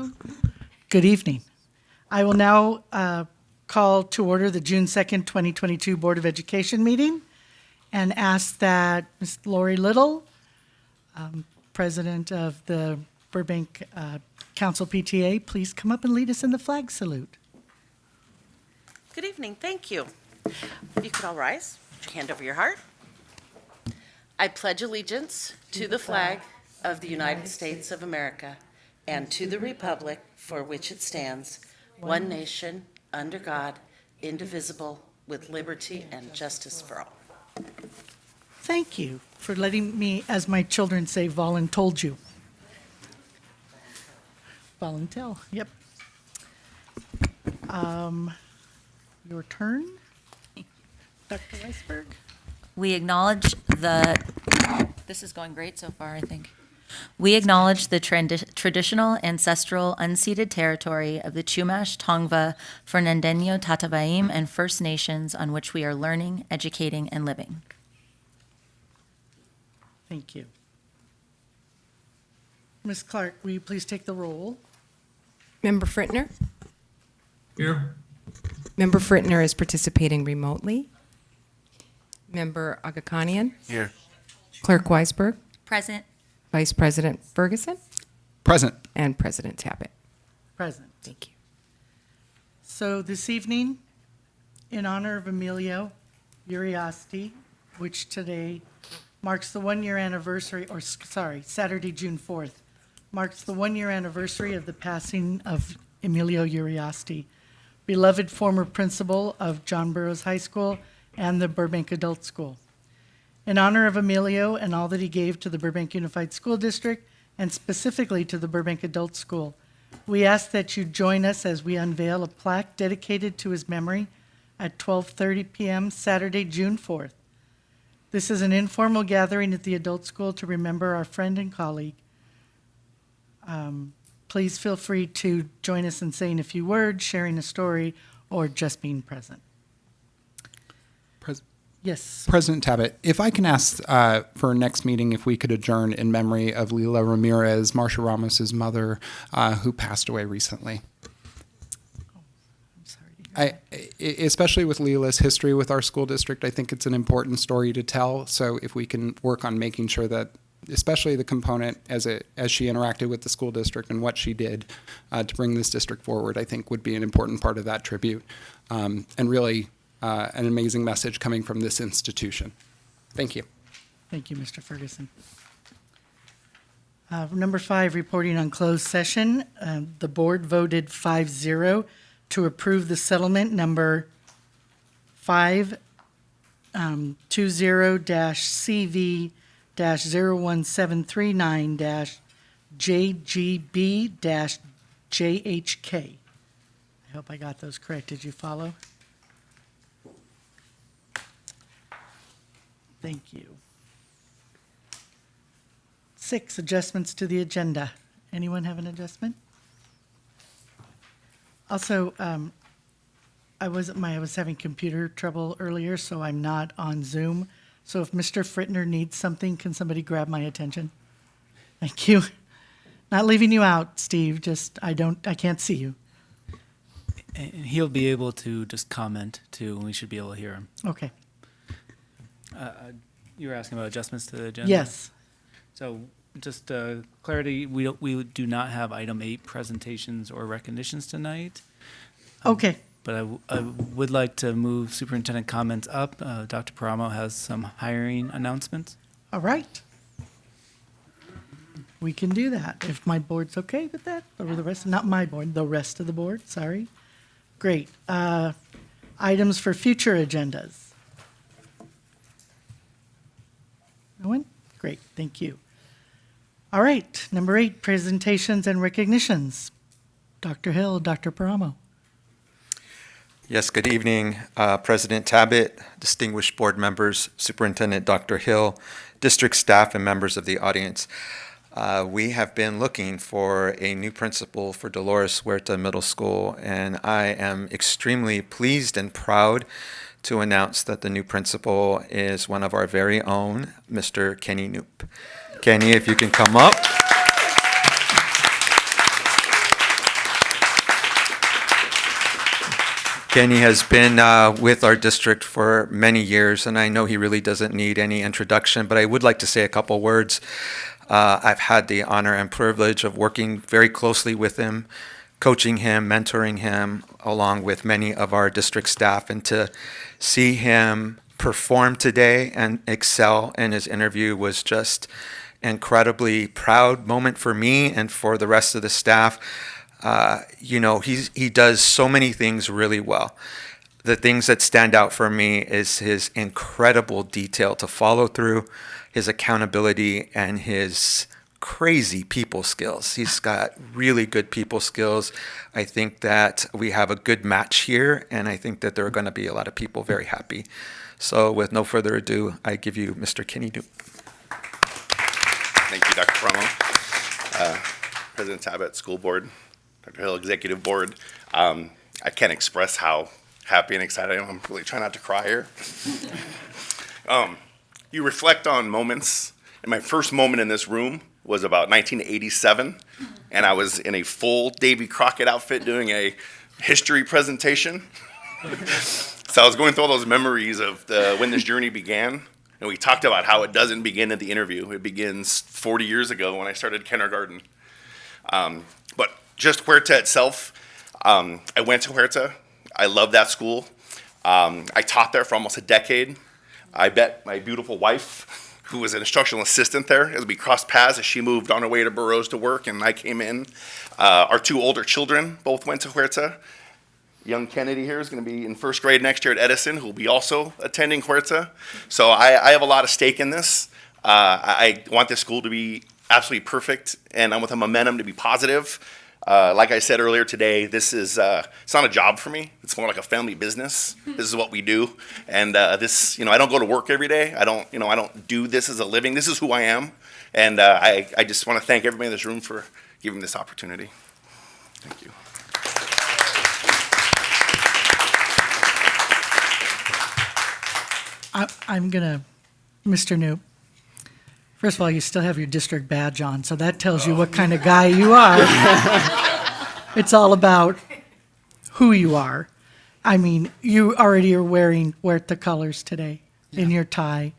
microphone. Good evening. I will now call to order the June 2nd, 2022 Board of Education meeting and ask that Ms. Lori Little, President of the Burbank Council PTA, please come up and lead us in the flag salute. Good evening. Thank you. If you could all rise, put your hand over your heart. I pledge allegiance to the flag of the United States of America and to the republic for which it stands, one nation, under God, indivisible, with liberty and justice for all. Thank you for letting me, as my children say, voluntold you. Voluntel, yep. Your turn, Dr. Weisberg. We acknowledge this is going great so far, I think. We acknowledge the traditional, ancestral, unceded territory of the Chumash, Tongva, Fernandeño, Tatavaim, and First Nations on which we are learning, educating, and living. Thank you. Ms. Clark, will you please take the roll? Member Frittner? Here. Member Frittner is participating remotely. Member Agakanian? Here. Clerk Weisberg? Present. Vice President Ferguson? Present. And President Tappett. Present. Thank you. So this evening, in honor of Emilio Uriasti, which today marks the one-year anniversary, Saturday, June 4th, marks the one-year anniversary of the passing of Emilio Uriasti, beloved former principal of John Burroughs High School and the Burbank Adult School. In honor of Emilio and all that he gave to the Burbank Unified School District, and specifically to the Burbank Adult School, we ask that you join us as we unveil a plaque dedicated to his memory at 12:30 p.m. Saturday, June 4th. This is an informal gathering at the Adult School to remember our friend and colleague. Please feel free to join us in saying a few words, sharing a story, or just being present. Yes. President Tabbett, if I can ask for our next meeting if we could adjourn in memory of Lila Ramirez, Marcia Ramos's mother, who passed away recently. I'm sorry to hear that. Especially with Lila's history with our school district, I think it's an important story to tell. So if we can work on making sure that, especially the component as she interacted with the school district and what she did to bring this district forward, I think would be an important part of that tribute, and really an amazing message coming from this institution. Thank you. Thank you, Mr. Ferguson. Number 5, reporting on closed session. The board voted 5-0 to approve the settlement number 520-CV-01739-JGB-JHK. I hope I got those correct. Did you follow? Thank you. 6, adjustments to the agenda. Anyone have an adjustment? Also, I was having computer trouble earlier, so I'm not on Zoom. So if Mr. Frittner needs something, can somebody grab my attention? Thank you. Not leaving you out, Steve. Just I can't see you. And he'll be able to just comment too, and we should be able to hear him. Okay. You were asking about adjustments to the agenda? Yes. So just clarity, we do not have item 8 presentations or recognitions tonight. Okay. But I would like to move superintendent comments up. Dr. Paramo has some hiring announcements. All right. We can do that if my board's okay with that, or the rest, not my board, the rest of the board, sorry. Great. Items for future agendas. No one? Great, thank you. All right, number 8, presentations and recognitions. Dr. Hill, Dr. Paramo. Yes, good evening, President Tabbett, distinguished board members, Superintendent Dr. Hill, district staff, and members of the audience. We have been looking for a new principal for Dolores Huerta Middle School, and I am extremely pleased and proud to announce that the new principal is one of our very own, Mr. Kenny Knoop. Kenny, if you can come up. Kenny has been with our district for many years, and I know he really doesn't need any introduction, but I would like to say a couple words. I've had the honor and privilege of working very closely with him, coaching him, mentoring him, along with many of our district staff, and to see him perform today and excel in his interview was just incredibly proud moment for me and for the rest of the staff. He does so many things really well. The things that stand out for me is his incredible detail to follow through, his accountability, and his crazy people skills. He's got really good people skills. I think that we have a good match here, and I think that there are going to be a lot of people very happy. So with no further ado, I give you Mr. Kenny Duke. Thank you, Dr. Promo. President Tabbitt, School Board, Dr. Hill, Executive Board. I can't express how happy and excited I am. I'm really trying not to cry here. You reflect on moments, and my first moment in this room was about 1987, and I was in a full Davy Crockett outfit doing a history presentation. So I was going through all those memories of when this journey began. And we talked about how it doesn't begin at the interview. It begins 40 years ago when I started kindergarten. But just Huerta itself, I went to Huerta. I love that school. I taught there for almost a decade. I met my beautiful wife, who was an instructional assistant there, as we crossed paths as she moved on her way to Burroughs to work and I came in. Our two older children both went to Huerta. Young Kennedy here is going to be in first grade next year at Edison, who will be also attending Huerta. So I have a lot of stake in this. I want this school to be absolutely perfect, and I want the momentum to be positive. Like I said earlier today, this is it's not a job for me. It's more like a family business. This is what we do, and I don't go to work every day. I don't do this as a living. This is who I am, and I just want to thank everybody in this room for giving me this opportunity. Thank you. I'm gonna, Mr. New. First of all, you still have your district badge on, so that tells you what kind of guy you are. It's all about who you are. I mean, you already are wearing Huerta colors today in your tie,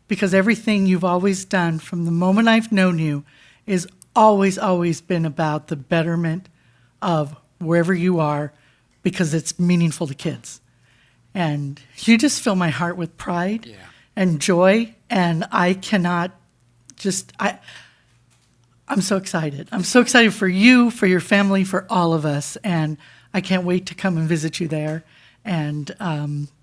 because everything you've always done from the moment I've known you is always been about the betterment of wherever you are, because it's meaningful to kids. And you just fill my heart with pride and joy, and I cannot I'm so excited. I'm so excited for you, for your family, for all of us, and I can't wait to come and visit you there and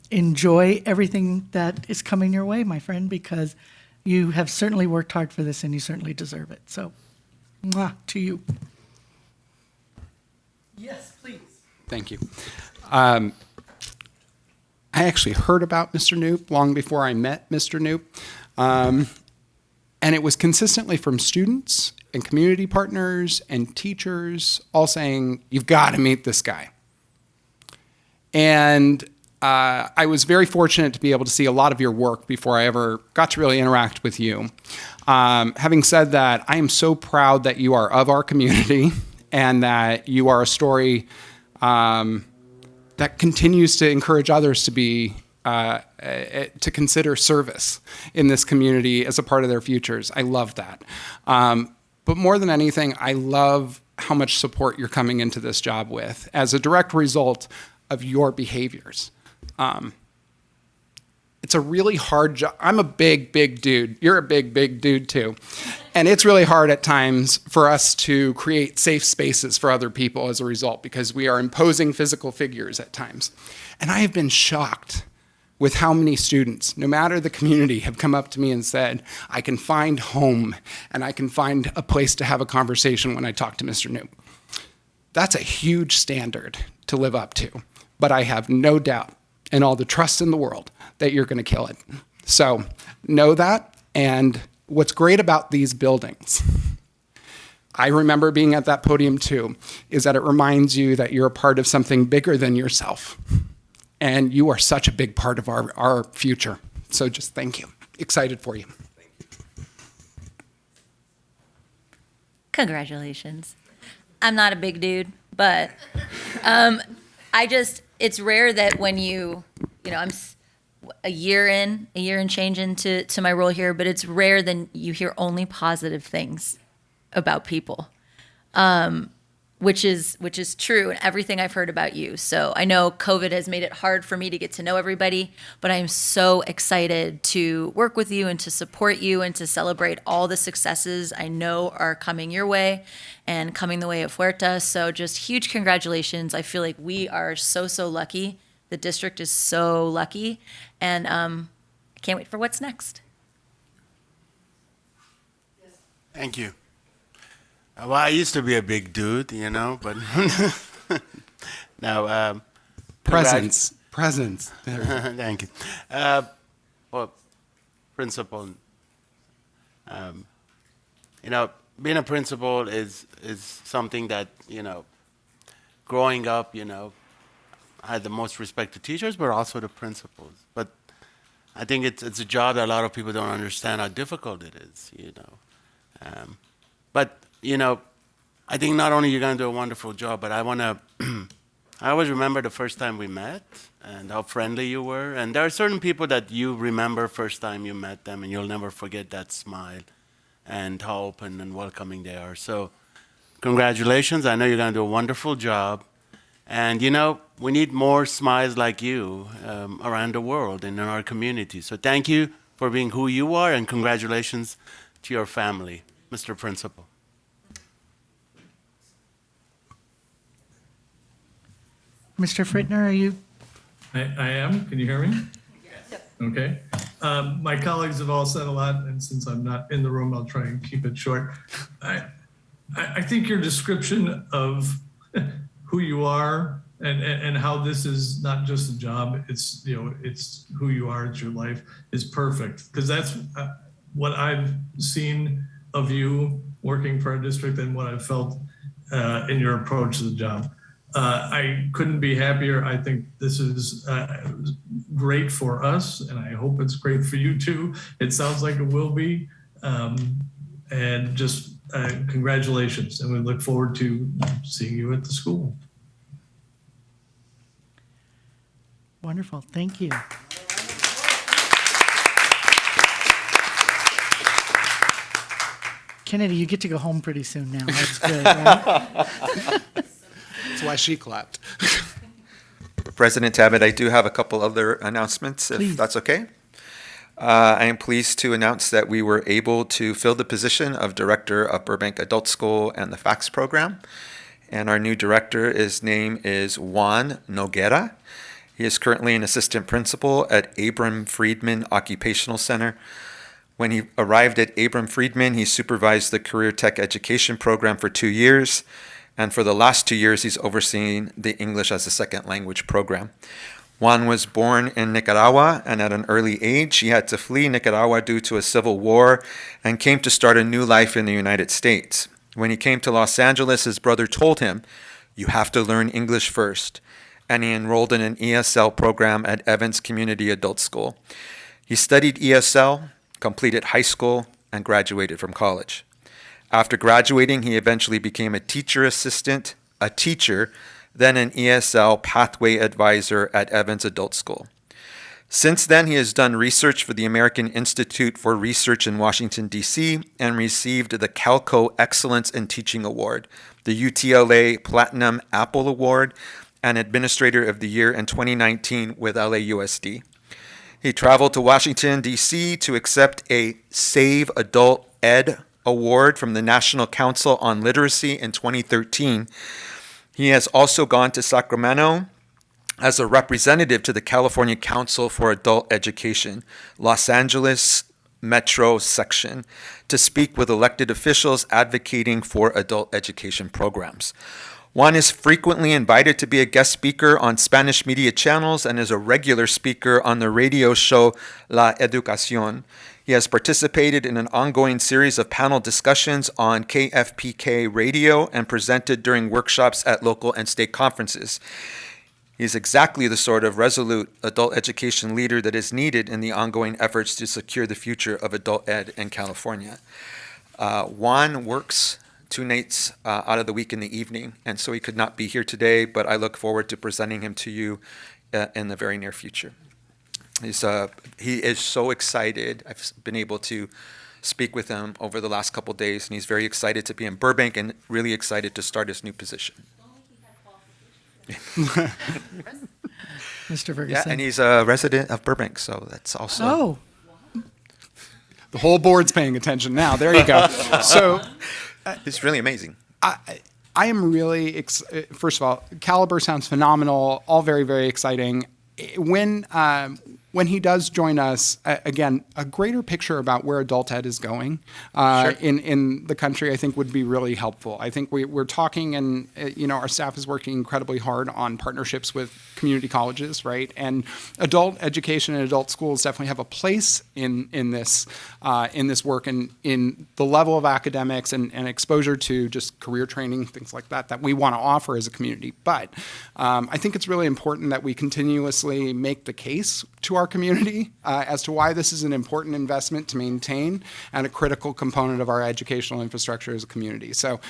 enjoy everything that is coming your way, my friend, because you have certainly worked hard for this and you certainly deserve it. So, mwah, to you. Yes, please. Thank you. I actually heard about Mr. Knoop long before I met Mr. Knoop. And it was consistently from students and community partners and teachers all saying, you've got to meet this guy. And I was very fortunate to be able to see a lot of your work before I ever got to really interact with you. Having said that, I am so proud that you are of our community and that you are a story that continues to encourage others to be to consider service in this community as a part of their futures. I love that. But more than anything, I love how much support you're coming into this job with as a direct result of your behaviors. It's a really hard job. I'm a big dude. You're a big dude too. And it's really hard at times for us to create safe spaces for other people as a result, because we are imposing physical figures at times. And I have been shocked with how many students, no matter the community, have come up to me and said, I can find home and I can find a place to have a conversation when I talk to Mr. Knoop. That's a huge standard to live up to, but I have no doubt and all the trust in the world that you're going to kill it. So know that. And what's great about these buildings, I remember being at that podium too, is that it reminds you that you're a part of something bigger than yourself. And you are such a big part of our future. So just thank you. Excited for you. Congratulations. I'm not a big dude, but it's rare that when I'm a year and change into my role here, but it's rare that you hear only positive things about people, which is true in everything I've heard about you. So I know COVID has made it hard for me to get to know everybody, but I am so excited to work with you and to support you and to celebrate all the successes I know are coming your way and coming the way of Huerta. So just huge congratulations. I feel like we are so lucky. The district is so lucky, and I can't wait for what's next. Thank you. Well, I used to be a big dude, but now, Presence. There. thank you. Well, principal, being a principal is something that, growing up, I had the most respect to teachers, but also the principals. But I think it's a job that a lot of people don't understand how difficult it is, But, I think not only you're going to do a wonderful job, but I always remember the first time we met and how friendly you were. And there are certain people that you remember first time you met them, and you'll never forget that smile and how open and welcoming they are. So congratulations. I know you're going to do a wonderful job. And, we need more smiles like you around the world and in our community. So thank you for being who you are, and congratulations to your family, Mr. Principal. Mr. Fritner, are you? I am. Can you hear me? Yes. Okay. My colleagues have all said a lot, and since I'm not in the room, I'll try and keep it short. I think your description of who you are and how this is not just a job, it's it's who you are, it's your life, is perfect, because that's what I've seen of you working for our district and what I've felt in your approach to the job. I couldn't be happier. I think this is great for us, and I hope it's great for you too. It sounds like it will be, and just congratulations, and we look forward to seeing you at the school. Wonderful. Thank you. Kennedy, you get to go home pretty soon now. That's good, right? That's why she clapped. President Tabbitt, I do have a couple other announcements, if Please. that's okay. I am pleased to announce that we were able to fill the position of Director of Burbank Adult School and the FACS program. And our new director, his name is Juan Noguera. He is currently an assistant principal at Abram Friedman Occupational Center. When he arrived at Abram Friedman, he supervised the Career Tech Education program for 2 years. And for the last 2 years, he's overseen the English as a Second Language program. Juan was born in Nicaragua, and at an early age, he had to flee Nicaragua due to a civil war and came to start a new life in the United States. When he came to Los Angeles, his brother told him, "You have to learn English first," and he enrolled in an ESL program at Evans Community Adult School. He studied ESL, completed high school, and graduated from college. After graduating, he eventually became a teacher assistant, a teacher, then an ESL pathway advisor at Evans Adult School. Since then, he has done research for the American Institute for Research in Washington, D.C., and received the Calco Excellence in Teaching Award, the UTLA Platinum Apple Award, and Administrator of the Year in 2019 with LAUSD. He traveled to Washington, D.C. to accept a Save Adult Ed Award from the National Council on Literacy in 2013. He has also gone to Sacramento as a representative to the California Council for Adult Education, Los Angeles Metro Section, to speak with elected officials advocating for adult education programs. Juan is frequently invited to be a guest speaker on Spanish media channels and is a regular speaker on the radio show La Educación. He has participated in an ongoing series of panel discussions on KFPK radio and presented during workshops at local and state conferences. He is exactly the sort of resolute adult education leader that is needed in the ongoing efforts to secure the future of adult ed in California. Juan works two nights out of the week in the evening, and so he could not be here today, but I look forward to presenting him to you in the very near future. He is so excited. I've been able to speak with him over the last couple days, and he's very excited to be in Burbank and really excited to start his new position. Mr. Ferguson. Yeah, and he's a resident of Burbank, so that's also. Oh, The whole board's paying attention now. There you go. So It's really amazing. I am really, first of all, Caliber sounds phenomenal, all very, very exciting. When he does join us, again, a greater picture about where adult ed is going in the country, I think would be really helpful. I think we're talking, and our staff is working incredibly hard on partnerships with community colleges, right? And adult education and adult schools definitely have a place in this work, and in the level of academics and exposure to just career training, things like that we want to offer as a community. But I think it's really important that we continuously make the case to our community as to why this is an important investment to maintain and a critical component of our educational infrastructure as a community. So,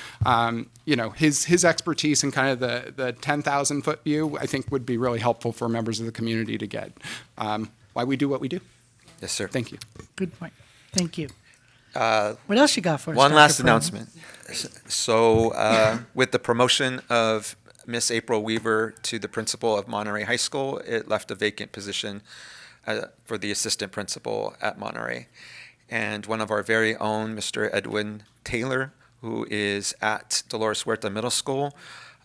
his expertise and kind of the 10,000-foot view, I think, would be really helpful for members of the community to get why we do what we do. Yes, sir. Thank you. good point. Thank you. What else you got for us? One Dr. last Perlman? announcement. So, with the promotion of Miss April Weaver to the principal of Monterey High School, it left a vacant position for the assistant principal at Monterey. And one of our very own, Mr. Edwin Taylor, who is at Dolores Huerta Middle School,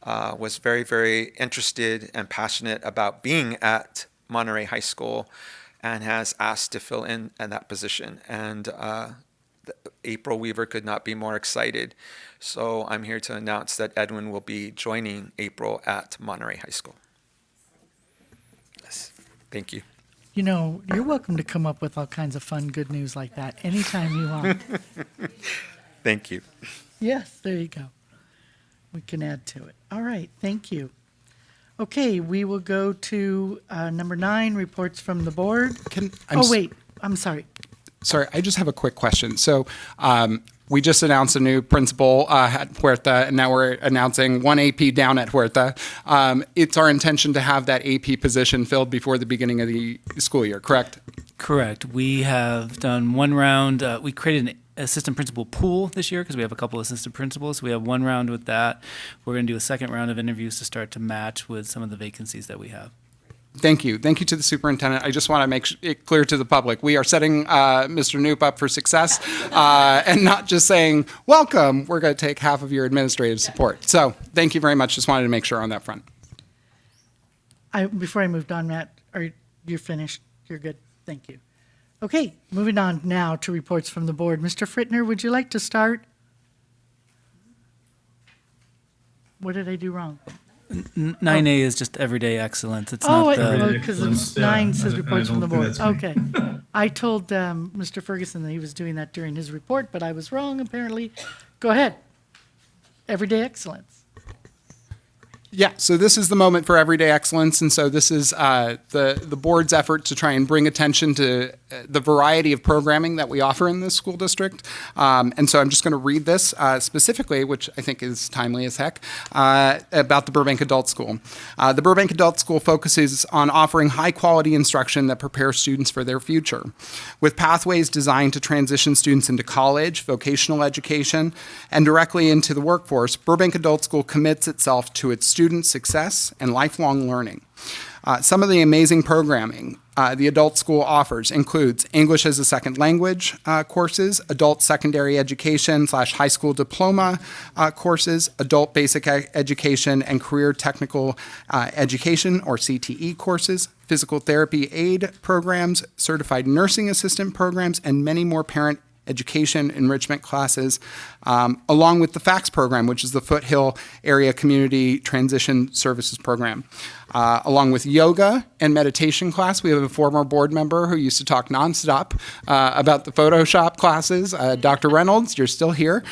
was very, very interested and passionate about being at Monterey High School and has asked to fill in that position. And April Weaver could not be more excited. So I'm here to announce that Edwin will be joining April at Monterey High School. Yes. Thank you. You're welcome to come up with all kinds of fun, good news like that anytime you want. Thank you. Yes, there you go. We can add to it. All right, thank you. Okay, we will go to number 9, reports from the board. Wait, I'm sorry. Sorry, I just have a quick question. So we just announced a new principal at Huerta, and now we're announcing one AP down at Huerta. It's our intention to have that AP position filled before the beginning of the school year, correct? Correct. We have done one round. We created an assistant principal pool this year because we have a couple assistant principals. We have one round with that. We're going to do a second round of interviews to start to match with some of the vacancies that we have. Thank you. Thank you to the superintendent. I just want to make it clear to the public. We are setting Mr. Knoop up for success and not just saying, welcome, we're going to take half of your administrative support. So thank you very much. Just wanted to make sure on that front. Before I moved on, Matt, you're finished? You're good? Thank you. Okay, moving on now to reports from the board. Mr. Frittner, would you like to start? What did I do wrong? 9A is just everyday excellence. It's not the. Because Excellence, 9 yeah, says I reports from the don't board. think that's me. Okay. I told Mr. Ferguson that he was doing that during his report, but I was wrong, apparently. Go ahead. Everyday excellence. Yeah, so this is the moment for everyday excellence, and so this is the board's effort to try and bring attention to the variety of programming that we offer in this school district. And so I'm just going to read this specifically, which I think is timely as heck, about the Burbank Adult School. The Burbank Adult School focuses on offering high-quality instruction that prepares students for their future. With pathways designed to transition students into college, vocational education, and directly into the workforce, Burbank Adult School commits itself to its student success and lifelong learning. Some of the amazing programming the adult school offers includes English as a second language courses, adult secondary education / high school diploma courses, adult basic education and career technical education or CTE courses, physical therapy aid programs, certified nursing assistant programs, and many more parent education enrichment classes, along with the FACS program, which is the Foothill Area Community Transition Services Program. along with yoga and meditation class. We have a former board member who used to talk nonstop about the Photoshop classes. Dr. Reynolds, you're still here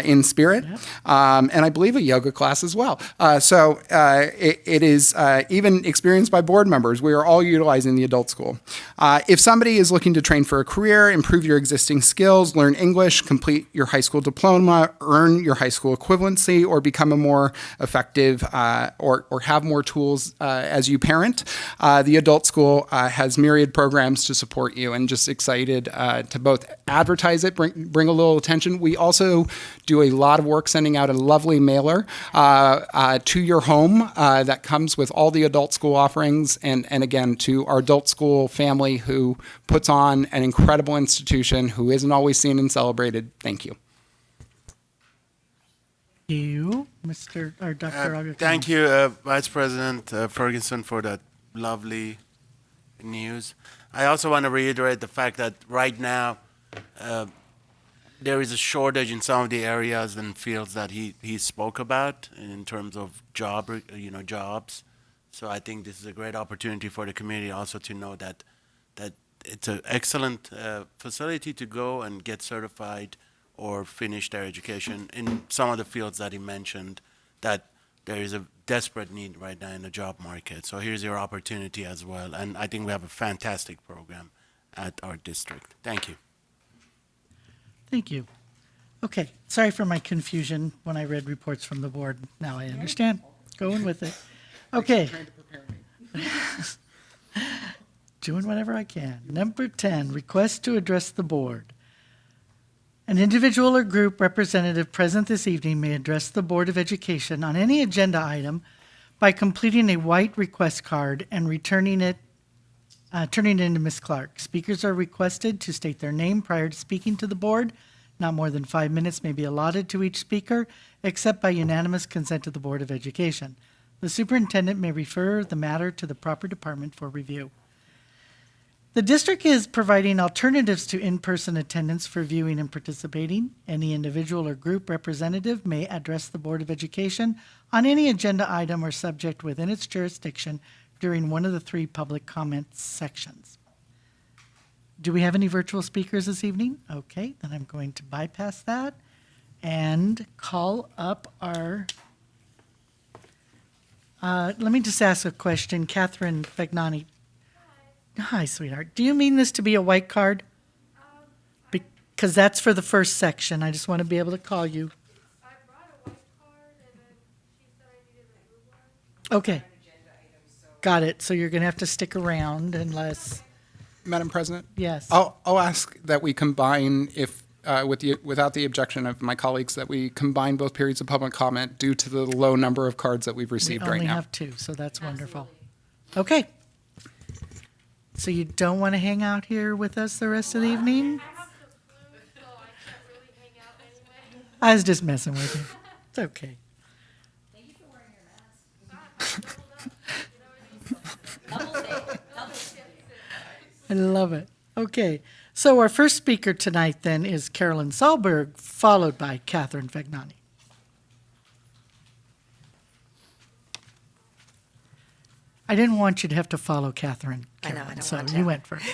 in spirit. And I believe a yoga class as well. So it is even experienced by board members. We are all utilizing the adult school. If somebody is looking to train for a career, improve your existing skills, learn English, complete your high school diploma, earn your high school equivalency, or become a more effective or have more tools as you parent, the adult school has myriad programs to support you, and just excited to both advertise it, bring a little attention. We also do a lot of work sending out a lovely mailer to your home that comes with all the adult school offerings, and again, to our adult school family who puts on an incredible institution, who isn't always seen and celebrated. Thank you. You, Mr. or Dr. Agakhan. Thank you, Vice President Ferguson, for that lovely news. I also want to reiterate the fact that right now there is a shortage in some of the areas and fields that he spoke about in terms of jobs. So I think this is a great opportunity for the community also to know that it's an excellent facility to go and get certified or finish their education in some of the fields that he mentioned, that there is a desperate need right now in the job market. So here's your opportunity as well. And I think we have a fantastic program at our district. Thank you. Thank you. Okay, sorry for my confusion when I read reports from the board. Now I understand. Going with it. Okay. Doing whatever I can. Number 10, request to address the board. An individual or group representative present this evening may address the Board of Education on any agenda item by completing a white request card and turning it into Ms. Clark. Speakers are requested to state their name prior to speaking to the board. Not more than 5 minutes may be allotted to each speaker, except by unanimous consent of the Board of Education. The superintendent may refer the matter to the proper department for review. The district is providing alternatives to in-person attendance for viewing and participating. Any individual or group representative may address the Board of Education on any agenda item or subject within its jurisdiction during one of the 3 public comments sections. Do we have any virtual speakers this evening? Okay, then I'm going to bypass that and call up our, let me just ask a question. Catherine Fagnani. Hi, sweetheart. Do you mean this to be a white card? Because that's for the first section. I just want to be able to call you. I brought a white card, and then she said I needed a blue one. Okay. Got it. So you're going to have to stick around unless, Madam President? yes. I'll ask that we combine, if without the objection of my colleagues, that we combine both periods of public comment due to the low number of cards that we've We received right only now. have 2, so that's wonderful. Okay. So you don't want to hang out here with us the rest of the evening? I have the flu, so I can't really hang out anyway. I was just messing with you. It's okay. I love it. Okay. So our first speaker tonight then is Carolyn Sahlberg, followed by Catherine Fagnani. I didn't want you to have to follow Catherine, I know, I Carolyn, don't so want you to. went first.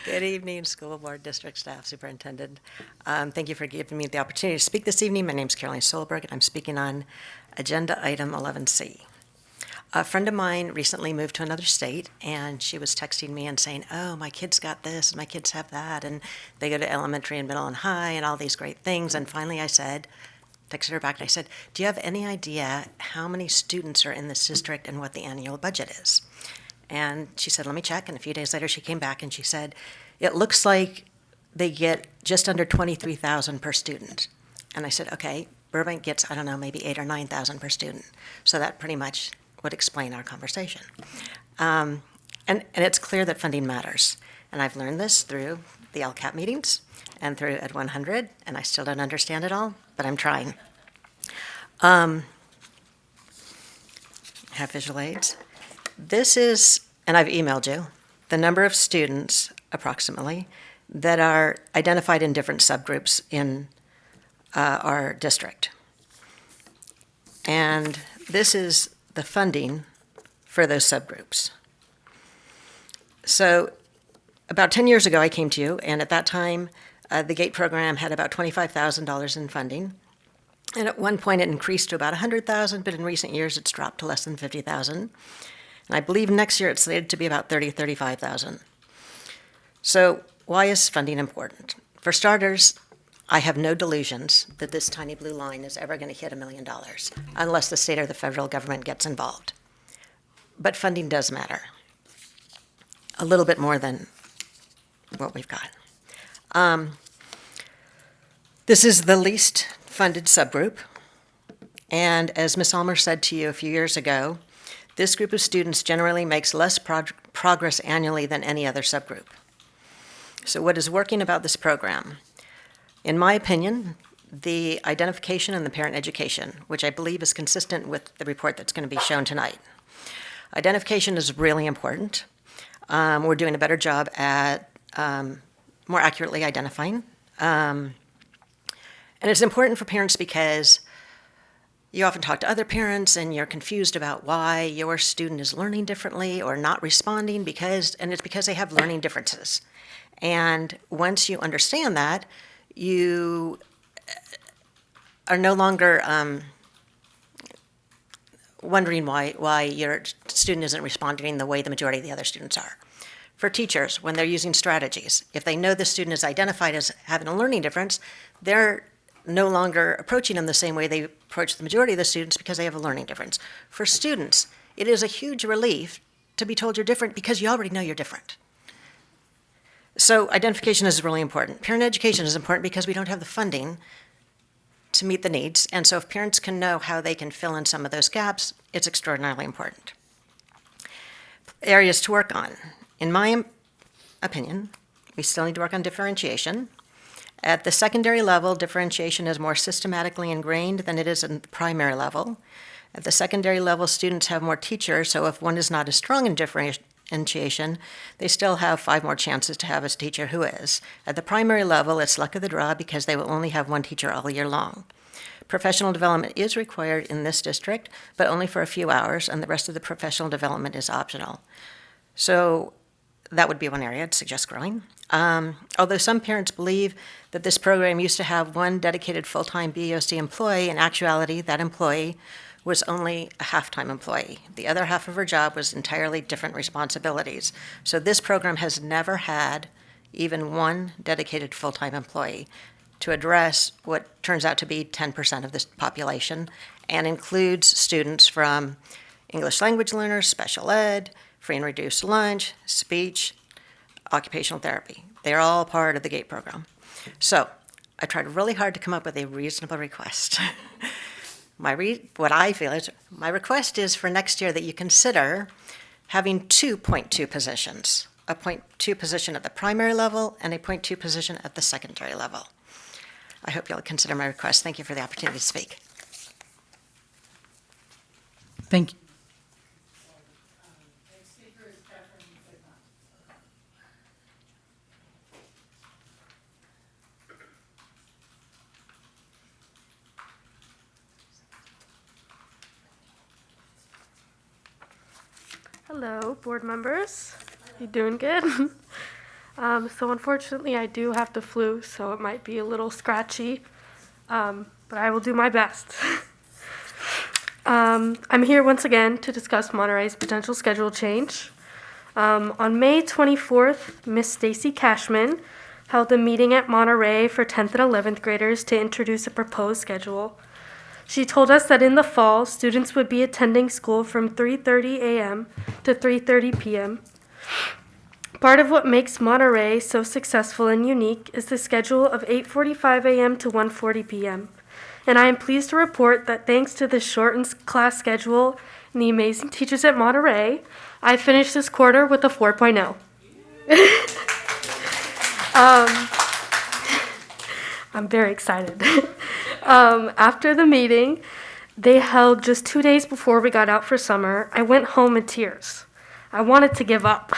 Good evening, school board, district staff, superintendent. Thank you for giving me the opportunity to speak this evening. My name is Caroline Solberg, and I'm speaking on agenda item 11C. A friend of mine recently moved to another state, and she was texting me and saying, oh, my kids got this, and my kids have that, and they go to elementary and middle and high, and all these great things. And finally I texted her back, and I said, do you have any idea how many students are in this district and what the annual budget is? And she said, let me check. And a few days later, she came back and she said, it looks like they get just under 23,000 per student. And I said, okay, Burbank gets, I don't know, maybe 8,000 or 9,000 per student. So that pretty much would explain our conversation. And it's clear that funding matters. And I've learned this through the LCAP meetings and through Ed 100, and I still don't understand it all, but I'm trying. Have visual aids. This is, and I've emailed you, the number of students, approximately, that are identified in different subgroups in our district. And this is the funding for those subgroups. So about 10 years ago, I came to you, and at that time, the GATE program had about $25,000 in funding. And at one point, it increased to about $100,000, but in recent years, it's dropped to less than $50,000. And I believe next year, it's slated to be about $35,000. So why is funding important? For starters, I have no delusions that this tiny blue line is ever going to hit $1 million, unless the state or the federal government gets involved. But funding does matter, a little bit more than what we've got. This is the least funded subgroup, and as Ms. Almer said to you a few years ago, this group of students generally makes less progress annually than any other subgroup. So what is working about this program? In my opinion, the identification and the parent education, which I believe is consistent with the report that's going to be shown tonight. Identification is really important. We're doing a better job at more accurately identifying. And it's important for parents because you often talk to other parents and you're confused about why your student is learning differently or not responding and it's because they have learning differences. And once you understand that, you are no longer wondering why your student isn't responding the way the majority of the other students are. For teachers, when they're using strategies, if they know the student is identified as having a learning difference, they're no longer approaching them the same way they approach the majority of the students because they have a learning difference. For students, it is a huge relief to be told you're different because you already know you're different. So identification is really important. Parent education is important because we don't have the funding to meet the needs. And so if parents can know how they can fill in some of those gaps, it's extraordinarily important. Areas to work on. In my opinion, we still need to work on differentiation. At the secondary level, differentiation is more systematically ingrained than it is in the primary level. At the secondary level, students have more teachers, so if one is not as strong in differentiation, they still have 5 more chances to have a teacher who is. At the primary level, it's luck of the draw because they will only have one teacher all year long. Professional development is required in this district, but only for a few hours, and the rest of the professional development is optional. So that would be one area I'd suggest growing. Although some parents believe that this program used to have one dedicated full-time BOC employee, in actuality, that employee was only a half-time employee. The other half of her job was entirely different responsibilities. So this program has never had even one dedicated full-time employee to address what turns out to be 10% of this population and includes students from English language learners, special ed, free and reduced lunch, speech, occupational therapy. They're all part of the GATE program. So I tried really hard to come up with a reasonable request. What I feel is, my request is for next year that you consider having 2 .2 positions, a .2 position at the primary level and a .2 position at the secondary level. I hope you'll consider my request. Thank you for the opportunity to speak. Thank you. Hello, board members. You doing good? So unfortunately, I do have the flu, so it might be a little scratchy, but I will do my best. I'm here once again to discuss Monterey's potential schedule change. On May 24th, Miss Stacy Cashman held a meeting at Monterey for 10th and 11th graders to introduce a proposed schedule. She told us that in the fall, students would be attending school from 3:30 a.m. to 3:30 p.m. Part of what makes Monterey so successful and unique is the schedule of 8:45 a.m. to 1:40 p.m. And I am pleased to report that thanks to this shortened class schedule and the amazing teachers at Monterey, I finished this quarter with a 4.0. I'm very excited. After the meeting they held just 2 days before we got out for summer, I went home in tears. I wanted to give up.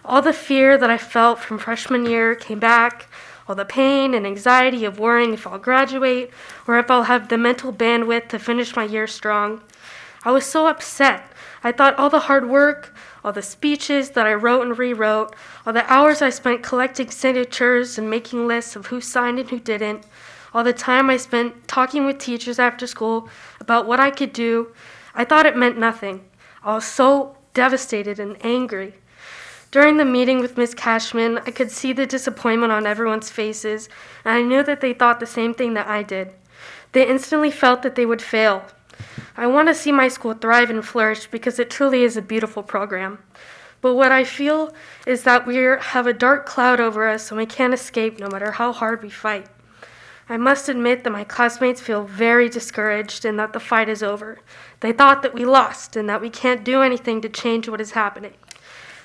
All the fear that I felt from freshman year came back, all the pain and anxiety of worrying if I'll graduate or if I'll have the mental bandwidth to finish my year strong. I was so upset. I thought all the hard work, all the speeches that I wrote and rewrote, all the hours I spent collecting signatures and making lists of who signed and who didn't, all the time I spent talking with teachers after school about what I could do, I thought it meant nothing. I was so devastated and angry. During the meeting with Ms. Cashman, I could see the disappointment on everyone's faces, and I knew that they thought the same thing that I did. They instantly felt that they would fail. I want to see my school thrive and flourish because it truly is a beautiful program. But what I feel is that we have a dark cloud over us and we can't escape no matter how hard we fight. I must admit that my classmates feel very discouraged and that the fight is over. They thought that we lost and that we can't do anything to change what is happening.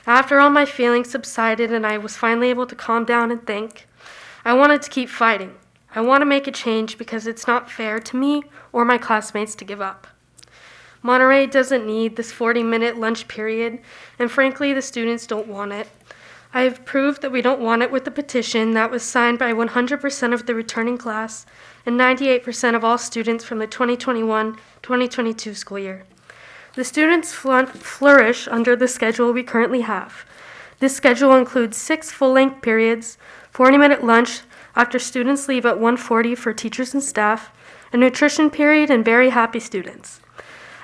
After all my feelings subsided and I was finally able to calm down and think, I wanted to keep fighting. I want to make a change because it's not fair to me or my classmates to give up. Monterey doesn't need this 40-minute lunch period, and frankly, the students don't want it. I have proved that we don't want it with the petition that was signed by 100% of the returning class and 98% of all students from the 2021-2022 school year. The students flourish under the schedule we currently have. This schedule includes 6 full-length periods, 40-minute lunch after students leave at 1:40 for teachers and staff, a nutrition period, and very happy students.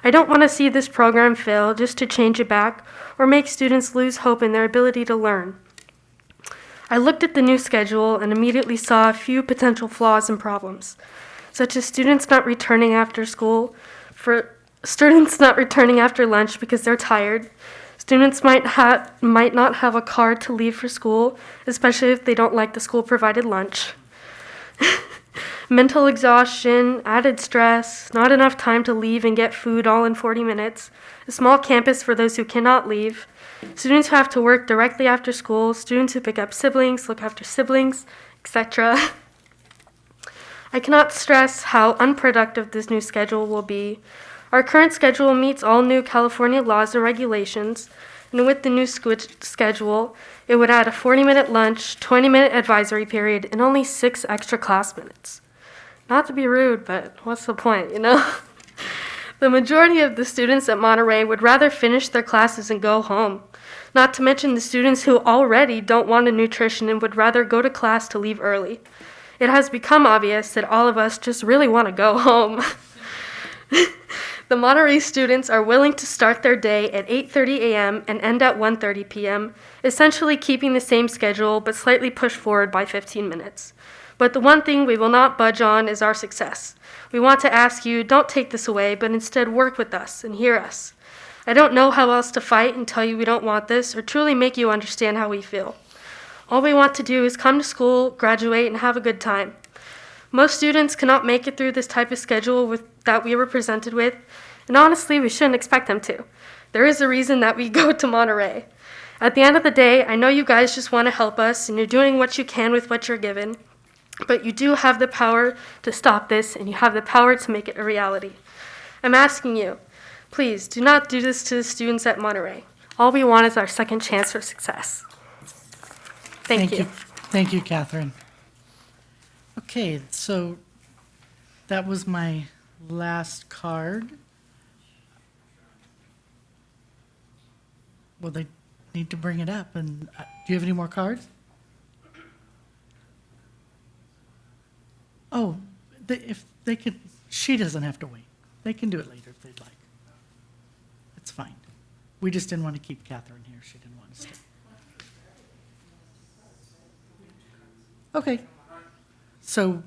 I don't want to see this program fail just to change it back or make students lose hope in their ability to learn. I looked at the new schedule and immediately saw a few potential flaws and problems, such as students not returning after lunch because they're tired. Students might not have a card to leave for school, especially if they don't like the school-provided lunch. Mental exhaustion, added stress, not enough time to leave and get food all in 40 minutes, a small campus for those who cannot leave, students who have to work directly after school, students who pick up siblings, look after siblings, etc. I cannot stress how unproductive this new schedule will be. Our current schedule meets all new California laws and regulations, and with the new schedule, it would add a 40-minute lunch, 20-minute advisory period, and only 6 extra class minutes. Not to be rude, but what's the point, you know? The majority of the students at Monterey would rather finish their classes and go home. Not to mention the students who already don't want a nutrition and would rather go to class to leave early. It has become obvious that all of us just really want to go home. The Monterey students are willing to start their day at 8:30 a.m. and end at 1:30 p.m., essentially keeping the same schedule but slightly pushed forward by 15 minutes. But the one thing we will not budge on is our success. We want to ask you, don't take this away, but instead work with us and hear us. I don't know how else to fight and tell you we don't want this or truly make you understand how we feel. All we want to do is come to school, graduate, and have a good time. Most students cannot make it through this type of schedule that we were presented with, and honestly, we shouldn't expect them to. There is a reason that we go to Monterey. At the end of the day, I know you guys just want to help us, and you're doing what you can with what you're given, but you do have the power to stop this, and you have the power to make it a reality. I'm asking you, please do not do this to the students at Monterey. All we want is our second chance for success. Thank you. Thank you, Catherine. Okay, so that was my last card. Well, they need to bring it up. And do you have any more cards? Oh, if they could, she doesn't have to wait. They can do it later if they'd like. It's fine. We just didn't want to keep Catherine here. She didn't want to stay. Okay. So,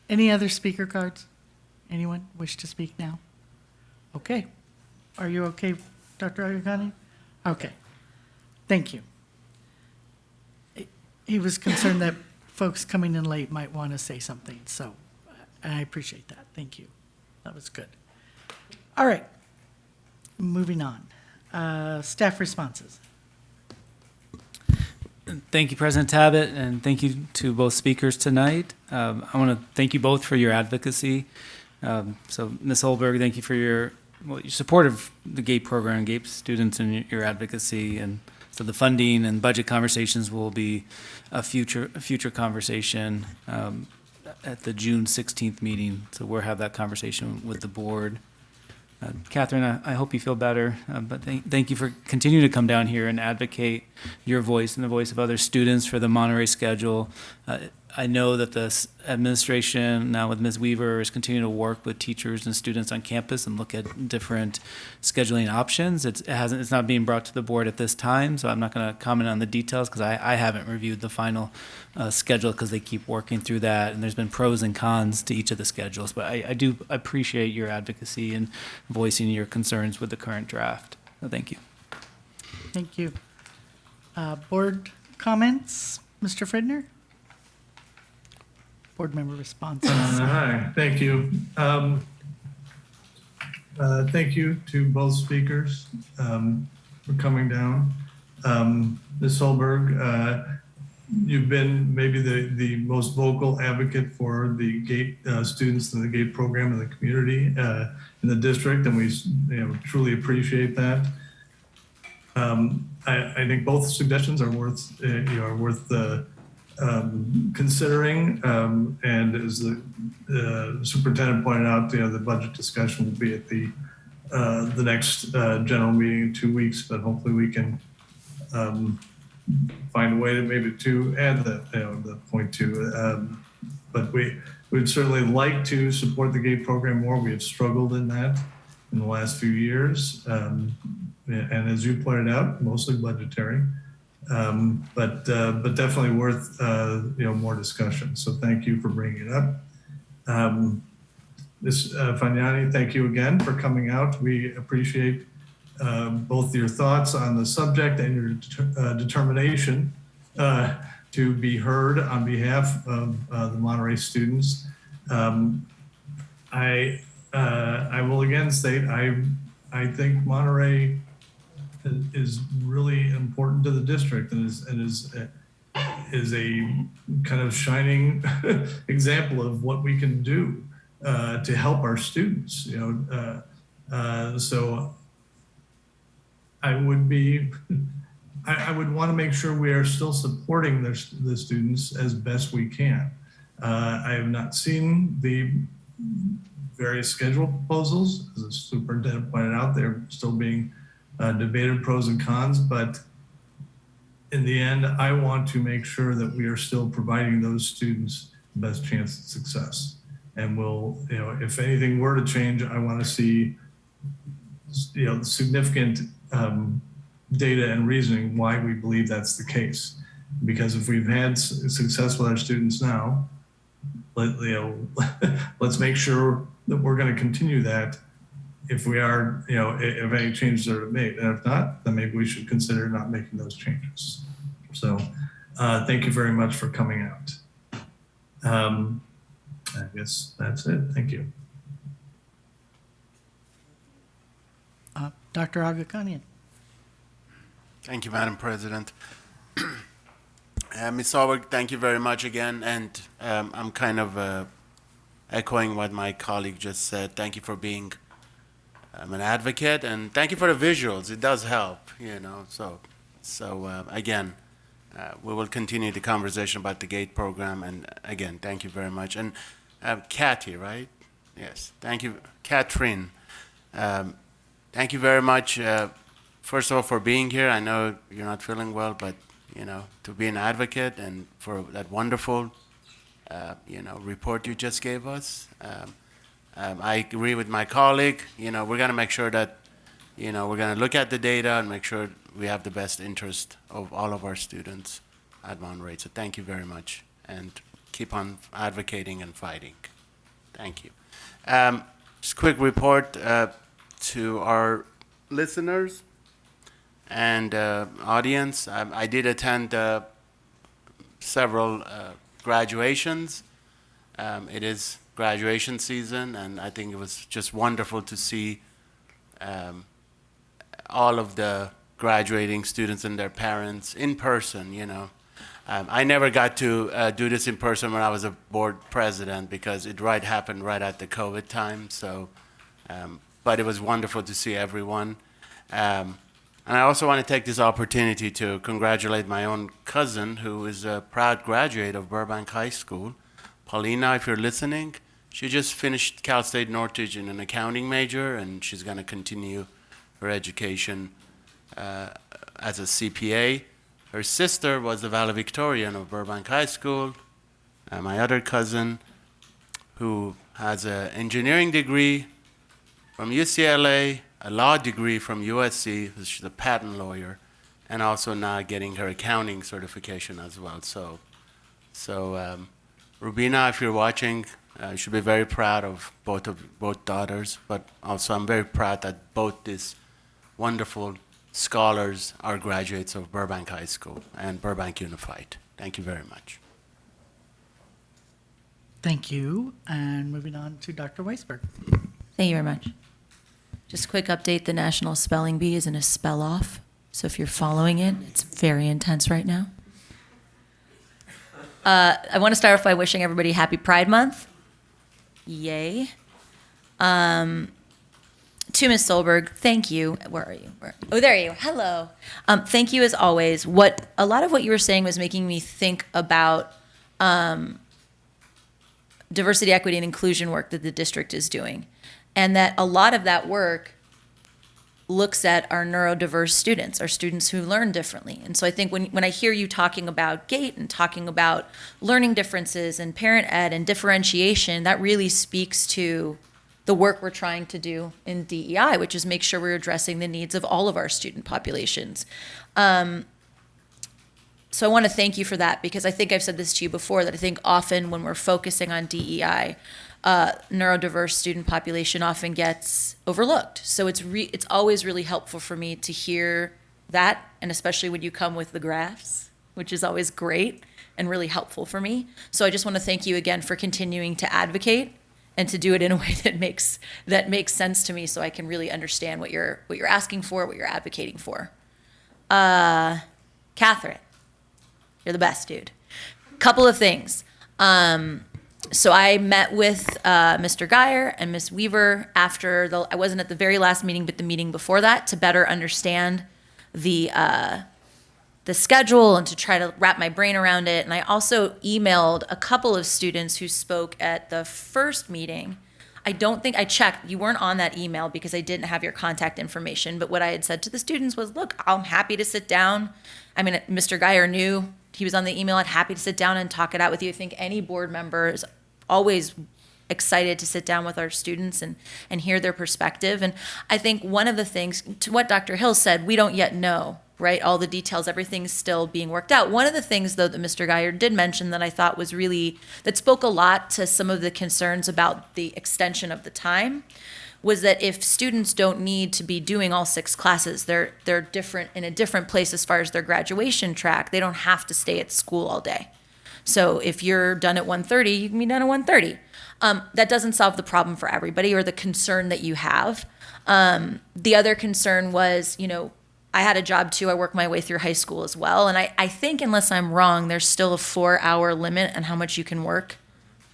any other speaker cards? Anyone wish to speak now? Okay. Are you okay, Dr. Agagani? Okay. Thank you. He was concerned that folks coming in late might want to say something, so I appreciate that. Thank you. That was good. All right. Moving on. Staff responses. Thank you, President Tabbitt, and thank you to both speakers tonight. I want to thank you both for your advocacy. So, Ms. Holberg, thank you for your support of the GAPE program, GAPE students, and your advocacy. And so the funding and budget conversations will be a future conversation at the June 16th meeting. So we'll have that conversation with the board. Catherine, I hope you feel better, but thank you for continuing to come down here and advocate your voice and the voice of other students for the Monterey schedule. I know that the administration, now with Ms. Weaver, is continuing to work with teachers and students on campus and look at different scheduling options. It's not being brought to the board at this time, so I'm not going to comment on the details because I haven't reviewed the final schedule because they keep working through that, and there's been pros and cons to each of the schedules. But I do appreciate your advocacy and voicing your concerns with the current draft. So thank you. Thank you. Board comments, Mr. Fridner? Board member responses. Hi, thank you. Thank you to both speakers for coming down. Ms. Solberg, you've been maybe the most vocal advocate for the GATE students and the GATE program in the community, in the district, and we truly appreciate that. I think both suggestions are worth considering, and as the superintendent pointed out, the budget discussion will be at the next general meeting in 2 weeks, but hopefully we can find a way to maybe to add that, the point to. But we'd certainly like to support the GATE program more. We have struggled in that in the last few years, and as you pointed out, mostly budgetary. But definitely worth more discussion. So thank you for bringing it up. Ms. Fagnani, thank you again for coming out. We appreciate both your thoughts on the subject and your determination to be heard on behalf of the Monterey students. I will again state I think Monterey is really important to the district and is a kind of shining example of what we can do to help our students. So I would want to make sure we are still supporting the students as best we can. I have not seen the various schedule proposals. As the superintendent pointed out, they're still being debated, pros and cons, but in the end, I want to make sure that we are still providing those students the best chance at success. And we'll, if anything were to change, I want to see, significant data and reasoning why we believe that's the case. Because if we've had success with our students now, let's make sure that we're going to continue that. If we are, if any changes are made, and if not, then maybe we should consider not making those changes. So thank you very much for coming out. I guess that's it. Thank you. Dr. Agakanian. Thank you, Madam President. Ms. Solberg, thank you very much again. And I'm kind of echoing what my colleague just said. Thank you for being an advocate, and thank you for the visuals. It does help, So again, we will continue the conversation about the GATE program. And again, thank you very much. And Kathy, right? Yes. Thank you, Catherine. Thank you very much. First of all, for being here. I know you're not feeling well, but to be an advocate and for that wonderful, report you just gave us. I agree with my colleague. We're going to make sure that, we're going to look at the data and make sure we have the best interest of all of our students at Monterey. So thank you very much, and keep on advocating and fighting. Thank you. Just a quick report to our listeners and audience. I did attend several graduations. It is graduation season, and I think it was just wonderful to see all of the graduating students and their parents in person. I never got to do this in person when I was a board president because it happened right at the COVID time. So, but it was wonderful to see everyone. And I also want to take this opportunity to congratulate my own cousin, who is a proud graduate of Burbank High School. Paulina, if you're listening, She just finished Cal State Northridge in an accounting major, and she's going to continue her education as a CPA. Her sister was the valedictorian of Burbank High School. My other cousin, who has an engineering degree from UCLA, a law degree from USC, she's a patent lawyer, and also now getting her accounting certification as well. So Rubina, if you're watching, you should be very proud of both daughters, but also I'm very proud that both these wonderful scholars are graduates of Burbank High School and Burbank Unified. Thank you very much. Thank you. And moving on to Dr. Weisberg. Thank you very much. Just a quick update, the National Spelling Bee is in a spell off. So if you're following it, it's very intense right now. I want to start off by wishing everybody happy Pride Month. Yay. To Ms. Solberg, thank you. Where are you? Oh, there you are. Hello. Thank you as always. A lot of what you were saying was making me think about diversity, equity, and inclusion work that the district is doing. And that a lot of that work looks at our neurodiverse students, our students who learn differently. And so I think when I hear you talking about GATE and talking about learning differences and parent ed and differentiation, that really speaks to the work we're trying to do in DEI, which is make sure we're addressing the needs of all of our student populations. So I want to thank you for that, because I think I've said this to you before, that I think often when we're focusing on DEI, neurodiverse student population often gets overlooked. So it's always really helpful for me to hear that, and especially when you come with the graphs, which is always great and really helpful for me. So I just want to thank you again for continuing to advocate and to do it in a way that makes sense to me, so I can really understand what you're asking for, what you're advocating for. Catherine, you're the best, dude. Couple of things. So I met with Mr. Geyer and Ms. Weaver after I wasn't at the very last meeting, but the meeting before that, to better understand the schedule and to try to wrap my brain around it. And I also emailed a couple of students who spoke at the first meeting. I don't think I checked. You weren't on that email because I didn't have your contact information. But what I had said to the students was, look, I'm happy to sit down. I mean, Mr. Geyer knew he was on the email. I'm happy to sit down and talk it out with you. I think any board member is always excited to sit down with our students and hear their perspective. And I think one of the things, to what Dr. Hill said, we don't yet know, right? All the details, everything's still being worked out. One of the things, though, that Mr. Geyer did mention that I thought was that spoke a lot to some of the concerns about the extension of the time, was that if students don't need to be doing all 6 classes, they're different in a different place as far as their graduation track. They don't have to stay at school all day. So if you're done at 1:30, you can be done at 1:30. That doesn't solve the problem for everybody, or the concern that you have. The other concern was, I had a job too. I worked my way through high school as well. And I think, unless I'm wrong, there's still a 4-hour limit on how much you can work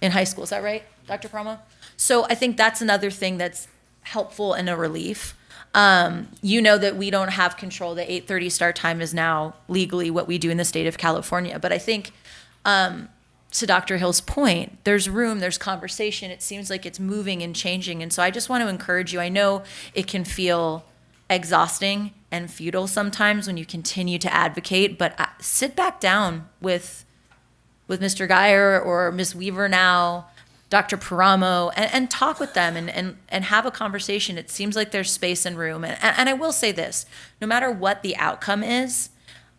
in high school. Is that right, Dr. Promo? So I think that's another thing that's helpful and a relief. You know that we don't have control. The 8:30 start time is now legally what we do in the state of California. But I think, to Dr. Hill's point, there's room, there's conversation. It seems like it's moving and changing. And so I just want to encourage you. I know it can feel exhausting and futile sometimes when you continue to advocate, but sit back down with Mr. Geyer or Ms. Weaver now, Dr. Paramo, and talk with them and have a conversation. It seems like there's space and room. And I will say this, no matter what the outcome is,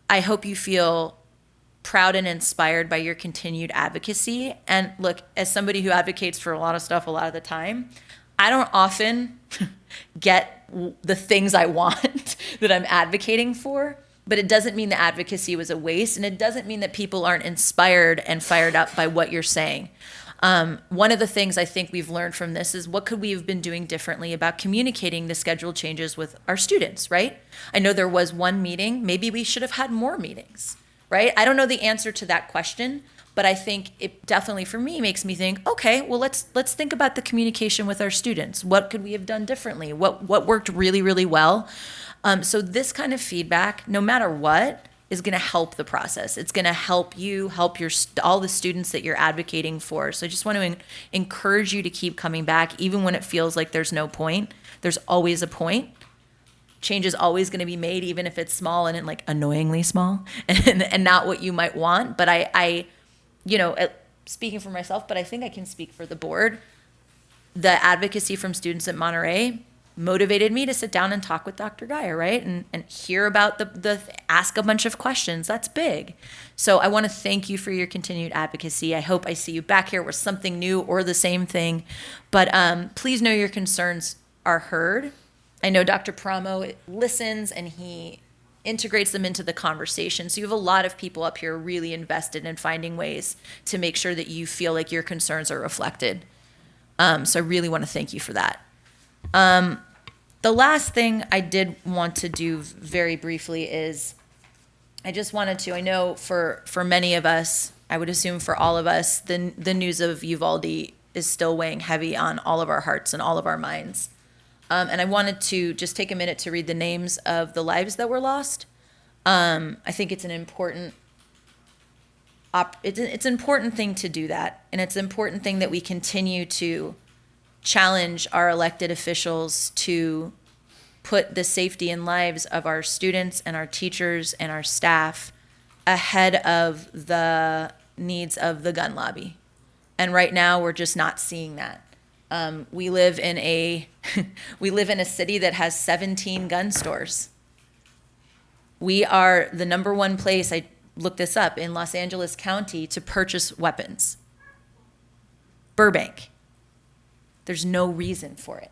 I hope you feel proud and inspired by your continued advocacy. And look, as somebody who advocates for a lot of stuff a lot of the time, I don't often get the things I want that I'm advocating for, but it doesn't mean the advocacy was a waste, and it doesn't mean that people aren't inspired and fired up by what you're saying. One of the things I think we've learned from this is, what could we have been doing differently about communicating the schedule changes with our students, right? I know there was one meeting, maybe we should have had more meetings, right? I don't know the answer to that question, but I think it definitely, for me, makes me think, okay, well, let's think about the communication with our students. What could we have done differently? What worked really, really well? So this kind of feedback, no matter what, is going to help the process. It's going to help you, help all the students that you're advocating for. So I just want to encourage you to keep coming back, even when it feels like there's no point. There's always a point. Change is always going to be made, even if it's small and like annoyingly small and not what you might want. But I speaking for myself, but I think I can speak for the board. The advocacy from students at Monterey motivated me to sit down and talk with Dr. Geyer, right? And hear about ask a bunch of questions. That's big. So I want to thank you for your continued advocacy. I hope I see you back here with something new or the same thing. But please know your concerns are heard. I know Dr. Paramo listens and he integrates them into the conversation. So you have a lot of people up here really invested in finding ways to make sure that you feel like your concerns are reflected. So I really want to thank you for that. The last thing I did want to do very briefly is I just wanted to, I know for many of us, I would assume for all of us, the news of Uvalde is still weighing heavy on all of our hearts and all of our minds. And I wanted to just take a minute to read the names of the lives that were lost. I think it's an important it's an important thing to do that. And it's an important thing that we continue to challenge our elected officials to put the safety and lives of our students and our teachers and our staff ahead of the needs of the gun lobby. And right now, we're just not seeing that. We live in a city that has 17 gun stores. We are the number one place, I looked this up, in Los Angeles County to purchase weapons. Burbank. There's no reason for it.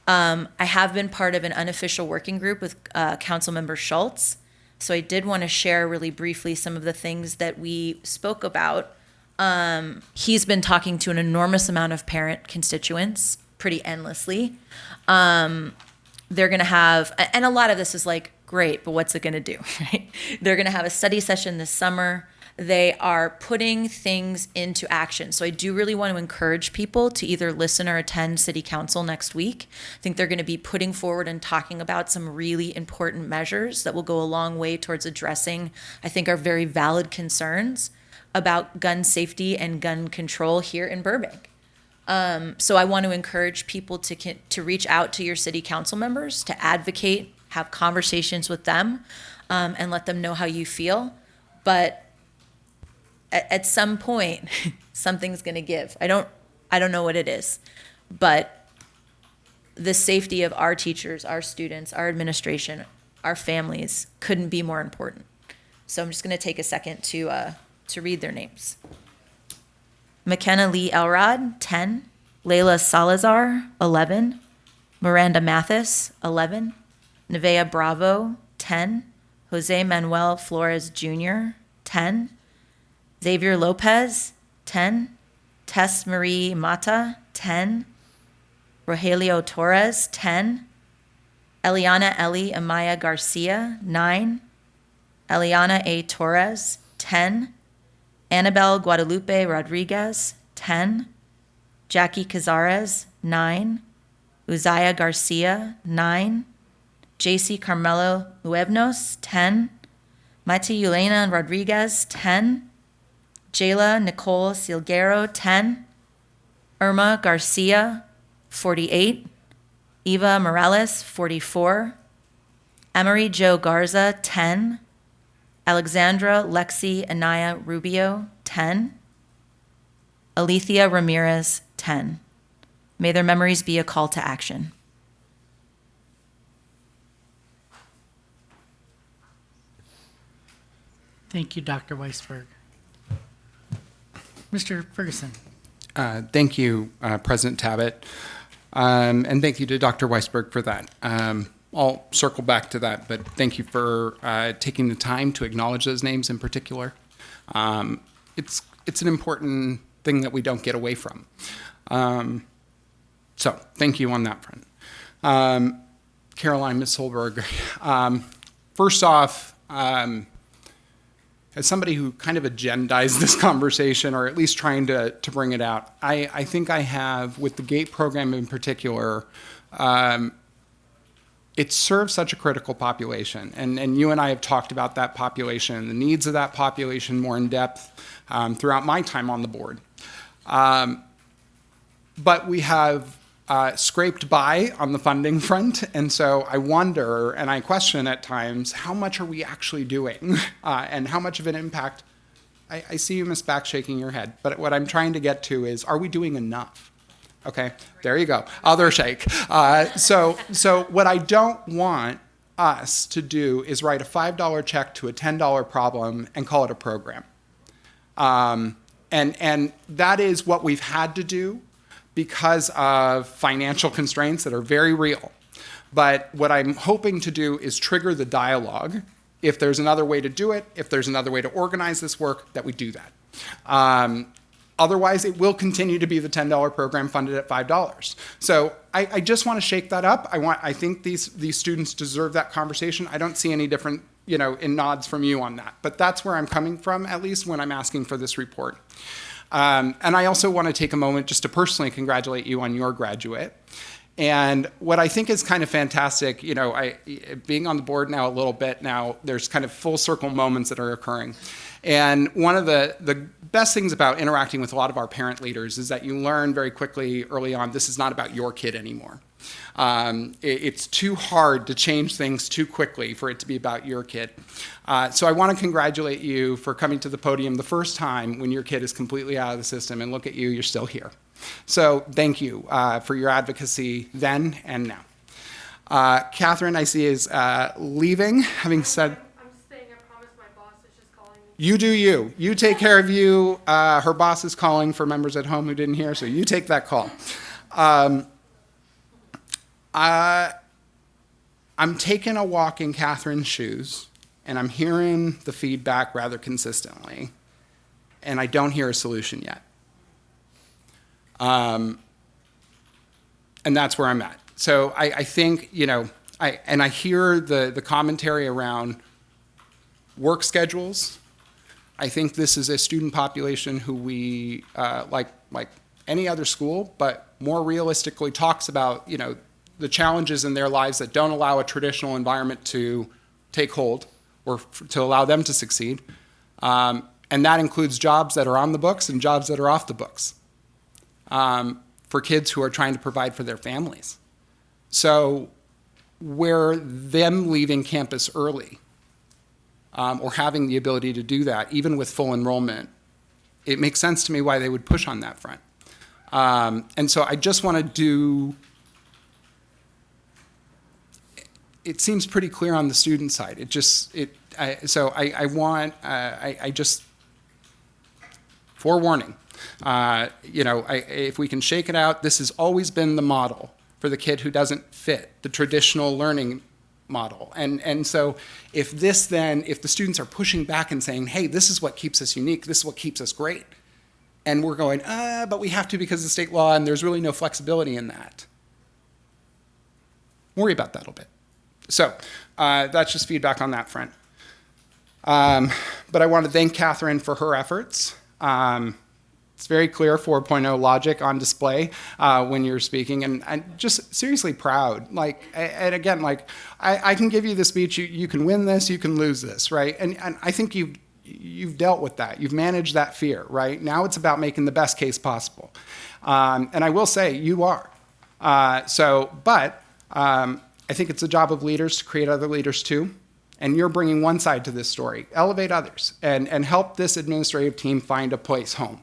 I have been part of an unofficial working group with Councilmember Schultz, so I did want to share really briefly some of the things that we spoke about. He's been talking to an enormous amount of parent constituents pretty endlessly. They're going to have, and a lot of this is like, great, but what's it going to do, right? They're going to have a study session this summer. They are putting things into action. So I do really want to encourage people to either listen or attend City Council next week. I think they're going to be putting forward and talking about some really important measures that will go a long way towards addressing, I think, our very valid concerns about gun safety and gun control here in Burbank. So I want to encourage people to reach out to your city council members, to advocate, have conversations with them, and let them know how you feel. But at some point, something's going to give. I don't know what it is, but the safety of our teachers, our students, our administration, our families couldn't be more important. So I'm just going to take a second to read their names. McKenna Lee Elrod, 10. Layla Salazar, 11. Miranda Mathis, 11. Nevea Bravo, 10. Jose Manuel Flores Jr., 10. Xavier Lopez, 10. Tess Marie Mata, 10. Rogelio Torres, 10. Eliana Eli Amaya Garcia, 9. Eliana A. Torres, 10. Annabelle Guadalupe Rodriguez, 10. Jackie Cazares, 9. Uzziah Garcia, 9. JC Carmelo Luevnos, 10. Maite Yulena Rodriguez, 10. Jayla Nicole Silguero, 10. Irma Garcia, 48. Eva Morales, 44. Emery Jo Garza, 10. Alexandra Lexi Anaya Rubio, 10. Alethea Ramirez, 10. May their memories be a call to action. Thank you, Dr. Weisberg. Mr. Ferguson. Thank you, President Tabbitt, and thank you to Dr. Weisberg for that. I'll circle back to that, but thank you for taking the time to acknowledge those names in particular. It's an important thing that we don't get away from. So thank you on that front. Caroline, Ms. Solberg, first off, as somebody who kind of agendized this conversation, or at least trying to bring it out, I think I have, with the GATE program in particular, it serves such a critical population. And you and I have talked about that population, the needs of that population more in depth throughout my time on the board. But we have scraped by on the funding front, and so I wonder and I question at times, how much are we actually doing and how much of an impact? I see you, Ms. Back, shaking your head, but what I'm trying to get to is, are we doing enough? Okay, there you go, other shake. So what I don't want us to do is write a $5 check to a $10 problem and call it a program. And that is what we've had to do because of financial constraints that are very real. But what I'm hoping to do is trigger the dialogue. If there's another way to do it, if there's another way to organize this work, that we do that. Otherwise, it will continue to be the $10 program funded at $5. So I just want to shake that up. I think these students deserve that conversation. I don't see any different, in nods from you on that. But that's where I'm coming from, at least when I'm asking for this report. And I also want to take a moment just to personally congratulate you on your graduate. And what I think is kind of fantastic, being on the board now a little bit now, there's kind of full circle moments that are occurring. And one of the best things about interacting with a lot of our parent leaders is that you learn very quickly early on, this is not about your kid anymore. It's too hard to change things too quickly for it to be about your kid. So I want to congratulate you for coming to the podium the first time when your kid is completely out of the system, and look at you, you're still here. So thank you for your advocacy then and now. Catherine, I see, is leaving, having said... I'm staying. I promise my boss is just calling me. You do you. You take care of you. Her boss is calling for members at home who didn't hear, so you take that call. I'm taking a walk in Catherine's shoes, and I'm hearing the feedback rather consistently, and I don't hear a solution yet. And that's where I'm at. So I think, I hear the commentary around work schedules. I think this is a student population who we, like any other school, but more realistically talks about, the challenges in their lives that don't allow a traditional environment to take hold or to allow them to succeed. And that includes jobs that are on the books and jobs that are off the books for kids who are trying to provide for their families. So where them leaving campus early or having the ability to do that, even with full enrollment, it makes sense to me why they would push on that front. And so I just want to do... It seems pretty clear on the student side. Forewarning, if we can shake it out, this has always been the model for the kid who doesn't fit the traditional learning model. And so if the students are pushing back and saying, hey, this is what keeps us unique, this is what keeps us great, and we're going, but we have to because of state law and there's really no flexibility in that. Worry about that a little bit. So that's just feedback on that front. But I want to thank Catherine for her efforts. It's very clear 4.0 logic on display when you're speaking, and I'm just seriously proud. And again, I can give you the speech, you can win this, you can lose this, right? And I think you've dealt with that. You've managed that fear, right? Now it's about making the best case possible. And I will say, you are. I think it's the job of leaders to create other leaders too. And you're bringing one side to this story. Elevate others and help this administrative team find a place home.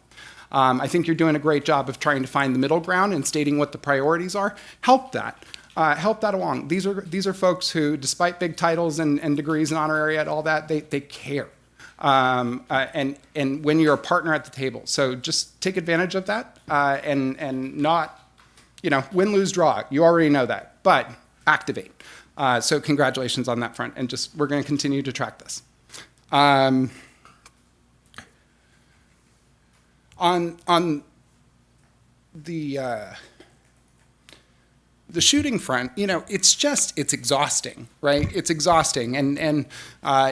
I think you're doing a great job of trying to find the middle ground and stating what the priorities are. Help that. Help that along. These are folks who, despite big titles and degrees and honorary and all that, they care. And when you're a partner at the table. So just take advantage of that and not, win, lose, draw. You already know that. But activate. So congratulations on that front, and we're going to continue to track this. On the shooting front, it's exhausting, right? It's exhausting, and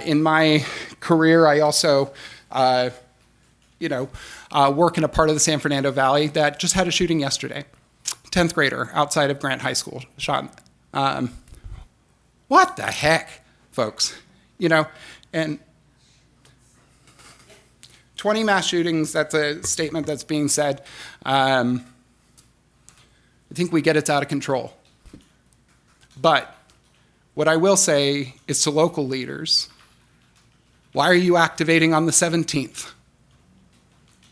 in my career, I also, work in a part of the San Fernando Valley that just had a shooting yesterday. 10th grader outside of Grant High School shot. What the heck, folks? You know, and 20 mass shootings, that's a statement that's being said. I think we get it's out of control. But what I will say is to local leaders, why are you activating on the 17th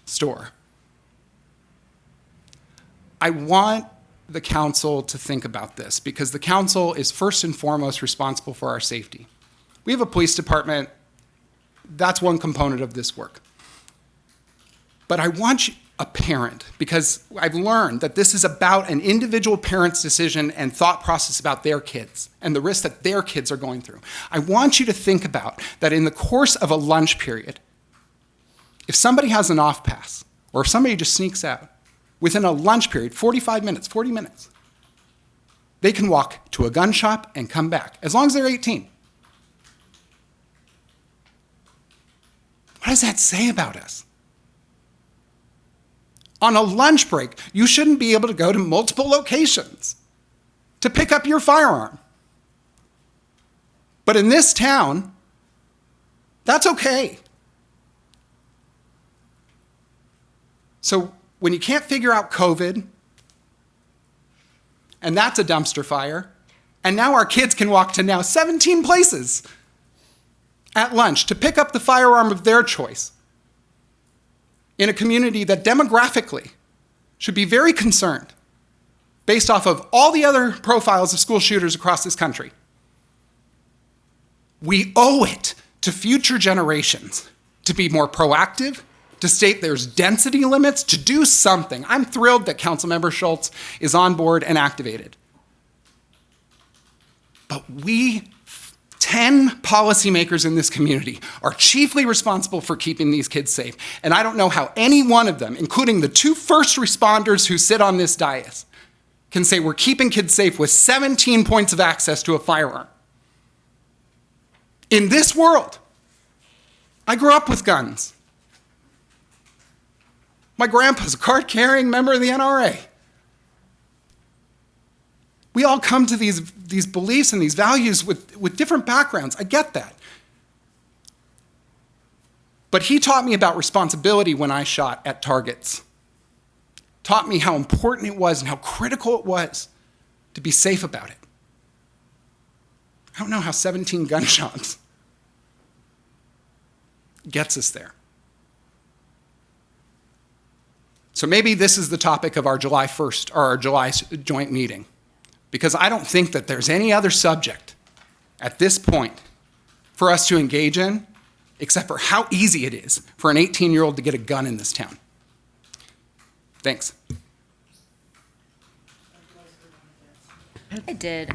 store? I want the council to think about this because the council is first and foremost responsible for our safety. We have a police department. That's one component of this work. But I want you, a parent, because I've learned that this is about an individual parent's decision and thought process about their kids and the risk that their kids are going through. I want you to think about that in the course of a lunch period, if somebody has an off pass or if somebody just sneaks out, within a lunch period, 45 minutes, 40 minutes, they can walk to a gun shop and come back, as long as they're 18. What does that say about us? On a lunch break, you shouldn't be able to go to multiple locations to pick up your firearm. But in this town, that's okay. So when you can't figure out COVID, and that's a dumpster fire, and now our kids can walk to now 17 places at lunch to pick up the firearm of their choice in a community that demographically should be very concerned based off of all the other profiles of school shooters across this country. We owe it to future generations to be more proactive, to state there's density limits, to do something. I'm thrilled that Councilmember Schultz is on board and activated. But we 10 policymakers in this community are chiefly responsible for keeping these kids safe. And I don't know how any one of them, including the 2 first responders who sit on this dais, can say we're keeping kids safe with 17 points of access to a firearm. In this world, I grew up with guns. My grandpa's a card-carrying member of the NRA. We all come to these beliefs and these values with different backgrounds. I get that. But he taught me about responsibility when I shot at targets. Taught me how important it was and how critical it was to be safe about it. I don't know how 17 gun shops gets us there. So maybe this is the topic of our July 1st or our July joint meeting. Because I don't think that there's any other subject at this point for us to engage in except for how easy it is for an 18-year-old to get a gun in this town. Thanks. I did.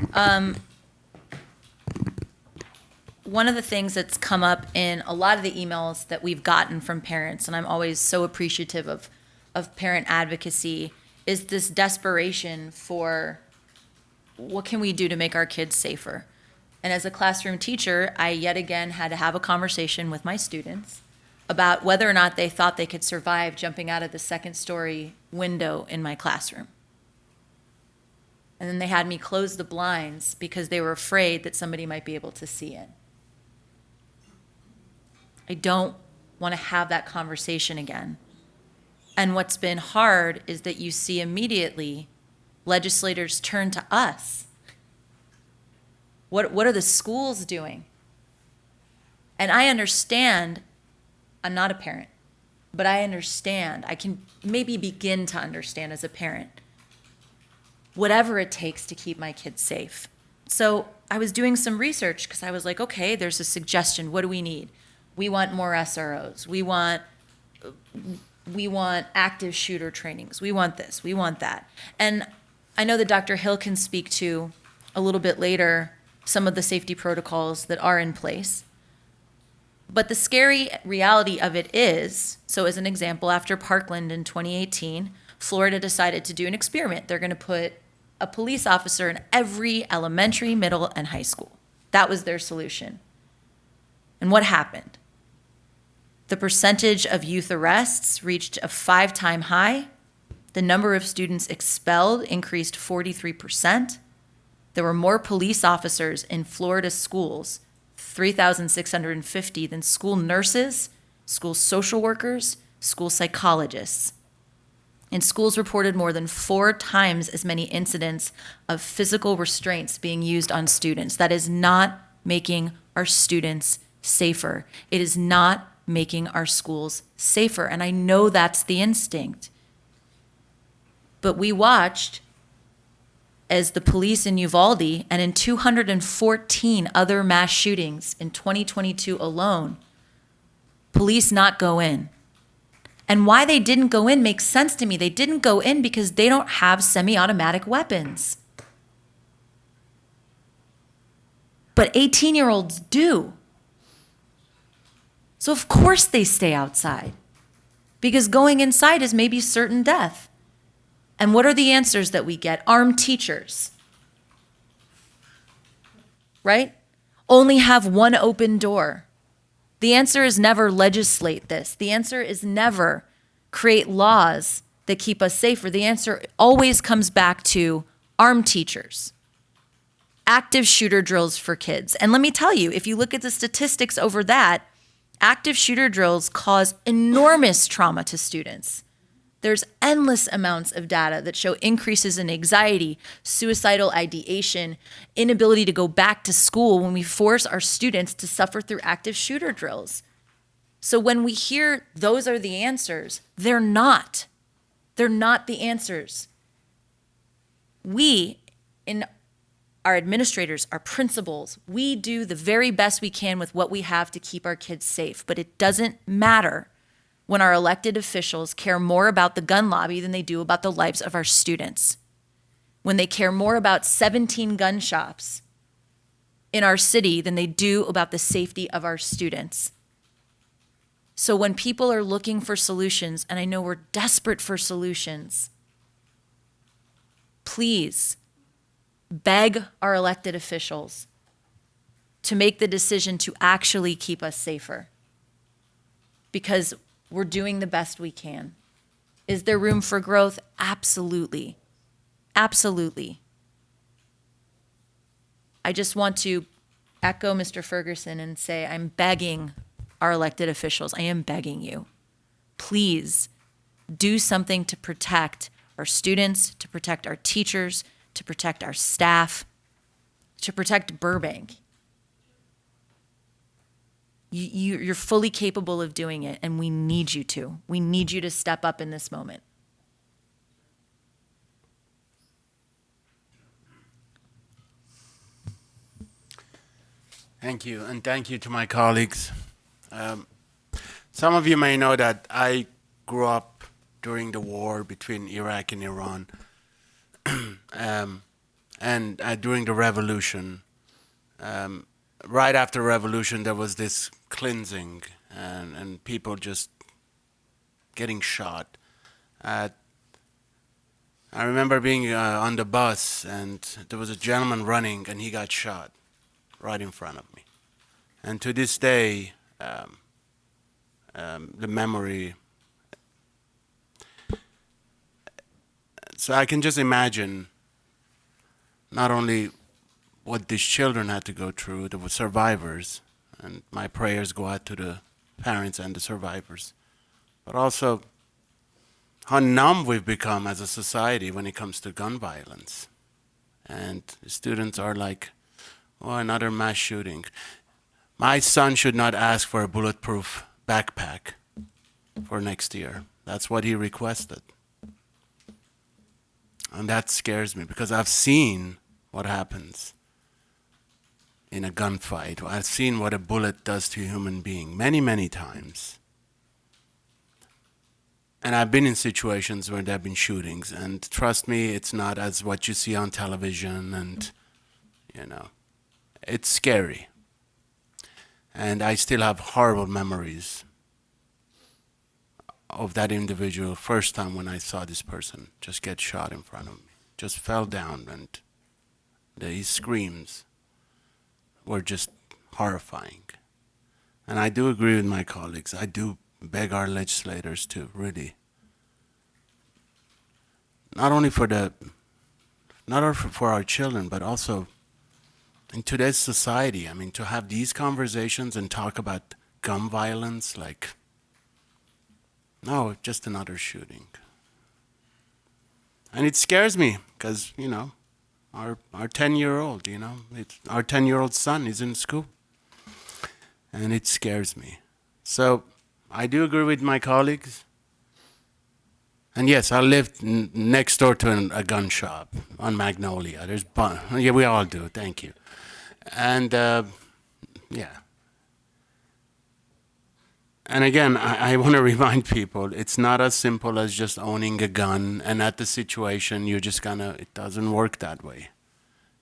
One of the things that's come up in a lot of the emails that we've gotten from parents, and I'm always so appreciative of parent advocacy, is this desperation for what can we do to make our kids safer? And as a classroom teacher, I yet again had to have a conversation with my students about whether or not they thought they could survive jumping out of the second-story window in my classroom. And then they had me close the blinds because they were afraid that somebody might be able to see in. I don't want to have that conversation again. And what's been hard is that you see immediately legislators turn to us. What are the schools doing? And I understand, I'm not a parent, but I understand, I can maybe begin to understand as a parent, whatever it takes to keep my kids safe. So I was doing some research because I was like, okay, there's a suggestion. What do we need? We want more SROs. We want active shooter trainings. We want this. We want that. And I know that Dr. Hill can speak to a little bit later some of the safety protocols that are in place. But the scary reality of it is, so as an example, after Parkland in 2018, Florida decided to do an experiment. They're going to put a police officer in every elementary, middle, and high school. That was their solution. And what happened? The percentage of youth arrests reached a 5-time high. The number of students expelled increased 43%. There were more police officers in Florida schools, 3,650, than school nurses, school social workers, school psychologists. And schools reported more than 4 times as many incidents of physical restraints being used on students. That is not making our students safer. It is not making our schools safer. And I know that's the instinct. But we watched as the police in Uvalde and in 214 other mass shootings in 2022 alone, police not go in. And why they didn't go in makes sense to me. They didn't go in because they don't have semi-automatic weapons. But 18-year-olds do. So of course they stay outside, because going inside is maybe certain death. And what are the answers that we get? Armed teachers, right? Only have one open door. The answer is never legislate this. The answer is never create laws that keep us safer. The answer always comes back to armed teachers, active shooter drills for kids. And let me tell you, if you look at the statistics over that, active shooter drills cause enormous trauma to students. There's endless amounts of data that show increases in anxiety, suicidal ideation, inability to go back to school when we force our students to suffer through active shooter drills. So when we hear those are the answers, they're not. They're not the answers. We, in our administrators, our principals, we do the very best we can with what we have to keep our kids safe, but it doesn't matter when our elected officials care more about the gun lobby than they do about the lives of our students. When they care more about 17 gun shops in our city than they do about the safety of our students. So when people are looking for solutions, and I know we're desperate for solutions, please beg our elected officials to make the decision to actually keep us safer. Because we're doing the best we can. Is there room for growth? Absolutely. Absolutely. I just want to echo Mr. Ferguson and say I'm begging our elected officials, I am begging you, please do something to protect our students, to protect our teachers, to protect our staff, to protect Burbank. You're fully capable of doing it, and we need you to. We need you to step up in this moment. Thank you, and thank you to my colleagues. Some of you may know that I grew up during the war between Iraq and Iran, and during the revolution. Right after the revolution, there was this cleansing and people just getting shot. I remember being on the bus, and there was a gentleman running, and he got shot right in front of me. And to this day, the memory. So I can just imagine not only what these children had to go through, the survivors, and my prayers go out to the parents and the survivors, but also how numb we've become as a society when it comes to gun violence. And students are like, oh, another mass shooting. My son should not ask for a bulletproof backpack for next year. That's what he requested. And that scares me because I've seen what happens in a gunfight. I've seen what a bullet does to a human being many, many times. And I've been in situations where there have been shootings, and trust me, it's not as what you see on television, and, it's scary. And I still have horrible memories of that individual first time when I saw this person just get shot in front of me. Just fell down, and his screams were just horrifying. And I do agree with my colleagues. I do beg our legislators to really, not only for the not only for our children, but also in today's society. I mean, to have these conversations and talk about gun violence, like, no, just another shooting. And it scares me because, you know, our 10-year-old, you know, our 10-year-old son is in school. And it scares me. So I do agree with my colleagues. And yes, I live next door to a gun shop on Magnolia. Yeah, we all do. Thank you. And yeah. And again, I want to remind people, it's not as simple as just owning a gun and at the situation, you're just it doesn't work that way.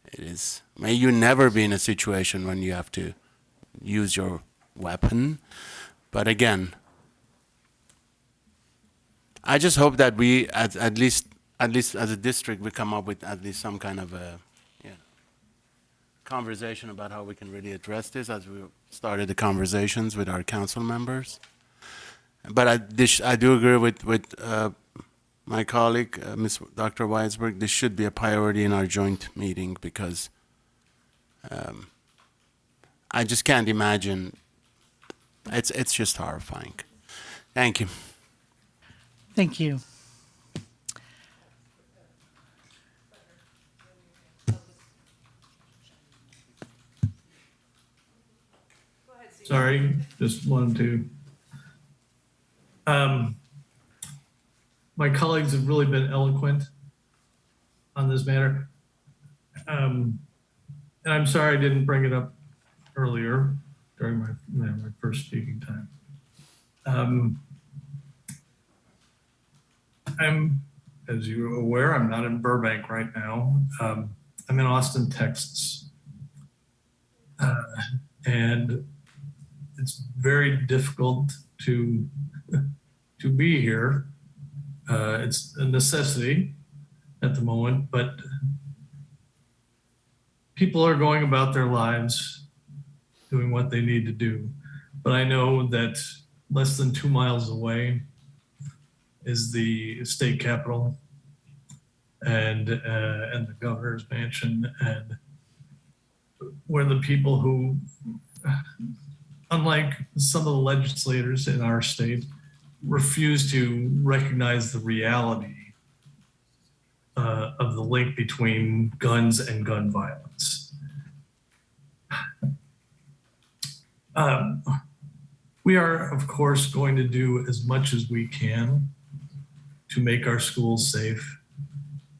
It is, may you never be in a situation when you have to use your weapon. But again, I just hope that we, at least as a district, we come up with at least some kind of a conversation about how we can really address this as we started the conversations with our council members. But I do agree with my colleague, Ms. Dr. Weisberg, this should be a priority in our joint meeting because I just can't imagine. It's just horrifying. Thank you. Thank you. Sorry, just wanted to. My colleagues have really been eloquent on this matter. And I'm sorry I didn't bring it up earlier during my first speaking time. I'm, as you're aware, I'm not in Burbank right now. I'm in Austin, Texas. And it's very difficult to be here. It's a necessity at the moment, but people are going about their lives doing what they need to do. But I know that less than 2 miles away is the state capitol and the governor's mansion, and where the people who, unlike some of the legislators in our state, refuse to recognize the reality of the link between guns and gun violence. We are, of course, going to do as much as we can to make our schools safe.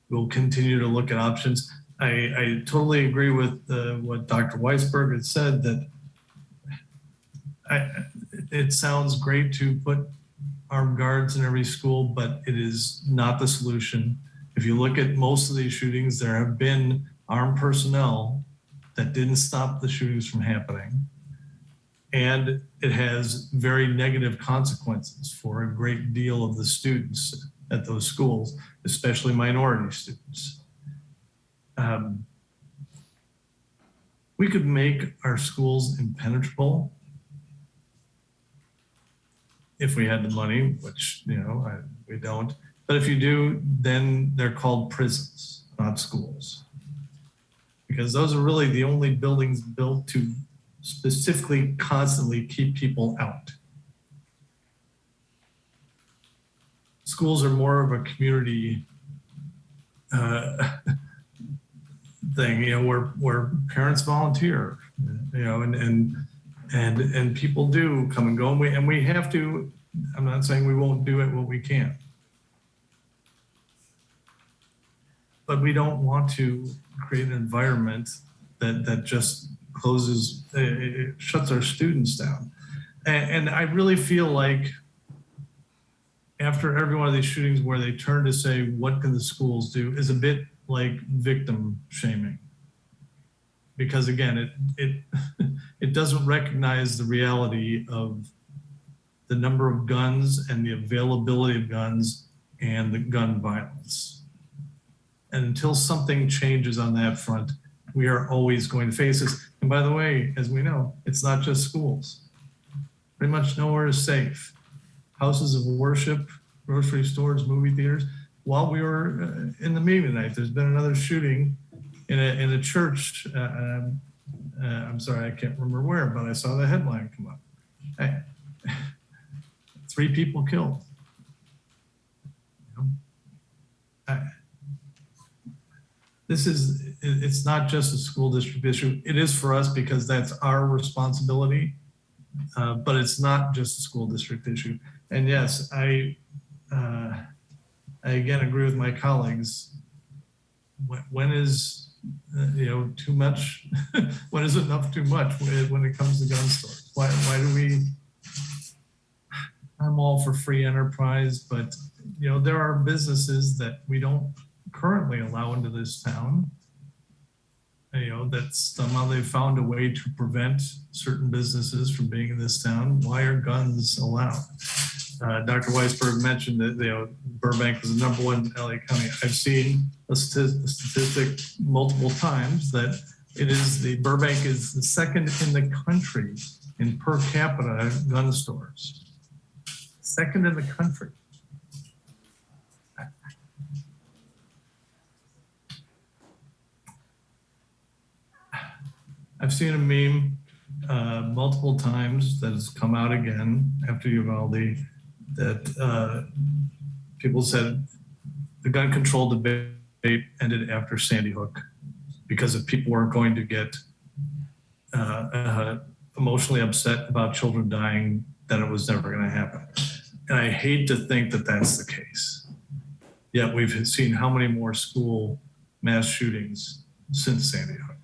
We'll continue to look at options. I totally agree with what Dr. Weisberg had said, that it sounds great to put armed guards in every school, but it is not the solution. If you look at most of these shootings, there have been armed personnel that didn't stop the shootings from happening. And it has very negative consequences for a great deal of the students at those schools, especially minority students. We could make our schools impenetrable if we had the money, which, you know, we don't. But if you do, then they're called prisons, not schools. Because those are really the only buildings built to specifically constantly keep people out. Schools are more of a community thing, you know, where parents volunteer, you know, and people do come and go, and we have to. I'm not saying we won't do it when we can, but we don't want to create an environment that just closes, it shuts our students down. And I really feel like after every one of these shootings where they turn to say, what can the schools do, is a bit like victim shaming. Because again, it doesn't recognize the reality of the number of guns and the availability of guns and the gun violence. And until something changes on that front, we are always going to face this. And by the way, as we know, it's not just schools. Pretty much nowhere is safe. Houses of worship, grocery stores, movie theaters, while we were in the meeting tonight. There's been another shooting in a church. I'm sorry, I can't remember where, but I saw the headline come up. 3 people killed. It's not just a school district issue. It is for us because that's our responsibility, but it's not just a school district issue. And yes, I again agree with my colleagues. When is too much? When is enough too much when it comes to gun stores? Why do we? I'm all for free enterprise, but there are businesses that we don't currently allow into this town. That somehow they found a way to prevent certain businesses from being in this town. Why are guns allowed? Dr. Weisberg mentioned that Burbank was the #1 in LA County. I've seen a statistic multiple times that Burbank is the 2nd in the country in per capita gun stores. 2nd in the country. I've seen a meme multiple times that has come out again after Uvalde that people said the gun control debate ended after Sandy Hook because if people weren't going to get emotionally upset about children dying, then it was never going to happen. And I hate to think that that's the case. Yet we've seen how many more school mass shootings since Sandy Hook.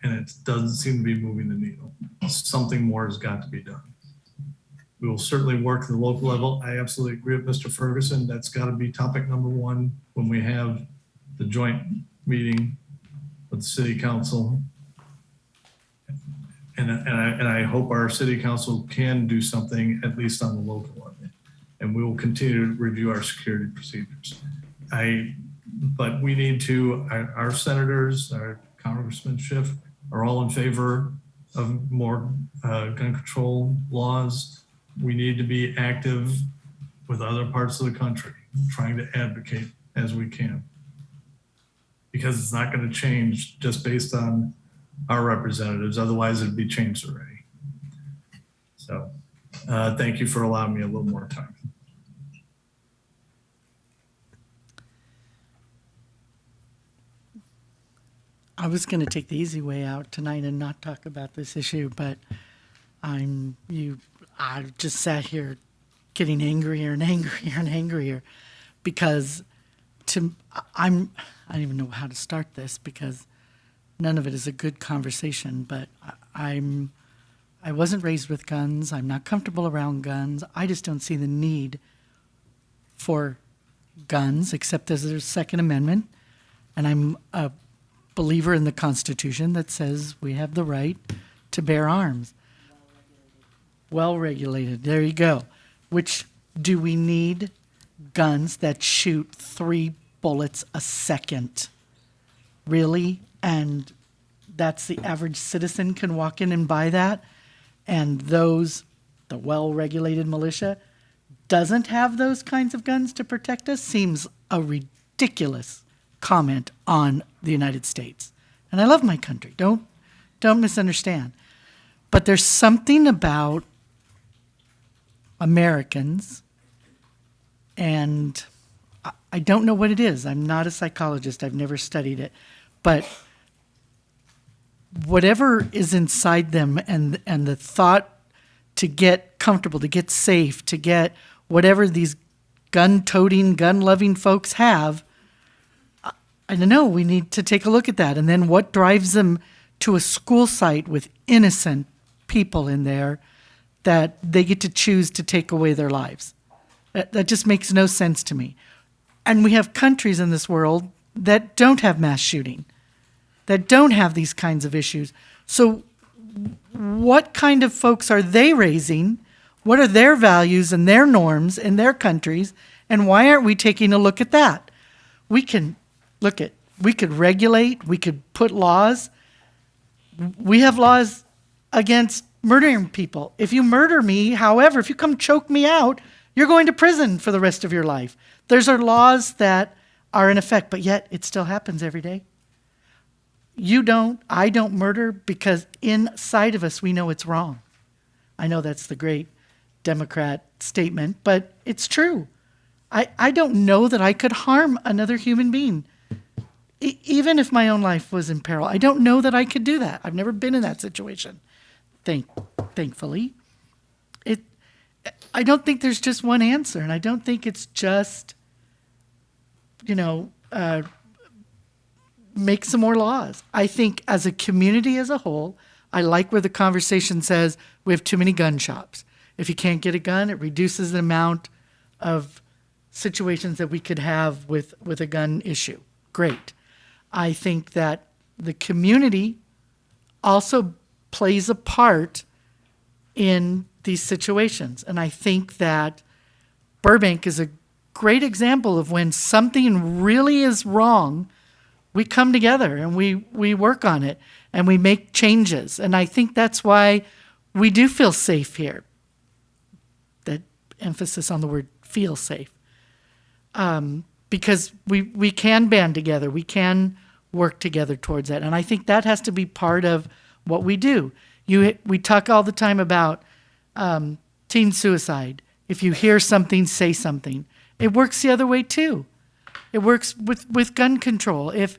And it doesn't seem to be moving the needle. Something more has got to be done. We will certainly work at the local level. I absolutely agree with Mr. Ferguson. That's got to be topic #1 when we have the joint meeting with the city council. And I hope our city council can do something at least on the local level. And we will continue to review our security procedures. But we need to, our senators, our Congressman Schiff, are all in favor of more gun control laws. We need to be active with other parts of the country, trying to advocate as we can. Because it's not going to change just based on our representatives. Otherwise, it'd be changed already. So thank you for allowing me a little more time. I was going to take the easy way out tonight and not talk about this issue, but I just sat here getting angrier and angrier and angrier because I don't even know how to start this because none of it is a good conversation, but I wasn't raised with guns. I'm not comfortable around guns. I just don't see the need for guns except as there's a Second Amendment, and I'm a believer in the Constitution that says we have the right to bear arms. Well regulated. There you go. Which do we need guns that shoot 3 bullets a second? Really? And that's the average citizen can walk in and buy that? And the well-regulated militia, doesn't have those kinds of guns to protect us? Seems a ridiculous comment on the United States. And I love my country. Don't misunderstand. But there's something about Americans, and I don't know what it is. I'm not a psychologist. I've never studied it. But whatever is inside them and the thought to get comfortable, to get safe, to get whatever these gun-toting, gun-loving folks have, I don't know, we need to take a look at that. And then what drives them to a school site with innocent people in there that they get to choose to take away their lives? That just makes no sense to me. And we have countries in this world that don't have mass shooting, that don't have these kinds of issues. So what kind of folks are they raising? What are their values and their norms in their countries? And why aren't we taking a look at that? We could regulate, we could put laws. We have laws against murdering people. If you murder me, however, if you come choke me out, You're going to prison for the rest of your life. Those are laws that are in effect, but yet it still happens every day. I don't murder because inside of us we know it's wrong. I know that's the great Democrat statement, but it's true. I don't know that I could harm another human being, even if my own life was in peril. I don't know that I could do that. I've never been in that situation, thankfully. I don't think there's just one answer, and I don't think it's just, make some more laws. I think as a community as a whole, I like where the conversation says we have too many gun shops. If you can't get a gun, it reduces the amount of situations that we could have with a gun issue. Great. I think that the community also plays a part in these situations. And I think that Burbank is a great example of when something really is wrong, we come together and we work on it and we make changes. And I think that's why we do feel safe here. That emphasis on the word feel safe. Because we can band together. We can work together towards that. And I think that has to be part of what we do. We talk all the time about teen suicide. If you hear something, say something. It works the other way too. It works with gun control. If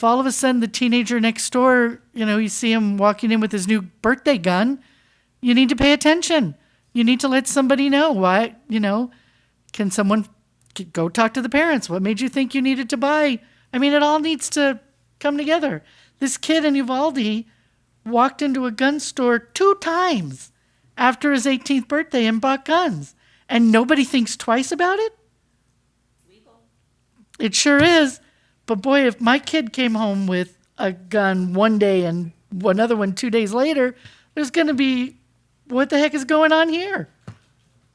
all of a sudden the teenager next door, you see him walking in with his new birthday gun, you need to pay attention. You need to let somebody know why, can someone go talk to the parents? What made you think you needed to buy? I mean, it all needs to come together. This kid in Uvalde walked into a gun store 2 times after his 18th birthday and bought guns. And nobody thinks twice about it? It sure is. But boy, if my kid came home with a gun one day and another one 2 days later, there's going to be, what the heck is going on here?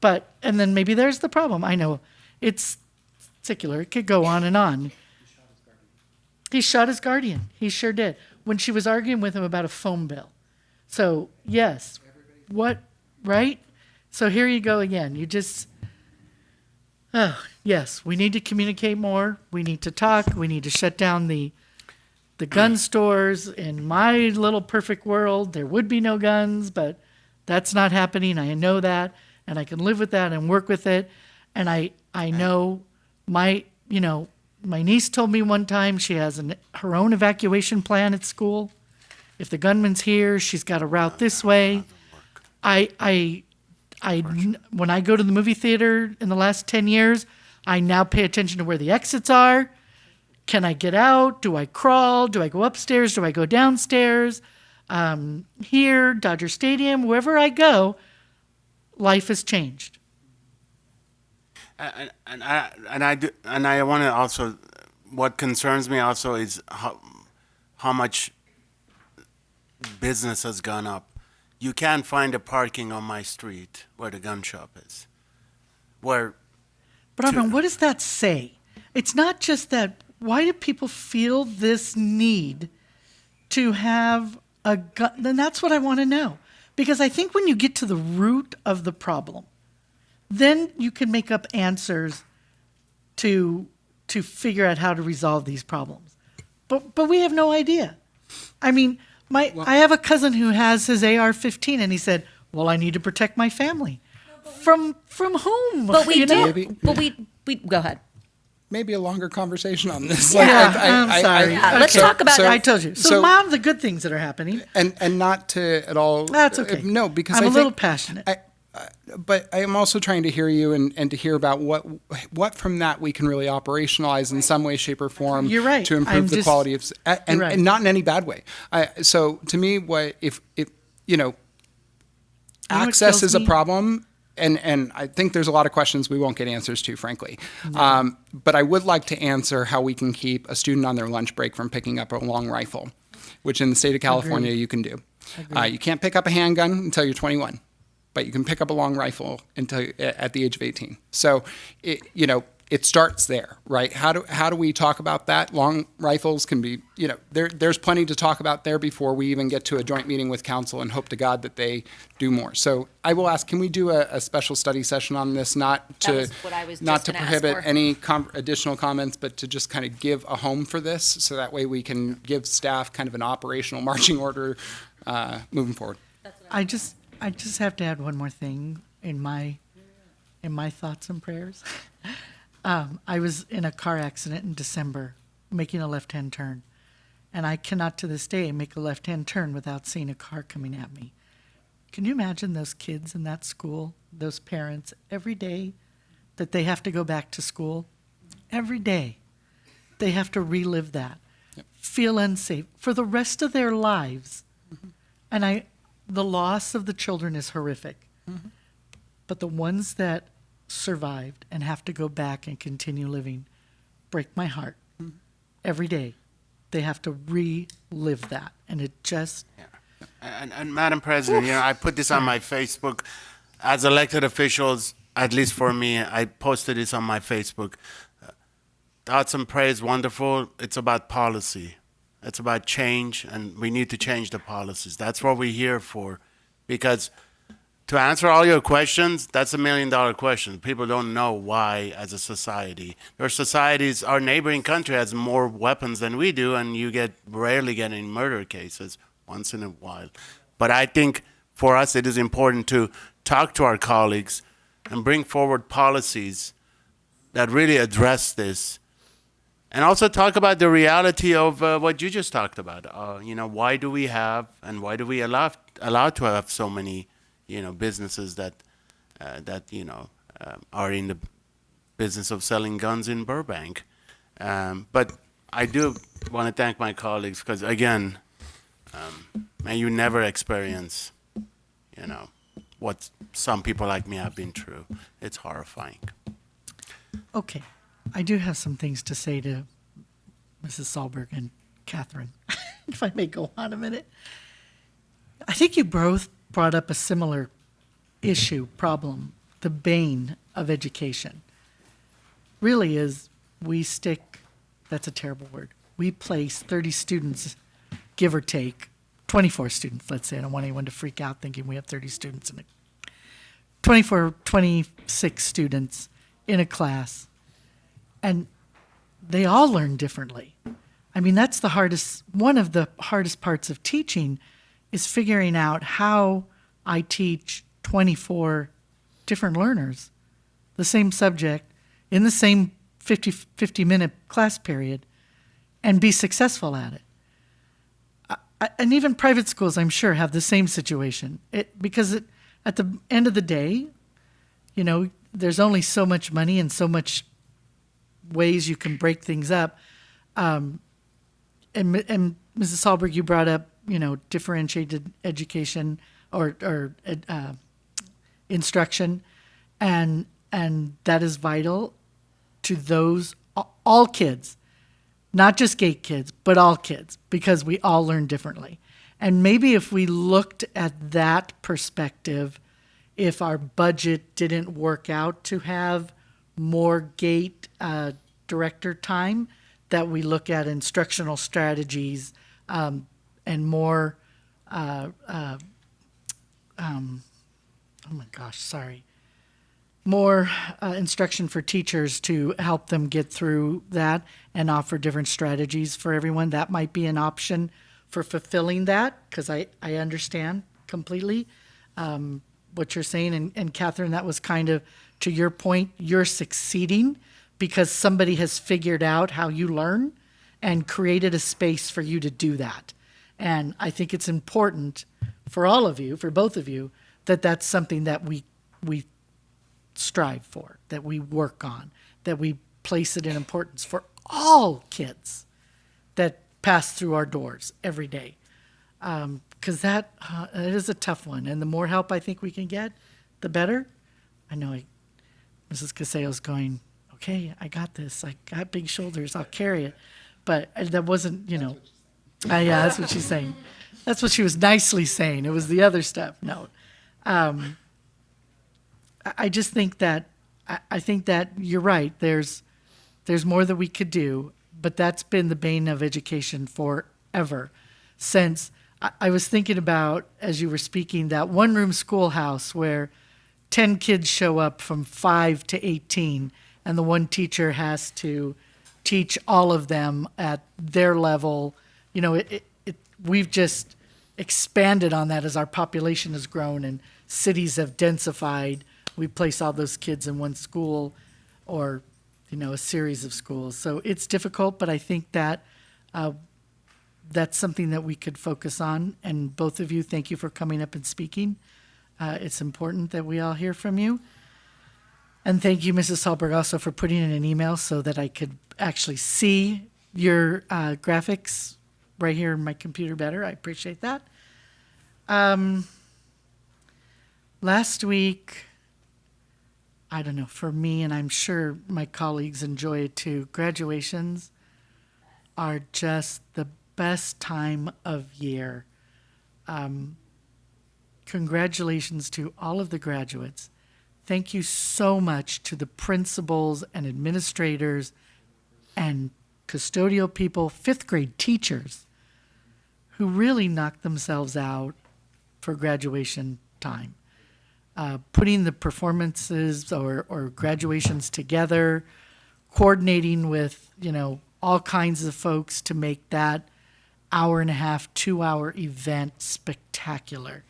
And then maybe there's the problem. I know it's secular. It could go on and on. He shot his guardian. He sure did. When she was arguing with him about a phone bill. So, yes. What, right? So here you go again. Yes, we need to communicate more. We need to talk. We need to shut down the gun stores. In my little perfect world, there would be no guns, but that's not happening. I know that, and I can live with that and work with it. And I know my niece told me one time she has her own evacuation plan at school. If the gunman's here, she's got a route this way. When I go to the movie theater in the last 10 years, I now pay attention to where the exits are. Can I get out? Do I crawl? Do I go upstairs? Do I go downstairs? Here, Dodger Stadium, wherever I go, life has changed. And I want to also, what concerns me also is how much business has gone up. You can't find a parking on my street where the gun shop is. But Arvin, what does that say? It's not just that. Why do people feel this need to have a gun? Then that's what I want to know. Because I think when you get to the root of the problem, then you can make up answers to figure out how to resolve these problems. But we have no idea. I mean, I have a cousin who has his AR-15, and he said, "Well, I need to protect my family." From whom? But we do. Maybe. But we go ahead. Maybe a longer conversation on this. I'm sorry. Let's talk about. I told you. So mom, the good things that are happening. And not to at all. That's okay. No, because I'm I a little think, passionate. But I am also trying to hear you and to hear about what from that we can really operationalize in some way, shape, or form. You're right. To improve the quality of and not in any bad way. So to me, if access is a problem. And I think there's a lot of questions we won't get answers to, frankly. But I would like to answer how we can keep a student on their lunch break from picking up a long rifle, which in the state of California you can do. You can't pick up a handgun until you're 21, but you can pick up a long rifle at the age of 18. So, it starts there, right? How do we talk about that? Long rifles can be, there's plenty to talk about there before we even get to a joint meeting with council, and hope to God that they do more. So I will ask, can we do a special study session on this, not That to was what I was not just to gonna ask prohibit for. any additional comments, but to just kind of give a home for this, so that way we can give staff kind of an operational marching order moving forward. I just have to add one more thing in my thoughts and prayers. I was in a car accident in December, making a left-hand turn, and I cannot to this day make a left-hand turn without seeing a car coming at me. Can you imagine those kids in that school, those parents, every day that they have to go back to school? Every day they have to relive that, feel unsafe for the rest of their lives. And the loss of the children is horrific. But the ones that survived and have to go back and continue living break my heart. Every day they have to relive that, and it just And Madam President, I put this on my Facebook. As elected officials, at least for me, I posted this on my Facebook. Thoughts and prayers, wonderful. It's about policy. It's about change, and we need to change the policies. That's what we're here for. Because to answer all your questions, that's $1 million question. People don't know why as a society. There are societies, our neighboring country has more weapons than we do, and you rarely get any murder cases once in a while. But I think for us it is important to talk to our colleagues and bring forward policies that really address this. And also talk about the reality of what you just talked about. Why do we have and why do we allow to have so many businesses that are in the business of selling guns in Burbank. But I do want to thank my colleagues because, again, may you never experience, what some people like me have been through. It's horrifying. okay. I do have some things to say to Mrs. Sahlberg and Catherine, if I may go on a minute. I think you both brought up a similar problem, the bane of education. Really is that's a terrible word, we place 30 students, give or take, 24 students, let's say. I don't want anyone to freak out thinking we have 30 students in 26 students in a class, and they all learn differently. I mean, that's one of the hardest parts of teaching is figuring out how I teach 24 different learners the same subject in the same 50-minute class period and be successful at it. And even private schools, I'm sure, have the same situation. Because at the end of the day, there's only so much money and so much ways you can break things up. And Mrs. Sahlberg, you brought up, differentiated education or instruction, and that is vital to those all kids, not just gate kids, but all kids, because we all learn differently. And maybe if we looked at that perspective, if our budget didn't work out to have more gate director time, that we look at instructional strategies and more, more instruction for teachers to help them get through that and offer different strategies for everyone. That might be an option for fulfilling that, because I understand completely what you're saying. And Catherine, that was kind of, to your point, you're succeeding because somebody has figured out how you learn and created a space for you to do that. And I think it's important for all of you, for both of you, that that's something that we strive for, that we work on, that we place it in importance for all kids that pass through our doors every day. Because that it is a tough one. And the more help I think we can get, the better. I know Mrs. Casello's going, okay, I got this. I got big shoulders. I'll carry it. But that wasn't, yeah, that's what she's saying. That's what she was nicely saying. It was the other stuff. No. I just think that I think that you're right. There's more that we could do, but that's been the bane of education forever. Since I was thinking about, as you were speaking, that one-room schoolhouse where 10 kids show up from 5 to 18, and the one teacher has to teach all of them at their level. You know, we've just expanded on that as our population has grown and cities have densified. We place all those kids in one school or, you know, a series of schools. So it's difficult, but I think that that's something that we could focus on. And both of you, thank you for coming up and speaking. It's important that we all hear from you. And thank you, Mrs. Hallberg, also for putting in an email so that I could actually see your graphics right here in my computer better. I appreciate that. Last week, I don't know, for me, and I'm sure my colleagues enjoy it too, graduations are just the best time of year. Congratulations to all of the graduates. Thank you so much to the principals and administrators and custodial people, fifth grade teachers, who really knocked themselves out for graduation time. Putting the performances or graduations together, coordinating with, you know, all kinds of folks to make that hour and a half, 2-hour event spectacular.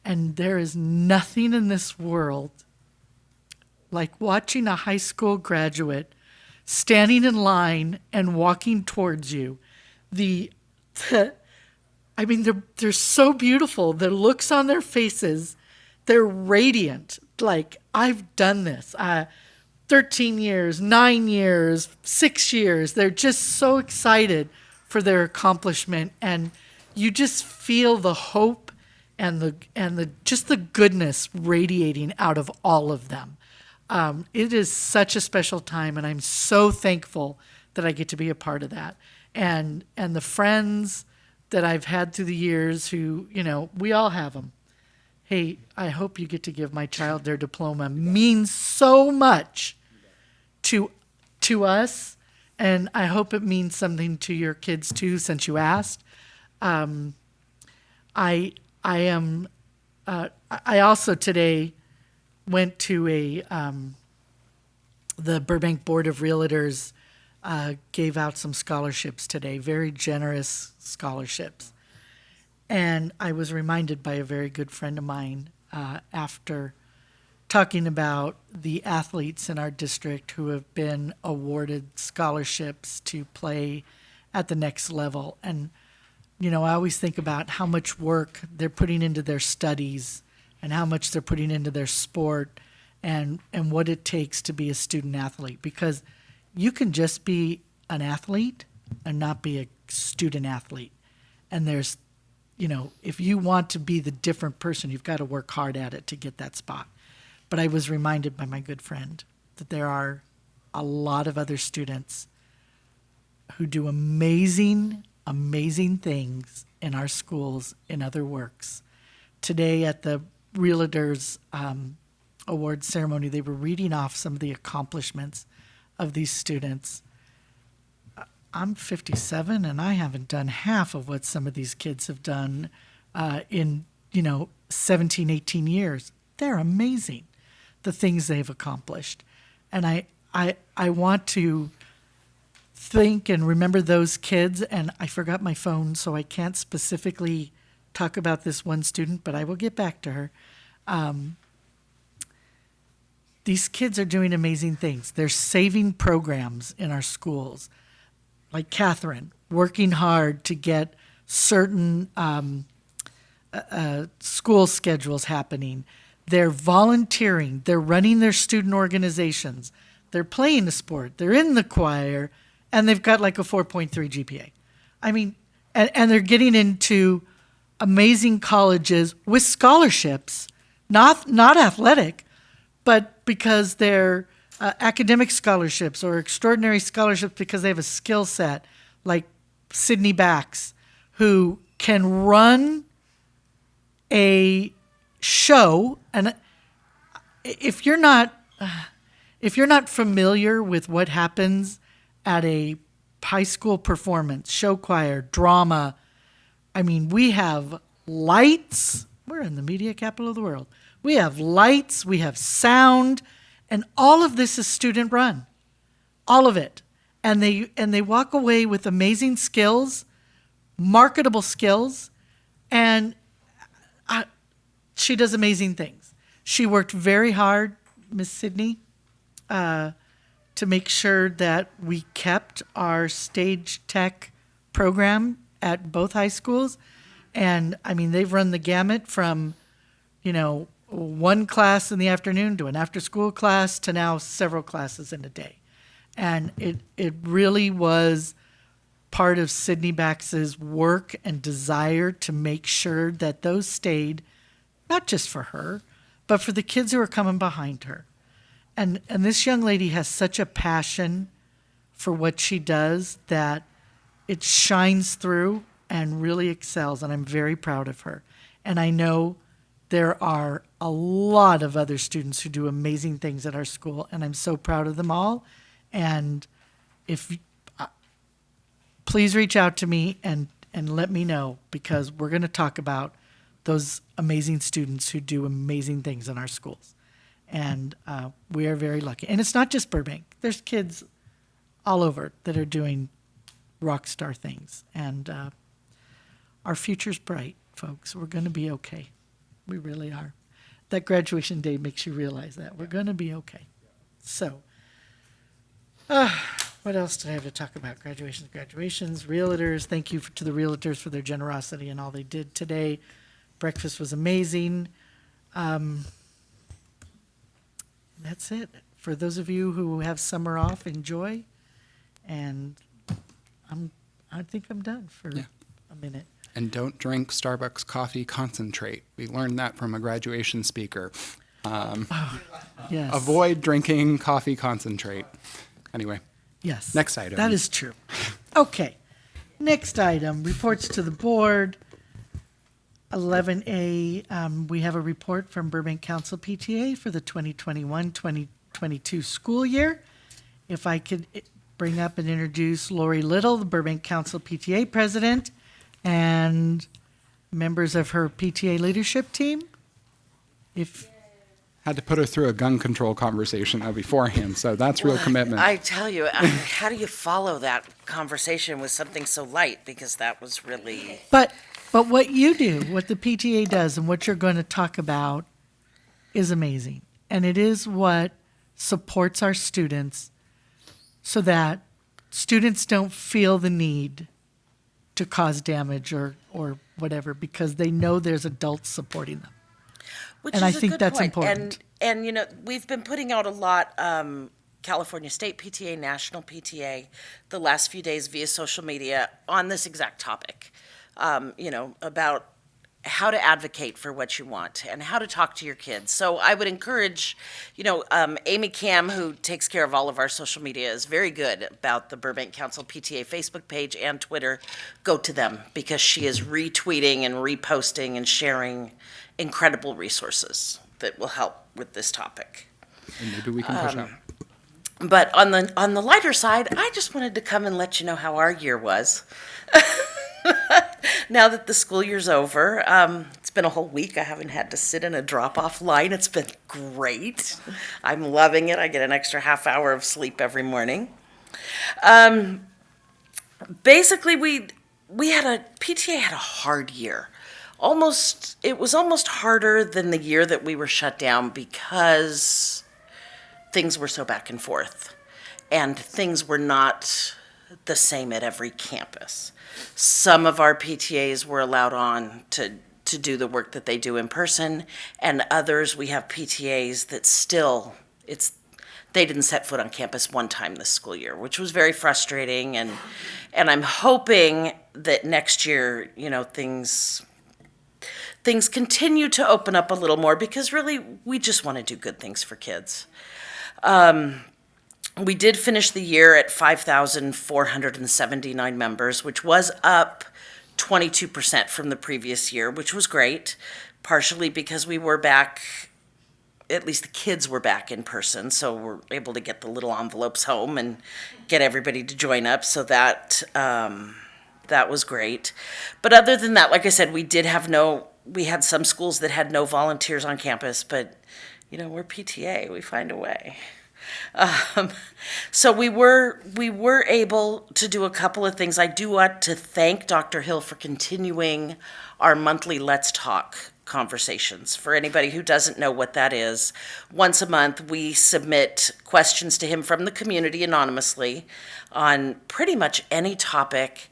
And there is nothing in this world like watching a high school graduate standing in line and walking towards you. I mean, they're so beautiful. The looks on their faces, they're radiant. Like, I've done this. 13 years, 9 years, 6 years. They're just so excited for their accomplishment. And you just feel the hope and the just the goodness radiating out of all of them. It is such a special time, and I'm so thankful that I get to be a part of that. And the friends that I've had through the years who, you know, we all have them. Hey, I hope you get to give my child their diploma. Means so much to us, and I hope it means something to your kids too, since you asked. I also today went to the Burbank Board of Realtors gave out some scholarships today, very generous scholarships. And I was reminded by a very good friend of mine after talking about the athletes in our district who have been awarded scholarships to play at the next level. And, you know, I always think about how much work they're putting into their studies and how much they're putting into their sport and what it takes to be a student athlete. Because you can just be an athlete and not be a student athlete. And there's, you know, if you want to be the different person, you've got to work hard at it to get that spot. But I was reminded by my good friend that there are a lot of other students who do amazing, amazing things in our schools in other works. Today at the Realtors Award ceremony, they were reading off some of the accomplishments of these students. I'm 57 and I haven't done half of what some of these kids have done in, you know, 17, 18 years. They're amazing, the things they've accomplished. And I want to think and remember those kids, and I forgot my phone, so I can't specifically talk about this one student, but I will get back to her. These kids are doing amazing things. They're saving programs in our schools, like Catherine, working hard to get certain school schedules happening. They're volunteering. They're running their student organizations. They're playing a sport. They're in the choir, and they've got like a 4.3 GPA. I mean, and they're getting into amazing colleges with scholarships, not athletic, but because they're academic scholarships or extraordinary scholarships because they have a skill set, like Sydney Bax, who can run a show. And if you're not, if you're not familiar with what happens at a high school performance, show choir, drama, I mean, we have lights. We're in the media capital of the world. We have lights, we have sound, and all of this is student run. All of it. And they walk away with amazing skills, marketable skills, and she does amazing things. She worked very hard, Miss Sydney, to make sure that we kept our stage tech program at both high schools. And I mean, they've run the gamut from, one class in the afternoon to an after-school class to now several classes in a day. And it really was part of Sydney Bax's work and desire to make sure that those stayed, not just for her, but for the kids who are coming behind her. And this young lady has such a passion for what she does that it shines through and really excels, and I'm very proud of her. And I know there are a lot of other students who do amazing things at our school, and I'm so proud of them all. And if please reach out to me and let me know, because we're going to talk about those amazing students who do amazing things in our schools. And we are very lucky. And it's not just Burbank. There's kids all over that are doing rock star things. And our future's bright, folks. We're going to be okay. We really are. That graduation day makes you realize that. We're going to be okay. So, what else did I have to talk about? Graduations, realtors. Thank you to the realtors for their generosity and all they did today. Breakfast was amazing. That's it. For those of you who have summer off, enjoy. And I think I'm done for a minute. And don't drink Starbucks coffee concentrate. We learned that from a graduation speaker. Yes. Avoid drinking coffee concentrate. Anyway. Yes. Next item. That is true. Okay. Next item, reports to the board. 11A, we have a report from Burbank Council PTA for the 2021-2022 school year. If I could bring up and introduce Lori Little, the Burbank Council PTA president, and members of her PTA leadership team. Had to put her through a gun control conversation beforehand, so that's real commitment. I tell you, how do you follow that conversation with something so light? Because that was really... But what you do, what the PTA does, and what you're going to talk about is amazing. And it is what supports our students so that students don't feel the need to cause damage or whatever, because they know there's adults supporting them. Which And is I a think good that's point. important. And we've been putting out a lot, California State PTA, National PTA, the last few days via social media on this exact topic, about how to advocate for what you want and how to talk to your kids. So I would encourage, Amy Cam, who takes care of all of our social media, is very good about the Burbank Council PTA Facebook page and Twitter. Go to them, because she is retweeting and reposting and sharing incredible resources that will help with this topic. And maybe we can push out. But on the lighter side, I just wanted to come and let you know how our year was. Now that the school year's over, it's been a whole week. I haven't had to sit in a drop-off line. It's been great. I'm loving it. I get an extra half hour of sleep every morning. Basically, PTA had a hard year. It was almost harder than the year that we were shut down, because things were so back and forth, and things were not the same at every campus. Some of our PTAs were allowed on to do the work that they do in person, and others, we have PTAs that still, they didn't set foot on campus one time this school year, which was very frustrating, and I'm hoping that next year, things continue to open up a little more, because really, we just want to do good things for kids. We did finish the year at 5,479 members, which was up 22% from the previous year, which was great, partially because we were back at least the kids were back in person, so we're able to get the little envelopes home and get everybody to join up. So that that was great. But other than that, like I said, we had some schools that had no volunteers on campus, but you know, we're PTA, we find a way. So we were able to do a couple of things. I do want to thank Dr. Hill for continuing our monthly Let's Talk conversations. For anybody who doesn't know what that is, once a month we submit questions to him from the community anonymously on pretty much any topic.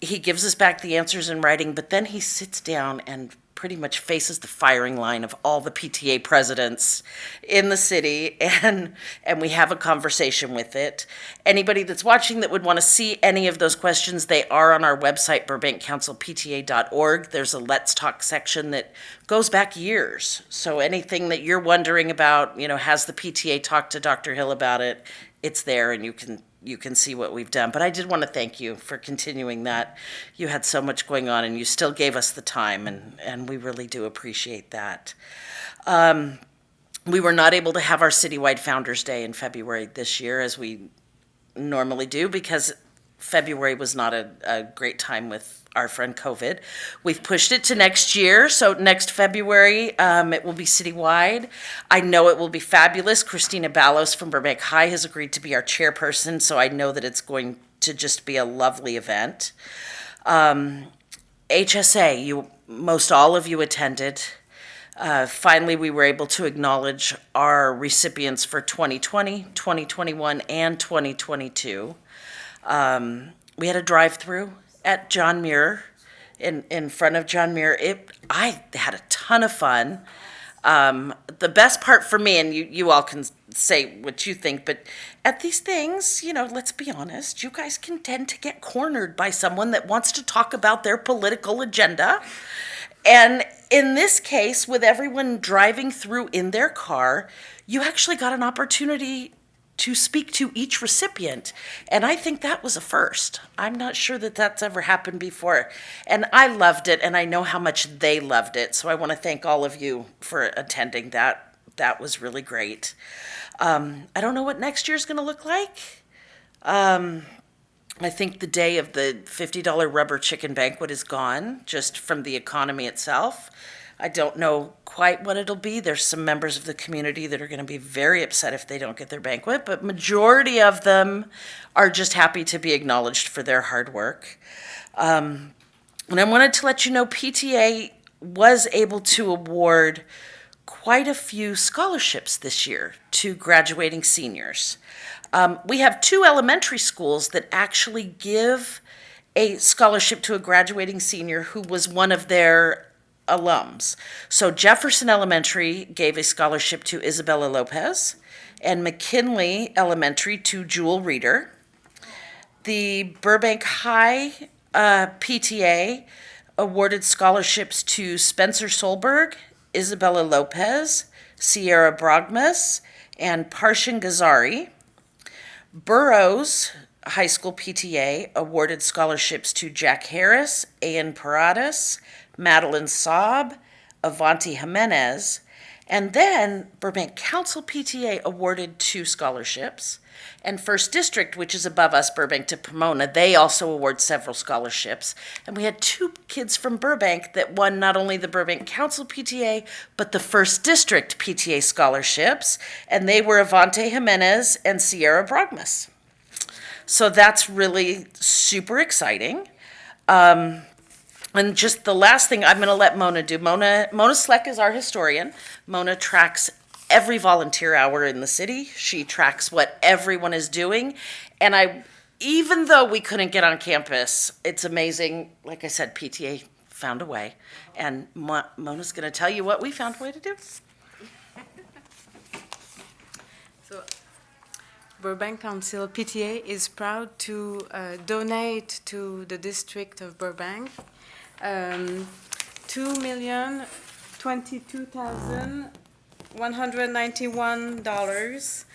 He gives us back the answers in writing, but then he sits down and pretty much faces the firing line of all the PTA presidents in the city, and we have a conversation with it. Anybody that's watching that would want to see any of those questions, they are on our website, burbankcouncilpta.org. There's a Let's Talk section that goes back years. So anything that you're wondering about, you know, has the PTA talked to Dr. Hill about it, it's there, and you can see what we've done. But I did want to thank you for continuing that. You had so much going on, and you still gave us the time, and we really do appreciate that. We were not able to have our citywide Founders Day in February this year, as we normally do, because February was not a great time with our friend COVID. We've pushed it to next year, so next February it will be citywide. I know it will be fabulous. Christina Ballos from Burbank High has agreed to be our chairperson, so I know that it's going to just be a lovely event. HSA, most all of you attended. Finally, we were able to acknowledge our recipients for 2020, 2021, and 2022. We had a drive-through at John Muir, in front of John Muir. I had a ton of fun. The best part for me, and you all can say what you think, but at these things, you know, let's be honest, you guys can tend to get cornered by someone that wants to talk about their political agenda. And in this case, with everyone driving through in their car, you actually got an opportunity to speak to each recipient. And I think that was a first. I'm not sure that that's ever happened before. And I loved it, and I know how much they loved it. So I want to thank all of you for attending that. That was really great. I don't know what next year's going to look like. I think the day of the $50 rubber chicken banquet is gone, just from the economy itself. I don't know quite what it'll be. There's some members of the community that are going to be very upset if they don't get their banquet, but majority of them are just happy to be acknowledged for their hard work. And I wanted to let you know PTA was able to award quite a few scholarships this year to graduating seniors. We have 2 elementary schools that actually give a scholarship to a graduating senior who was one of their alums. So Jefferson Elementary gave a scholarship to Isabella Lopez, and McKinley Elementary to Jewel Reeder. The Burbank High PTA awarded scholarships to Spencer Solberg, Isabella Lopez, Sierra Brogmas, and Parshan Gazari. Burroughs High School PTA awarded scholarships to Jack Harris, Ian Paradas, Madeline Saab, Avanti Jimenez, and then Burbank Council PTA awarded 2 scholarships. And First District, which is above us, Burbank to Pomona, they also award several scholarships. And we had 2 kids from Burbank that won not only the Burbank Council PTA, but the First District PTA scholarships. And they were Avante Jimenez and Sierra Brogmas. So that's really super exciting. And just the last thing I'm going to let Mona do. Mona Sleck is our historian. Mona tracks every volunteer hour in the city. She tracks what everyone is doing. And even though we couldn't get on campus, it's amazing. Like I said, PTA found a way. And Mona's going to tell you what we found a way to do. So, Burbank Council PTA is proud to donate to the district of Burbank $2,022,191,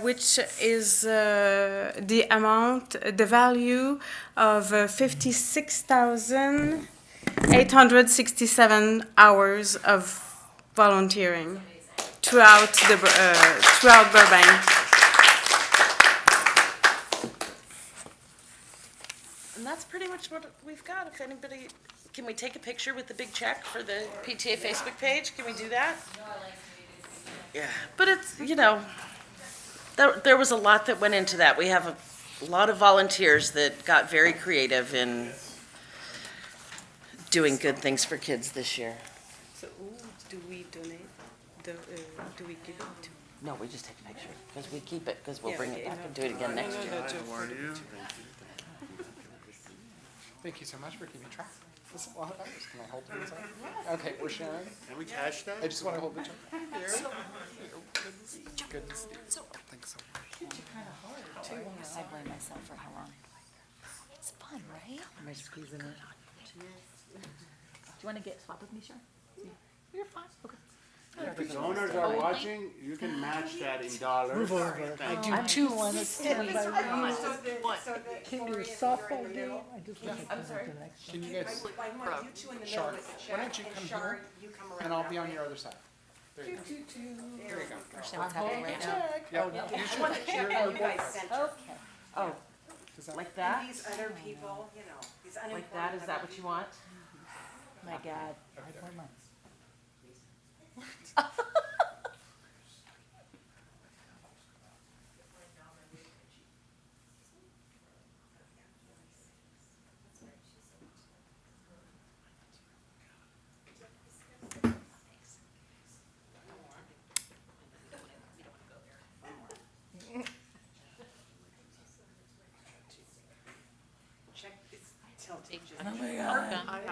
which is the value of 56,867 hours of volunteering throughout throughout Burbank. And that's pretty much what we've got. If anybody, can we take a picture with the big check for the PTA Facebook page? Can we do that? Yeah, but it's, you know, there was a lot that went into that. We have a lot of volunteers that got very creative in doing good things for kids this year. So, do we donate? Do we give it to? No, we just take a picture, because we keep it, because we'll bring it back and do it again next year. Thank you so much for keeping track. This is a lot of hours. Can I hold things up? Okay, we're sharing. Can we cash that? I just want to hold the check. Good to see you. Good to see you. Thanks so much. I blame myself for how long. It's fun, right? Am I squeezing it? Do you want to swap with me, Sharon? You're fine. Okay. If the owners are watching, you can match that in dollars. I do too want to stand by you. Can you softball game? I just want to come to the next one. Can you guys, Shark, why don't you come here, and I'll be on your other side. There you go. There you go. What's happening right now? Yeah, you should. Okay. Oh, Does that- like that? These other people, you know, these Like that? Is that what you want? My God.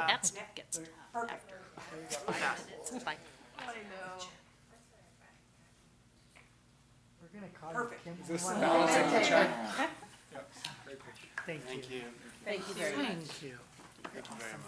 That's gets after. It's fine. We're going to call you Kim. Is this balancing the check? Yep. Great picture. Thank you. Thank you. Thank you very much. Thank you. Thank you very much.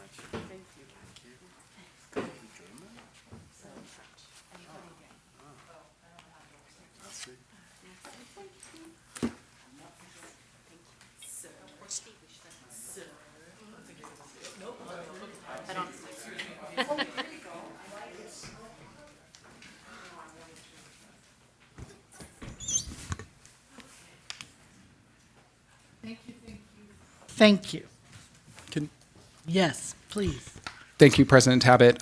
Thank you. Can, Yes, please. Thank you, President Tabbitt.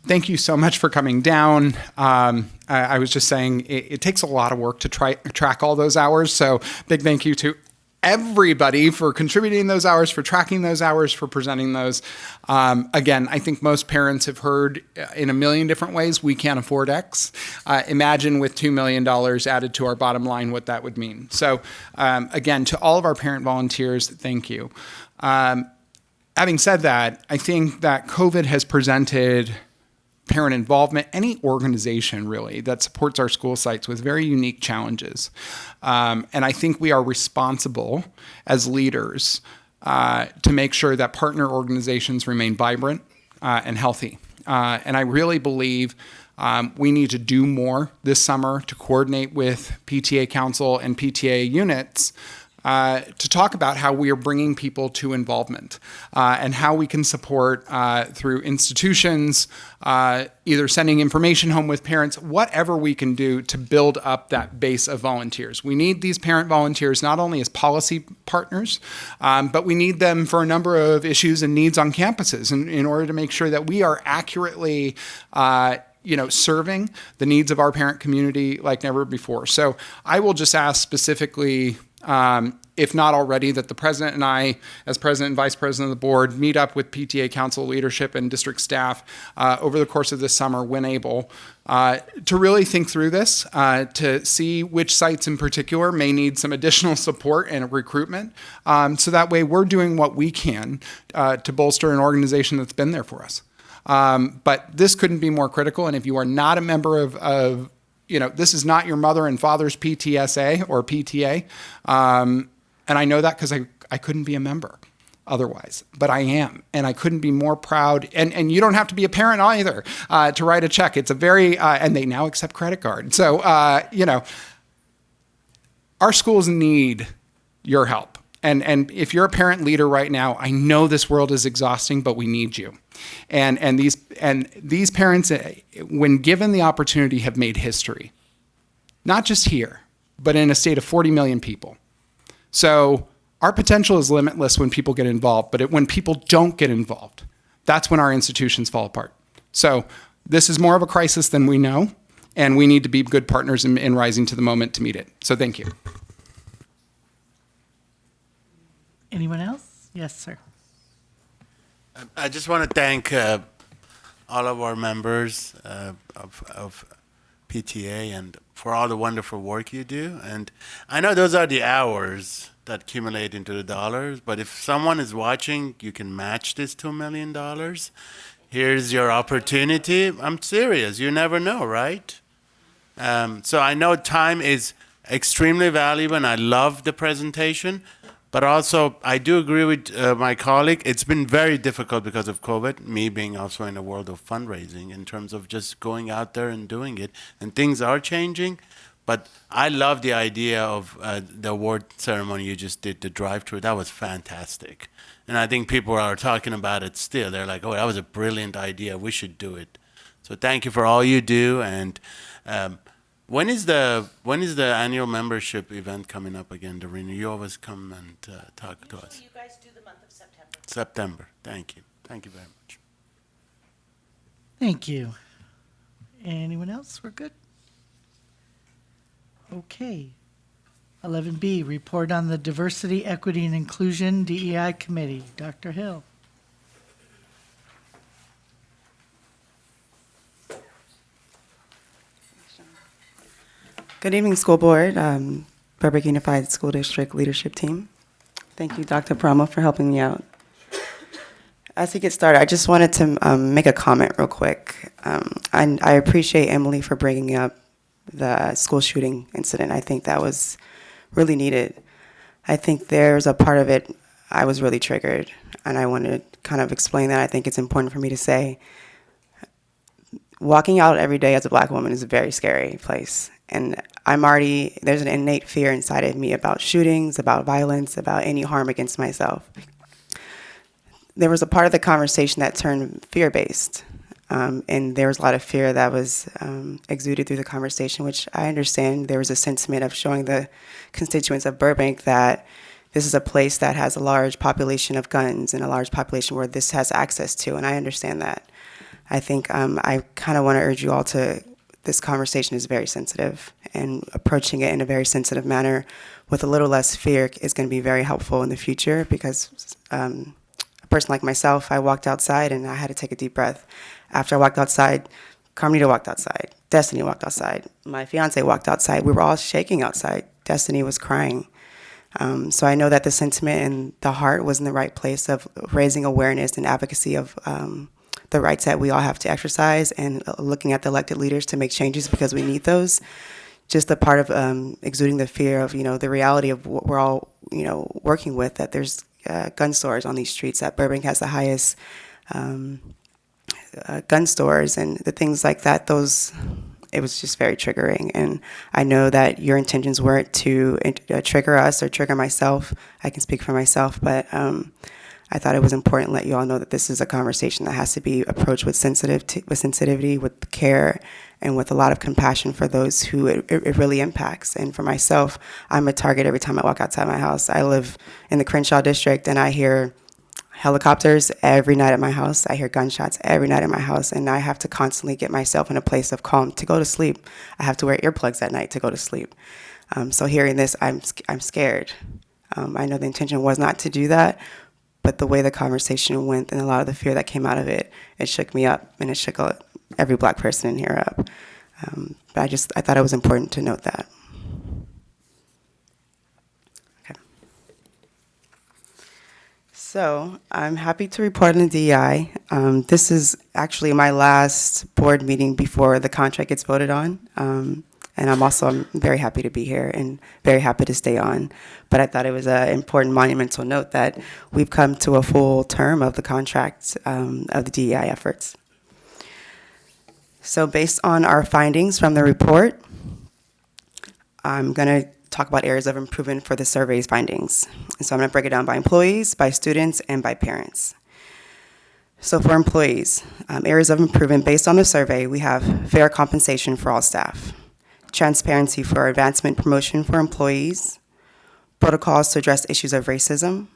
Thank you so much for coming down. I was just saying it takes a lot of work to track all those hours. So big thank you to everybody for contributing those hours, for tracking those hours, for presenting those. Again, I think most parents have heard in a million different ways, we can't afford X. Imagine with $2 million added to our bottom line what that would mean. So again, to all of our parent volunteers, thank you. Having said that, I think that COVID has presented parent involvement, any organization really that supports our school sites with very unique challenges. And I think we are responsible as leaders to make sure that partner organizations remain vibrant and healthy. And I really believe we need to do more this summer to coordinate with PTA Council and PTA units to talk about how we are bringing people to involvement and how we can support through institutions, either sending information home with parents, whatever we can do to build up that base of volunteers. We need these parent volunteers not only as policy partners, but we need them for a number of issues and needs on campuses in order to make sure that we are accurately serving the needs of our parent community like never before. So I will just ask specifically, if not already, that the president and I, as president and vice president of the board, meet up with PTA council leadership and district staff over the course of this summer when able, to really think through this, to see which sites in particular may need some additional support and recruitment. So that way we're doing what we can to bolster an organization that's been there for us. But this couldn't be more critical. And if you are not a member of this is not your mother and father's PTSA or PTA. And I know that because I couldn't be a member otherwise, but I am. And I couldn't be more proud. And you don't have to be a parent either to write a check. It's a very, and they now accept credit card. So, our schools need your help. And if you're a parent leader right now, I know this world is exhausting, but we need you. And these parents, when given the opportunity, have made history. Not just here, but in a state of 40 million people. So our potential is limitless when people get involved, but when people don't get involved, that's when our institutions fall apart. So this is more of a crisis than we know, and we need to be good partners in rising to the moment to meet it. So thank you. Anyone else? Yes, sir. I just want to thank all of our members of PTA and for all the wonderful work you do. And I know those are the hours that accumulate into the dollars, but if someone is watching, you can match this $2 million. Here's your opportunity. I'm serious. You never know, right? So I know time is extremely valuable, and I love the presentation. But also, I do agree with my colleague. It's been very difficult because of COVID, me being also in the world of fundraising in terms of just going out there and doing it. And things are changing. But I love the idea of the award ceremony you just did, the drive-through. That was fantastic. And I think people are talking about it still. They're like, oh, that was a brilliant idea. We should do it. So thank you for all you do. And when is the annual membership event coming up again, Doreen? You always come and talk to us. You guys do the month of September. September. Thank you. Thank you very much. Thank you. Anyone else? We're good? Okay. 11B, report on the Diversity, Equity, and Inclusion DEI Committee. Dr. Hill. Good evening, School Board, Burbank Unified School District Leadership Team. Thank you, Dr. Paramo, for helping me out. As we get started, I just wanted to make a comment real quick. And I appreciate Emily for bringing up the school shooting incident. I think that was really needed. I think there's a part of it I was really triggered, and I want to kind of explain that. I think it's important for me to say, walking out every day as a Black woman is a very scary place. And there's an innate fear inside of me about shootings, about violence, about any harm against myself. There was a part of the conversation that turned fear-based. And there was a lot of fear that was exuded through the conversation, which I understand. There was a sentiment of showing the constituents of Burbank that this is a place that has a large population of guns and a large population where this has access to, and I understand that. I think I kind of want to urge you all this conversation is very sensitive, and approaching it in a very sensitive manner with a little less fear is going to be very helpful in the future, because a person like myself, I walked outside and I had to take a deep breath. After I walked outside, Carmelita walked outside, Destiny walked outside, my fiance walked outside. We were all shaking outside. Destiny was crying. So I know that the sentiment and the heart was in the right place of raising awareness and advocacy of the rights that we all have to exercise, and looking at the elected leaders to make changes because we need those. Just the part of exuding the fear of, the reality of what we're all, working with, that there's gun stores on these streets, that Burbank has the highest gun stores and the things like that. It was just very triggering. And I know that your intentions weren't to trigger us or trigger myself. I can speak for myself, but I thought it was important to let you all know that this is a conversation that has to be approached with sensitivity, with care, and with a lot of compassion for those who it really impacts. And for myself, I'm a target every time I walk outside my house. I live in the Crenshaw district, and I hear helicopters every night at my house. I hear gunshots every night at my house, and I have to constantly get myself in a place of calm to go to sleep. I have to wear earplugs at night to go to sleep. So hearing this, I'm scared. I know the intention was not to do that, but the way the conversation went and a lot of the fear that came out of it, it shook me up, and it shook every Black person in here up. But I thought it was important to note that. Okay. So I'm happy to report on the DEI. This is actually my last board meeting before the contract gets voted on. And I'm very happy to be here and very happy to stay on. But I thought it was an important monumental note that we've come to a full term of the contract of the DEI efforts. So based on our findings from the report, I'm going to talk about areas of improvement for the survey's findings. And so I'm going to break it down by employees, by students, and by parents. So for employees, areas of improvement based on the survey, we have fair compensation for all staff, transparency for advancement promotion for employees, protocols to address issues of racism,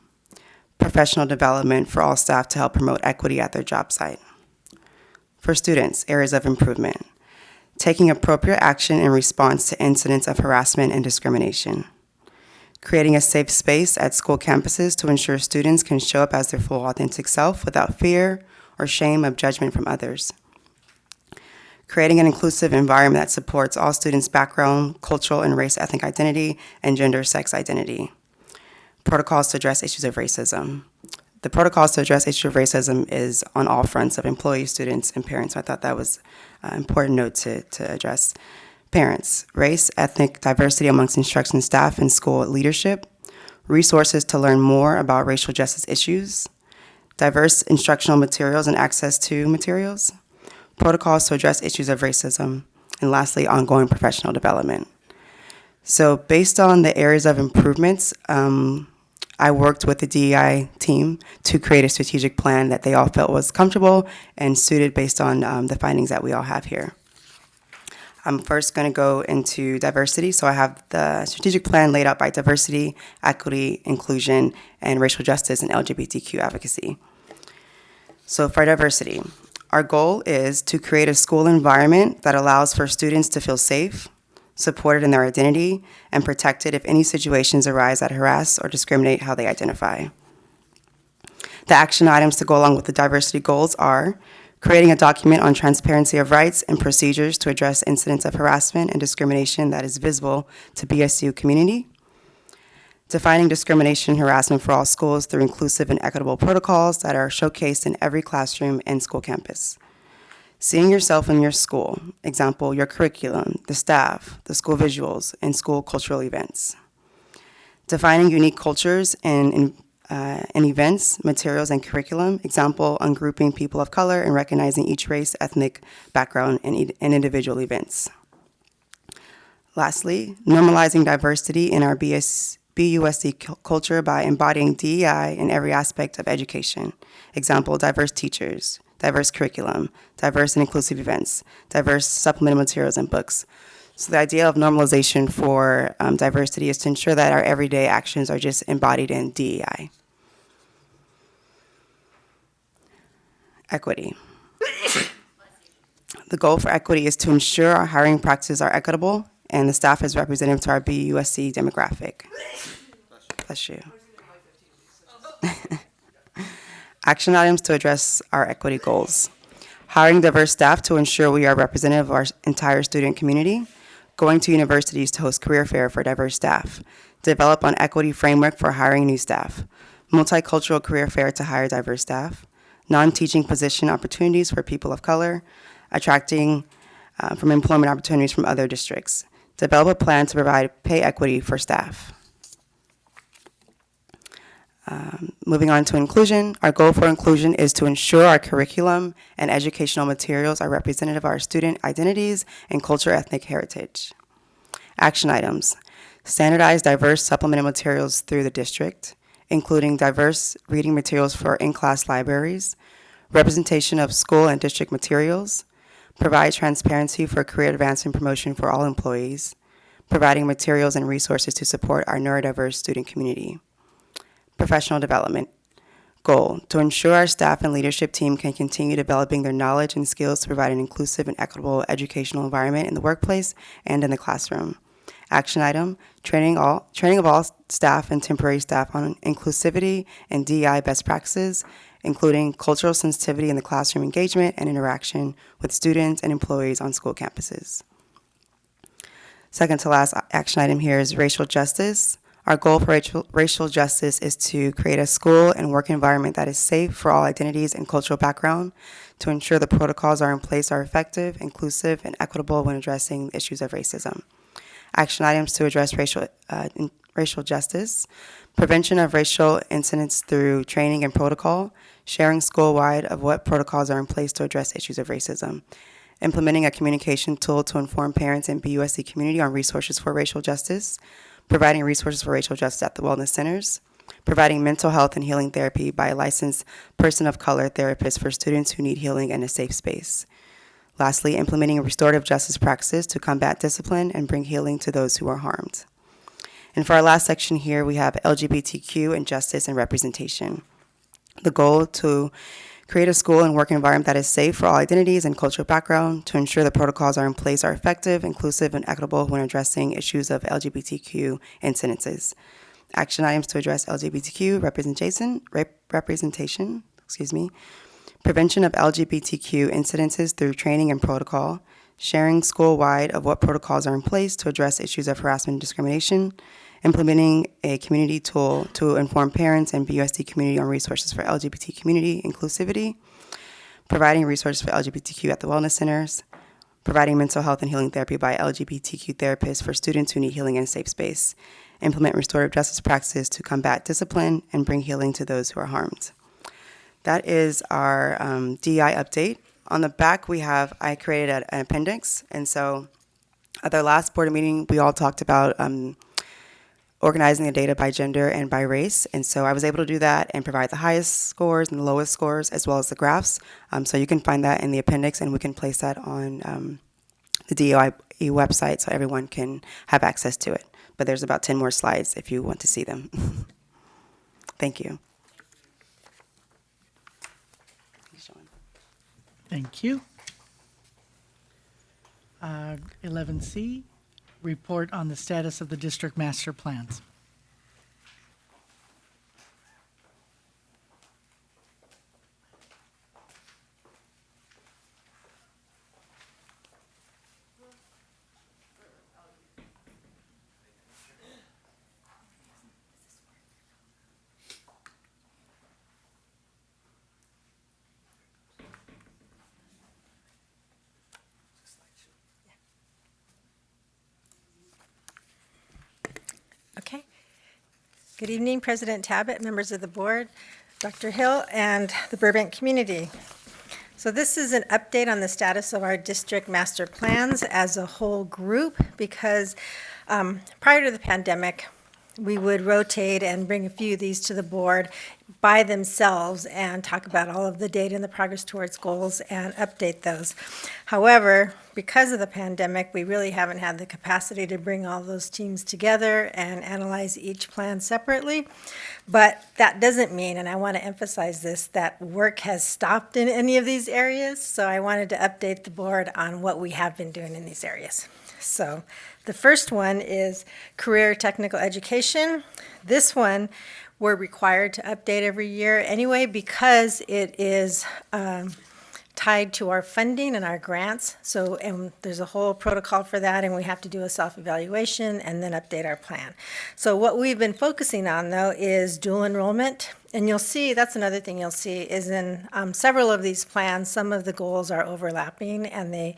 professional development for all staff to help promote equity at their job site. For students, areas of improvement, taking appropriate action in response to incidents of harassment and discrimination, creating a safe space at school campuses to ensure students can show up as their full authentic self without fear or shame of judgment from others, creating an inclusive environment that supports all students' background, cultural and race ethnic identity, and gender sex identity, protocols to address issues of racism. The protocols to address issues of racism is on all fronts of employees, students, and parents. So I thought that was an important note to address. Parents, race, ethnic diversity amongst instruction staff and school leadership, resources to learn more about racial justice issues, diverse instructional materials and access to materials, protocols to address issues of racism, and lastly, ongoing professional development. So based on the areas of improvements, I worked with the DEI team to create a strategic plan that they all felt was comfortable and suited based on the findings that we all have here. I'm first going to go into diversity. So I have the strategic plan laid out by diversity, equity, inclusion, and racial justice and LGBTQ advocacy. So for diversity, our goal is to create a school environment that allows for students to feel safe, supported in their identity, and protected if any situations arise that harass or discriminate how they identify. The action items to go along with the diversity goals are creating a document on transparency of rights and procedures to address incidents of harassment and discrimination that is visible to BSU community, defining discrimination and harassment for all schools through inclusive and equitable protocols that are showcased in every classroom and school campus, seeing yourself in your school, example, your curriculum, the staff, the school visuals, and school cultural events. Defining unique cultures and events, materials, and curriculum, example, ungrouping people of color and recognizing each race, ethnic background, and individual events. Lastly, normalizing diversity in our BUSD culture by embodying DEI in every aspect of education, example, diverse teachers, diverse curriculum, diverse and inclusive events, diverse supplemental materials and books. So the idea of normalization for diversity is to ensure that our everyday actions are just embodied in DEI. Equity. The goal for equity is to ensure our hiring practices are equitable and the staff is representative to our BUSC demographic. Bless you. Action items to address our equity goals. Hiring diverse staff to ensure we are representative of our entire student community. Going to universities to host career fair for diverse staff. Develop an equity framework for hiring new staff. Multicultural career fair to hire diverse staff. Non-teaching position opportunities for people of color. Attracting from employment opportunities from other districts. Develop a plan to provide pay equity for staff. Moving on to inclusion, our goal for inclusion is to ensure our curriculum and educational materials are representative of our student identities and culture ethnic heritage. Action items, standardize diverse supplemental materials through the district, including diverse reading materials for in-class libraries, representation of school and district materials, provide transparency for career advancement promotion for all employees, providing materials and resources to support our neurodiverse student community. Professional development. Goal, to ensure our staff and leadership team can continue developing their knowledge and skills to provide an inclusive and equitable educational environment in the workplace and in the classroom. Action item, training of all staff and temporary staff on inclusivity and DEI best practices, including cultural sensitivity in the classroom engagement and interaction with students and employees on school campuses. Second to last action item here is racial justice. Our goal for racial justice is to create a school and work environment that is safe for all identities and cultural background, to ensure the protocols are in place are effective, inclusive, and equitable when addressing issues of racism. Action items to address racial justice, prevention of racial incidents through training and protocol, sharing school-wide of what protocols are in place to address issues of racism, implementing a communication tool to inform parents and BUSC community on resources for racial justice, providing resources for racial justice at the wellness centers, providing mental health and healing therapy by a licensed person of color therapist for students who need healing in a safe space. Lastly, implementing restorative justice practices to combat discipline and bring healing to those who are harmed. And for our last section here, we have LGBTQ and justice and representation. The goal to create a school and work environment that is safe for all identities and cultural background, to ensure the protocols are in place are effective, inclusive, and equitable when addressing issues of LGBTQ incidences. Action items to address LGBTQ representation, prevention of LGBTQ incidences through training and protocol, sharing school-wide of what protocols are in place to address issues of harassment and discrimination, implementing a community tool to inform parents and BUSD community on resources for LGBT community inclusivity, providing resources for LGBTQ at the wellness centers, providing mental health and healing therapy by LGBTQ therapists for students who need healing in a safe space, implement restorative justice practices to combat discipline and bring healing to those who are harmed. That is our DEI update. On the back, I created an appendix, and so at our last board meeting, we all talked about organizing the data by gender and by race, and so I was able to do that and provide the highest scores and the lowest scores, as well as the graphs. So you can find that in the appendix, and we can place that on the DOI website so everyone can have access to it. But there's about 10 more slides if you want to see them. Thank you. Thank you. 11C, report on the status of the district master plans. Okay. Good evening, President Tabbitt, members of the board, Dr. Hill, and the Burbank community. So this is an update on the status of our district master plans as a whole group, because prior to the pandemic, we would rotate and bring a few of these to the board by themselves and talk about all of the data and the progress towards goals and update those. However, because of the pandemic, we really haven't had the capacity to bring all those teams together and analyze each plan separately. But that doesn't mean, and I want to emphasize this, that work has stopped in any of these areas. So I wanted to update the board on what we have been doing in these areas. So the first one is career technical education. This one we're required to update every year anyway because it is tied to our funding and our grants. So, and there's a whole protocol for that, and we have to do a self-evaluation and then update our plan. So what we've been focusing on, though, is dual enrollment. And you'll see, that's another thing you'll see, is in several of these plans, some of the goals are overlapping and they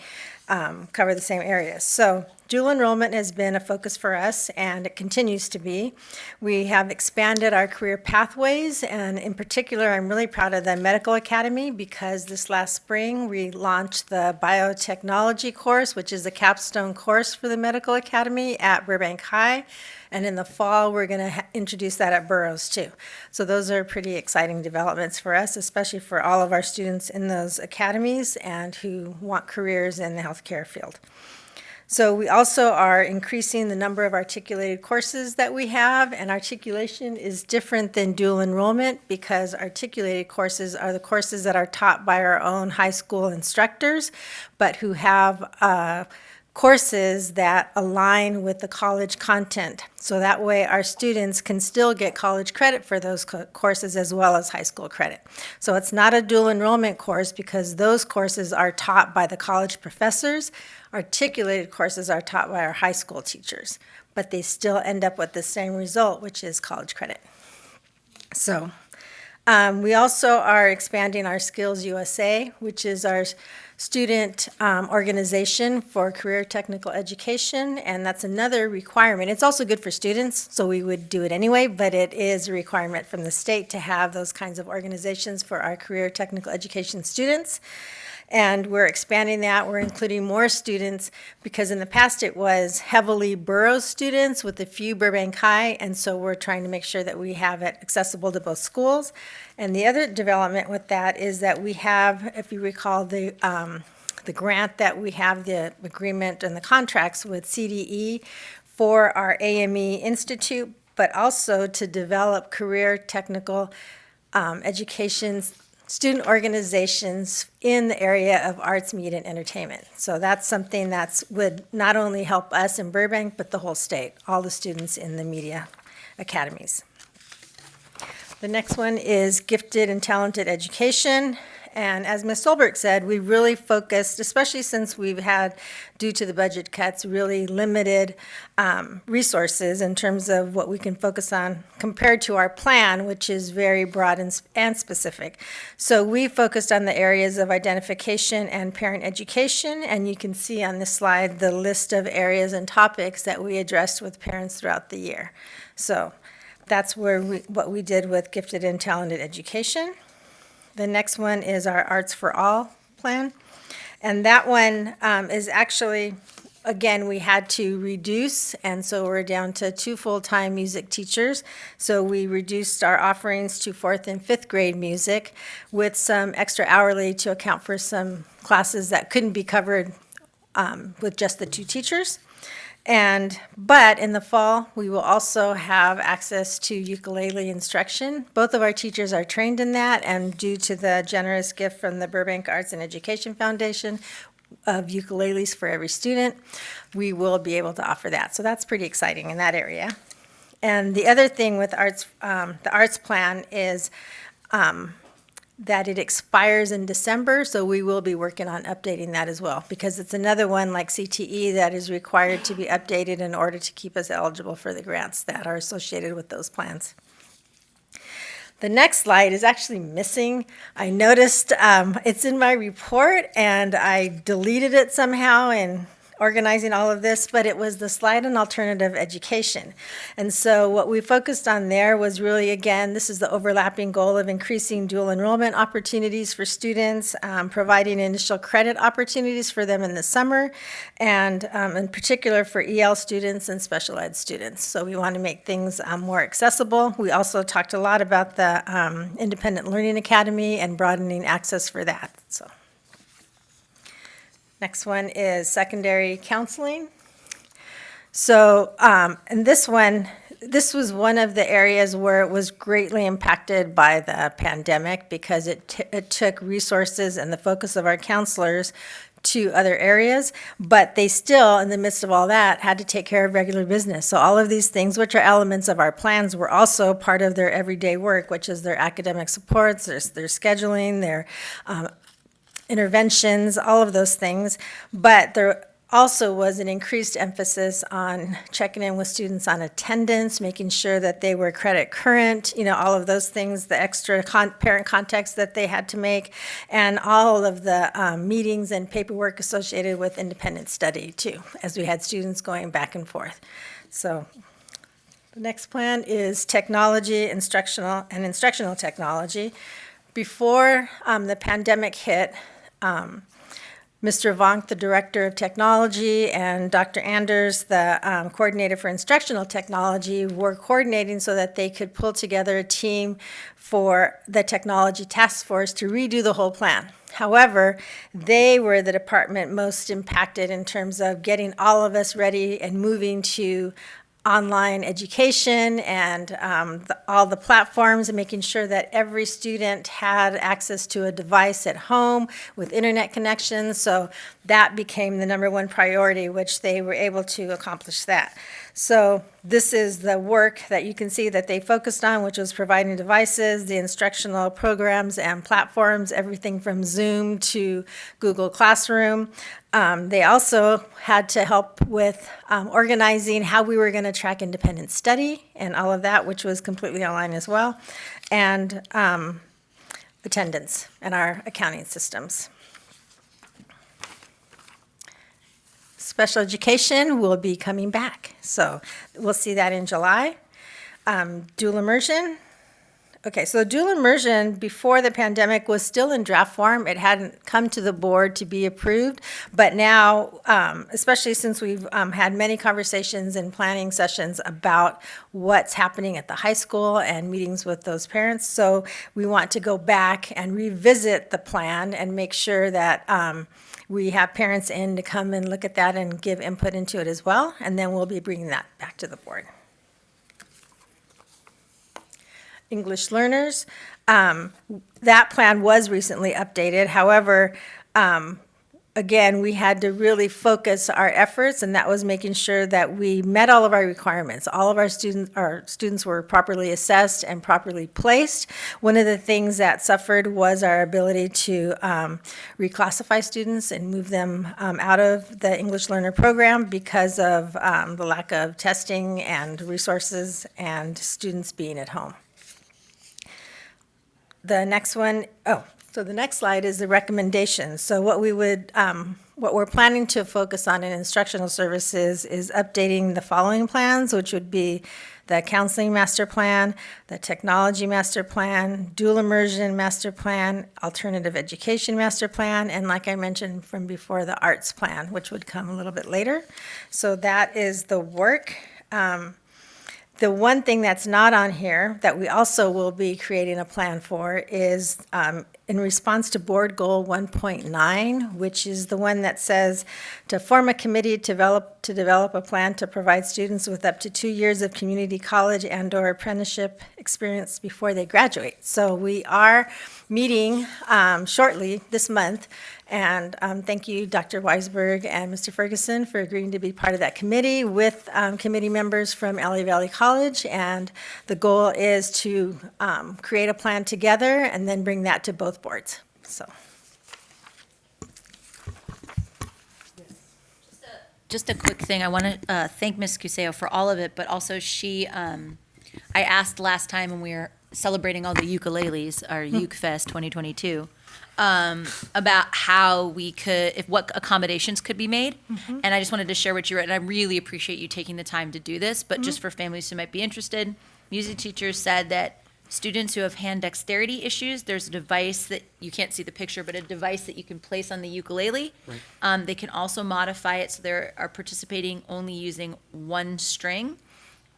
cover the same areas. So dual enrollment has been a focus for us, and it continues to be. We have expanded our career pathways, and in particular, I'm really proud of the Medical Academy because this last spring, we launched the biotechnology course, which is a capstone course for the Medical Academy at Burbank High. And in the fall, we're going to introduce that at Burroughs too. So those are pretty exciting developments for us, especially for all of our students in those academies and who want careers in the healthcare field. So we also are increasing the number of articulated courses that we have, and articulation is different than dual enrollment because articulated courses are the courses that are taught by our own high school instructors, but who have courses that align with the college content. So that way our students can still get college credit for those courses as well as high school credit. So it's not a dual enrollment course because those courses are taught by the college professors. Articulated courses are taught by our high school teachers, but they still end up with the same result, which is college credit. So we also are expanding our Skills USA, which is our student organization for career technical education, and that's another requirement. It's also good for students, so we would do it anyway, but it is a requirement from the state to have those kinds of organizations for our career technical education students. And we're expanding that. We're including more students because in the past it was heavily borough students with a few Burbank High. And so we're trying to make sure that we have it accessible to both schools. And the other development with that is that we have, if you recall, the grant that we have, the agreement and the contracts with CDE for our AME Institute, but also to develop career technical education student organizations in the area of arts, media, and entertainment. So that's something that would not only help us in Burbank, but the whole state, all the students in the media academies. The next one is gifted and talented education. And as Ms. Solberg said, we really focused, especially since we've had, due to the budget cuts, really limited resources in terms of what we can focus on compared to our plan, which is very broad and specific. So we focused on the areas of identification and parent education, and you can see on this slide the list of areas and topics that we addressed with parents throughout the year. So that's what we did with gifted and talented education. The next one is our Arts for All plan. And that one is actually, again, we had to reduce, and so we're down to 2 full-time music teachers. So we reduced our offerings to 4th and 5th grade music with some extra hourly to account for some classes that couldn't be covered with just the 2 teachers. But in the fall, we will also have access to ukulele instruction. Both of our teachers are trained in that, and due to the generous gift from the Burbank Arts and Education Foundation of ukuleles for every student, we will be able to offer that. So that's pretty exciting in that area. And the other thing with arts, the arts plan is that it expires in December, so we will be working on updating that as well, because it's another one like CTE that is required to be updated in order to keep us eligible for the grants that are associated with those plans. The next slide is actually missing. I noticed it's in my report, and I deleted it somehow in organizing all of this, but it was the slide on alternative education. And so what we focused on there was really, again, this is the overlapping goal of increasing dual enrollment opportunities for students, providing initial credit opportunities for them in the summer, and in particular for EL students and special ed students. So we want to make things more accessible. We also talked a lot about the Independent Learning Academy and broadening access for that. So. Next one is secondary counseling. So, and this was one of the areas where it was greatly impacted by the pandemic because it took resources and the focus of our counselors to other areas, but they still, in the midst of all that, had to take care of regular business. So all of these things, which are elements of our plans, were also part of their everyday work, which is their academic supports, their scheduling, their interventions, all of those things. But there also was an increased emphasis on checking in with students on attendance, making sure that they were credit current, all of those things, the extra parent contacts that they had to make, and all of the meetings and paperwork associated with independent study too, as we had students going back and forth. So the next plan is technology, instructional technology. Before the pandemic hit, Mr. Vonk, the Director of Technology, and Dr. Anders, the Coordinator for Instructional Technology, were coordinating so that they could pull together a team for the Technology Task Force to redo the whole plan. However, they were the department most impacted in terms of getting all of us ready and moving to online education and all the platforms and making sure that every student had access to a device at home with internet connections. So that became the #1 priority, which they were able to accomplish that. So this is the work that you can see that they focused on, which was providing devices, the instructional programs and platforms, everything from Zoom to Google Classroom. They also had to help with organizing how we were going to track independent study and all of that, which was completely online as well, and attendance and our accounting systems. Special education will be coming back, so we'll see that in July. Dual immersion, Okay, so dual immersion before the pandemic was still in draft form. It hadn't come to the board to be approved, but now, especially since we've had many conversations and planning sessions about what's happening at the high school and meetings with those parents, so we want to go back and revisit the plan and make sure that we have parents in to come and look at that and give input into it as well, and then we'll be bringing that back to the board. English learners. That plan was recently updated. However, again, we had to really focus our efforts, and that was making sure that we met all of our requirements. All of our students were properly assessed and properly placed. One of the things that suffered was our ability to reclassify students and move them out of the English learner program because of the lack of testing and resources and students being at home. The next one, so the next slide is the recommendations. So what we're planning to focus on in instructional services is updating the following plans, which would be the counseling master plan, the technology master plan, dual immersion master plan, alternative education master plan, and like I mentioned from before, the arts plan, which would come a little bit later. So that is the work. The one thing that's not on here that we also will be creating a plan for is in response to Board Goal 1.9, which is the one that says to form a committee to develop a plan to provide students with up to 2 years of community college and/or apprenticeship experience before they graduate. So we are meeting shortly this month, and thank you, Dr. Weisberg and Mr. Ferguson, for agreeing to be part of that committee with committee members from LA Valley College. And the goal is to create a plan together and then bring that to both boards. So. Just a quick thing. I want to thank Ms. Cuseo for all of it, but also I asked last time when we were celebrating all the ukuleles, our Uke Fest 2022, about how we could, what accommodations could be made. And I just wanted to share what you wrote, and I really appreciate you taking the time to do this, but just for families who might be interested, music teachers said that students who have hand dexterity issues, there's a device that, you can't see the picture, but a device that you can place on the ukulele. Right. They can also modify it so they are participating only using one string.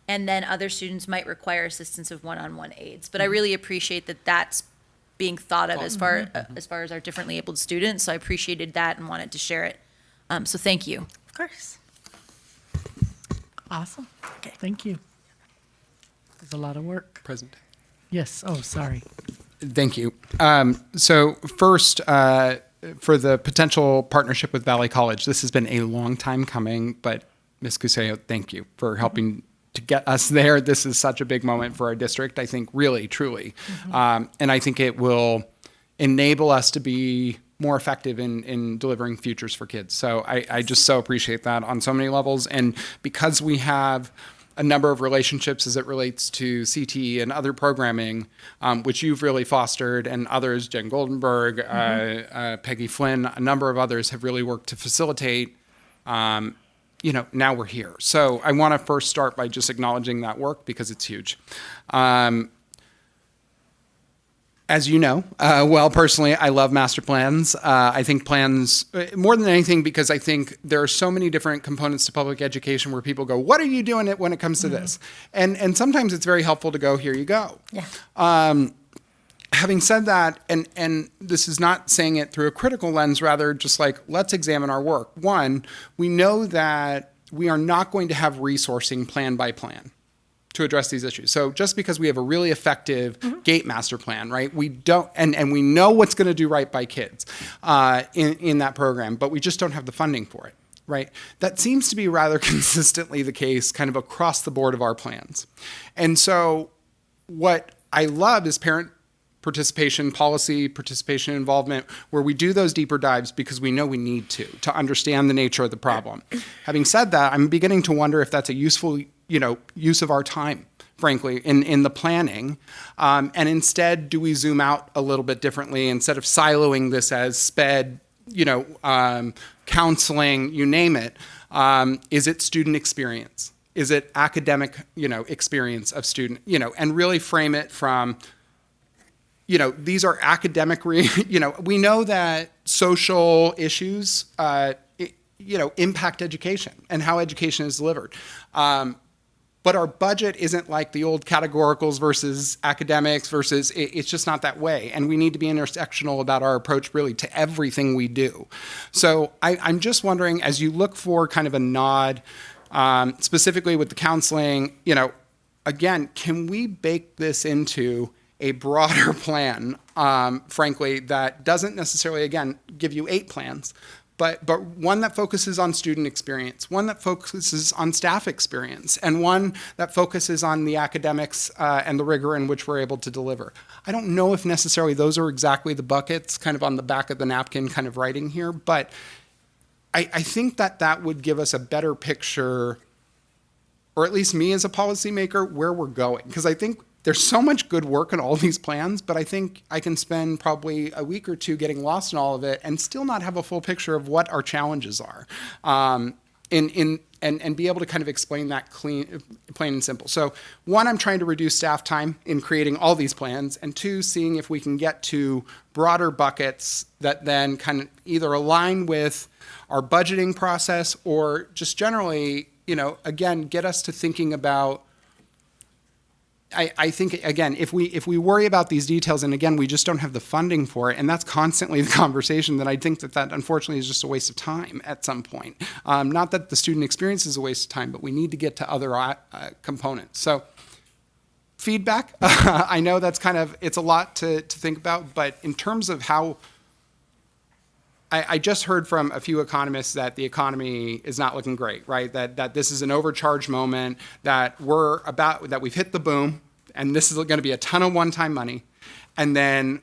And then other students might require assistance of one-on-one aids. But I really appreciate that that's being thought of as far as our differently abled students. So I appreciated that and wanted to share it. So thank you. Of course. Awesome. Okay. Thank you. There's a lot of work. Present. Yes. Oh, sorry. Thank you. So first, for the potential partnership with Valley College, this has been a long time coming, but Ms. Cuseo, thank you for helping to get us there. This is such a big moment for our district, I think, really, truly. And I think it will enable us to be more effective in delivering futures for kids. So I just so appreciate that on so many levels. And because we have a number of relationships as it relates to CTE and other programming, which you've really fostered, and others, Jen Goldenberg, Peggy Flynn, a number of others have really worked to facilitate. Now we're here. So I want to first start by just acknowledging that work because it's huge. As you know, personally, I love master plans. I think plans, more than anything, because I think there are so many different components to public education where people go, what are you doing when it comes to this? And sometimes it's very helpful to go, here you go. Yeah. Having said that, and this is not saying it through a critical lens, rather just like, let's examine our work. One, we know that we are not going to have resourcing plan by plan to address these issues. So just because we have a really effective GATE master plan, right? We don't, and we know what's going to do right by kids in that program, but we just don't have the funding for it. Right? That seems to be rather consistently the case kind of across the board of our plans. And so what I love is parent participation, policy participation, involvement, where we do those deeper dives because we know we need to understand the nature of the problem. Having said that, I'm beginning to wonder if that's a useful, use of our time, frankly, in the planning. And instead, do we zoom out a little bit differently instead of siloing this as SPED, counseling, you name it? Is it student experience? Is it academic, experience of student, and really frame it from these are academic, we know that social issues, impact education and how education is delivered. But our budget isn't like the old categoricals versus academics versus, it's just not that way. And we need to be intersectional about our approach really to everything we do. So I'm just wondering, as you look for kind of a nod, specifically with the counseling, again, can we bake this into a broader plan, frankly, that doesn't necessarily, again, give you 8 plans, but one that focuses on student experience, one that focuses on staff experience, and one that focuses on the academics and the rigor in which we're able to deliver. I don't know if necessarily those are exactly the buckets kind of on the back of the napkin kind of writing here, but I think that would give us a better picture, or at least me as a policymaker, where we're going. Because I think there's so much good work in all these plans, but I think I can spend probably a week or two getting lost in all of it and still not have a full picture of what our challenges are, and be able to kind of explain that plain and simple. So 1, I'm trying to reduce staff time in creating all these plans, and 2, seeing if we can get to broader buckets that then kind of either align with our budgeting process or just generally, again, get us to thinking about, I think, again, if we worry about these details, and again, we just don't have the funding for it, and that's constantly the conversation, then I think that unfortunately is just a waste of time at some point. Not that the student experience is a waste of time, but we need to get to other components. So feedback, I know that's it's a lot to think about, but in terms of how, I just heard from a few economists that the economy is not looking great, right? That this is an overcharge moment, that we've hit the boom, and this is going to be a ton of one-time money, and then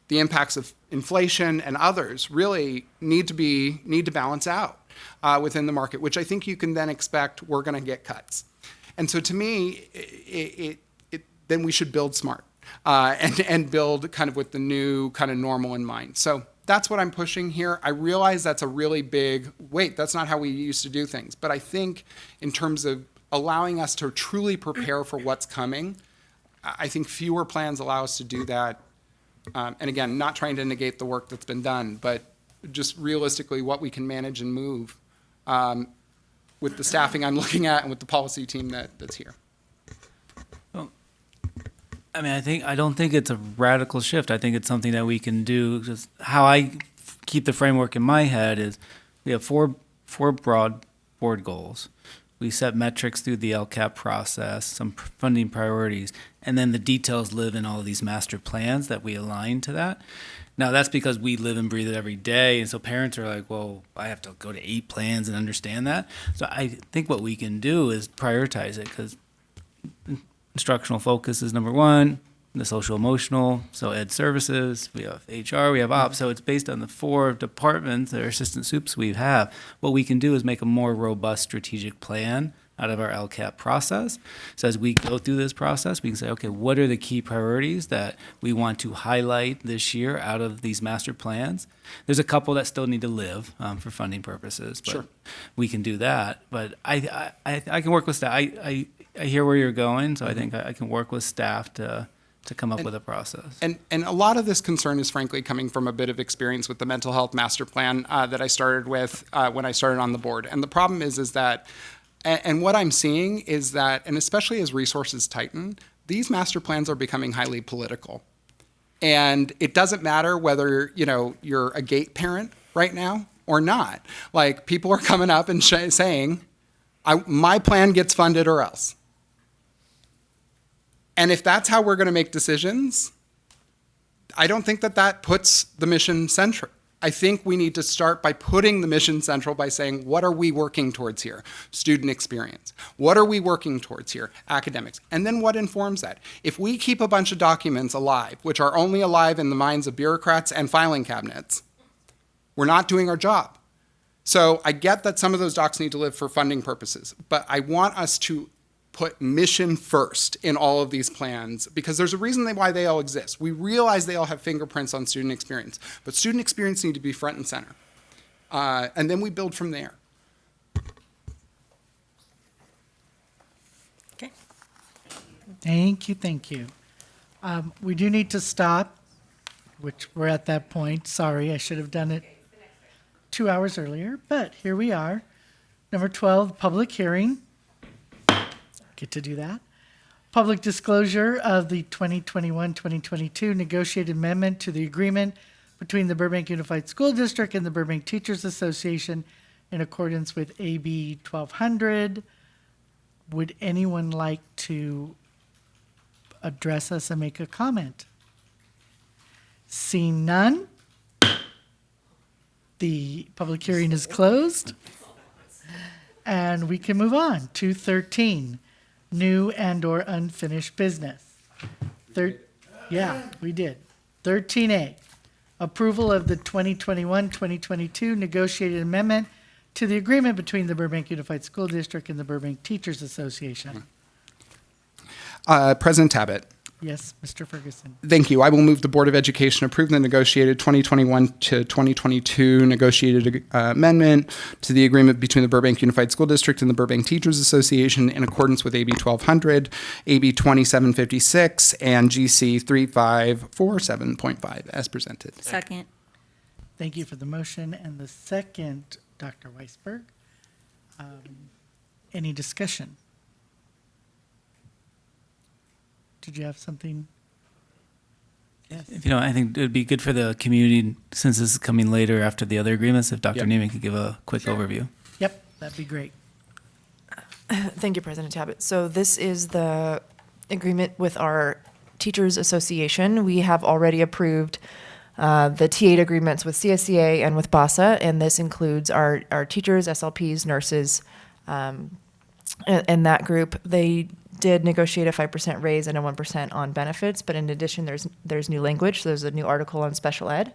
the impacts of inflation and others really need to balance out within the market, which I think you can then expect we're going to get cuts. And so to me, then we should build smart and build kind of with the new kind of normal in mind. So that's what I'm pushing here. I realize that's a really big, that's not how we used to do things. But I think in terms of allowing us to truly prepare for what's coming, I think fewer plans allow us to do that. And again, not trying to negate the work that's been done, but just realistically what we can manage and move with the staffing I'm looking at and with the policy team that's here. I mean, I don't think it's a radical shift. I think it's something that we can do. Just how I keep the framework in my head is we have four broad board goals. We set metrics through the LCAP process, some funding priorities, and then the details live in all of these master plans that we align to that. Now, that's because we live and breathe it every day, and so parents are like, well, I have to go to 8 plans and understand that. So I think what we can do is prioritize it, because instructional focus is number 1, the social emotional, so ed services, we have HR, we have ops, so it's based on the 4 departments or assistant soups we have. What we can do is make a more robust strategic plan out of our LCAP process. So as we go through this process, we can say, okay, what are the key priorities that we want to highlight this year out of these master plans? There's a couple that still need to live for funding purposes, but Sure. we can do that. But I can work with staff. I hear where you're going, so I think I can work with staff to come up with a process. And a lot of this concern is frankly coming from a bit of experience with the mental health master plan that I started with when I started on the board. And the problem is that, and what I'm seeing is that, and especially as resources tighten, these master plans are becoming highly political. And it doesn't matter whether, you're a gate parent right now or not. Like, people are coming up and saying, my plan gets funded or else. And if that's how we're going to make decisions, I don't think that puts the mission central. I think we need to start by putting the mission central by saying, what are we working towards here? Student experience. What are we working towards here? Academics. And then what informs that? If we keep a bunch of documents alive, which are only alive in the minds of bureaucrats and filing cabinets, we're not doing our job. So I get that some of those docs need to live for funding purposes, but I want us to put mission first in all of these plans, because there's a reason why they all exist. We realize they all have fingerprints on student experience, but student experience need to be front and center. And then we build from there. Okay. Thank you, thank you. We do need to stop, which we're at that point. Sorry, I should have done it 2 hours earlier, but here we are. Number 12, public hearing. Get to do that. Public disclosure of the 2021-2022 negotiated amendment to the agreement between the Burbank Unified School District and the Burbank Teachers Association in accordance with AB 1200. Would anyone like to address us and make a comment? Seeing none, the public hearing is closed. And we can move on to 13, new and/or unfinished business. Yeah, we did. 13A, approval of the 2021-2022 negotiated amendment to the agreement between the Burbank Unified School District and the Burbank Teachers Association. President Tabbitt. Yes, Mr. Ferguson. Thank you. I will move the Board of Education approve the negotiated 2021 to 2022 negotiated amendment to the agreement between the Burbank Unified School District and the Burbank Teachers Association in accordance with AB 1200, AB 2756, and GC 3547.5 as presented. Second. Thank you for the motion and the second, Dr. Weisberg. Any discussion? Did you have something? Yes. If you know, I think it would be good for the community, since this is coming later after the other agreements, if Dr. Yep. Neiman could give a quick overview. Yep, that'd be great. Thank you, President Tabbitt. So this is the agreement with our Teachers Association. We have already approved the T8 agreements with CSEA and with BASA, and this includes our teachers, SLPs, nurses, and that group. They did negotiate a 5% raise and a 1% on benefits, but in addition, there's new language. So there's a new article on special ed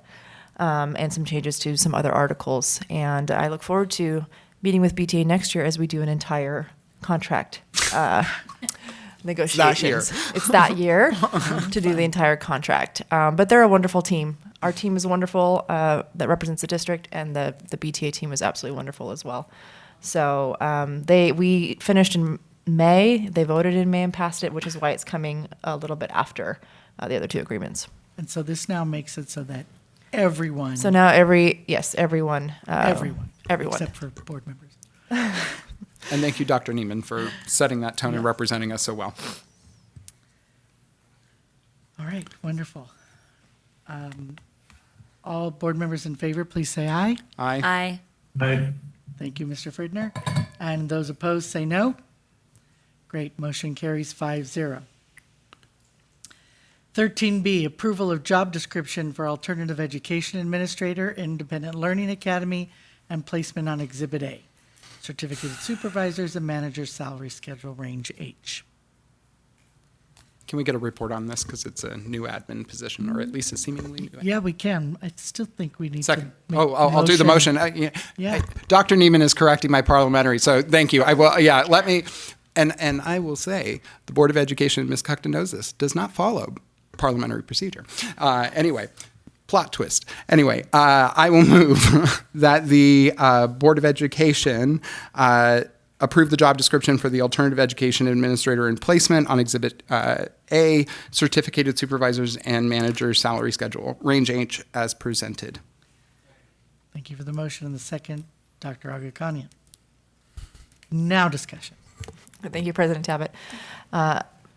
and some changes to some other articles. And I look forward to meeting with BTA next year as we do an entire contract negotiations. It's that year to do the entire contract. But they're a wonderful team. Our team is wonderful that represents the district, and the BTA team is absolutely wonderful as well. So we finished in May. They voted in May and passed it, which is why it's coming a little bit after the other two agreements. And so this now makes it so that everyone. So now everyone. Everyone. Everyone. Except for board members. And thank you, Dr. Neiman, for setting that tone and representing us so well. All right, wonderful. All board members in favor, please say aye. Aye. Aye. Aye. Thank you, Mr. Friedner. And those opposed, say no. Great, motion carries 5-0. 13B, approval of job description for alternative education administrator, independent learning academy, and placement on Exhibit A. Certificated supervisors and managers salary schedule range H. Can we get a report on this, because it's a new admin position, or at least a seemingly new admin? Yeah, we can. I still think we need Second. to make I'll do the motion. Yeah. Dr. Neiman is correcting my parliamentary, so thank you. I will. Let me, and I will say, the Board of Education, Ms. Cuckton knows this, does not follow parliamentary procedure. Anyway, plot twist. Anyway, I will move that the Board of Education approve the job description for the alternative education administrator and placement on Exhibit A, certificated supervisors and managers salary schedule, range H as presented. Thank you for the motion and the second, Dr. Agakanian. Now discussion. Thank you, President Tabbitt.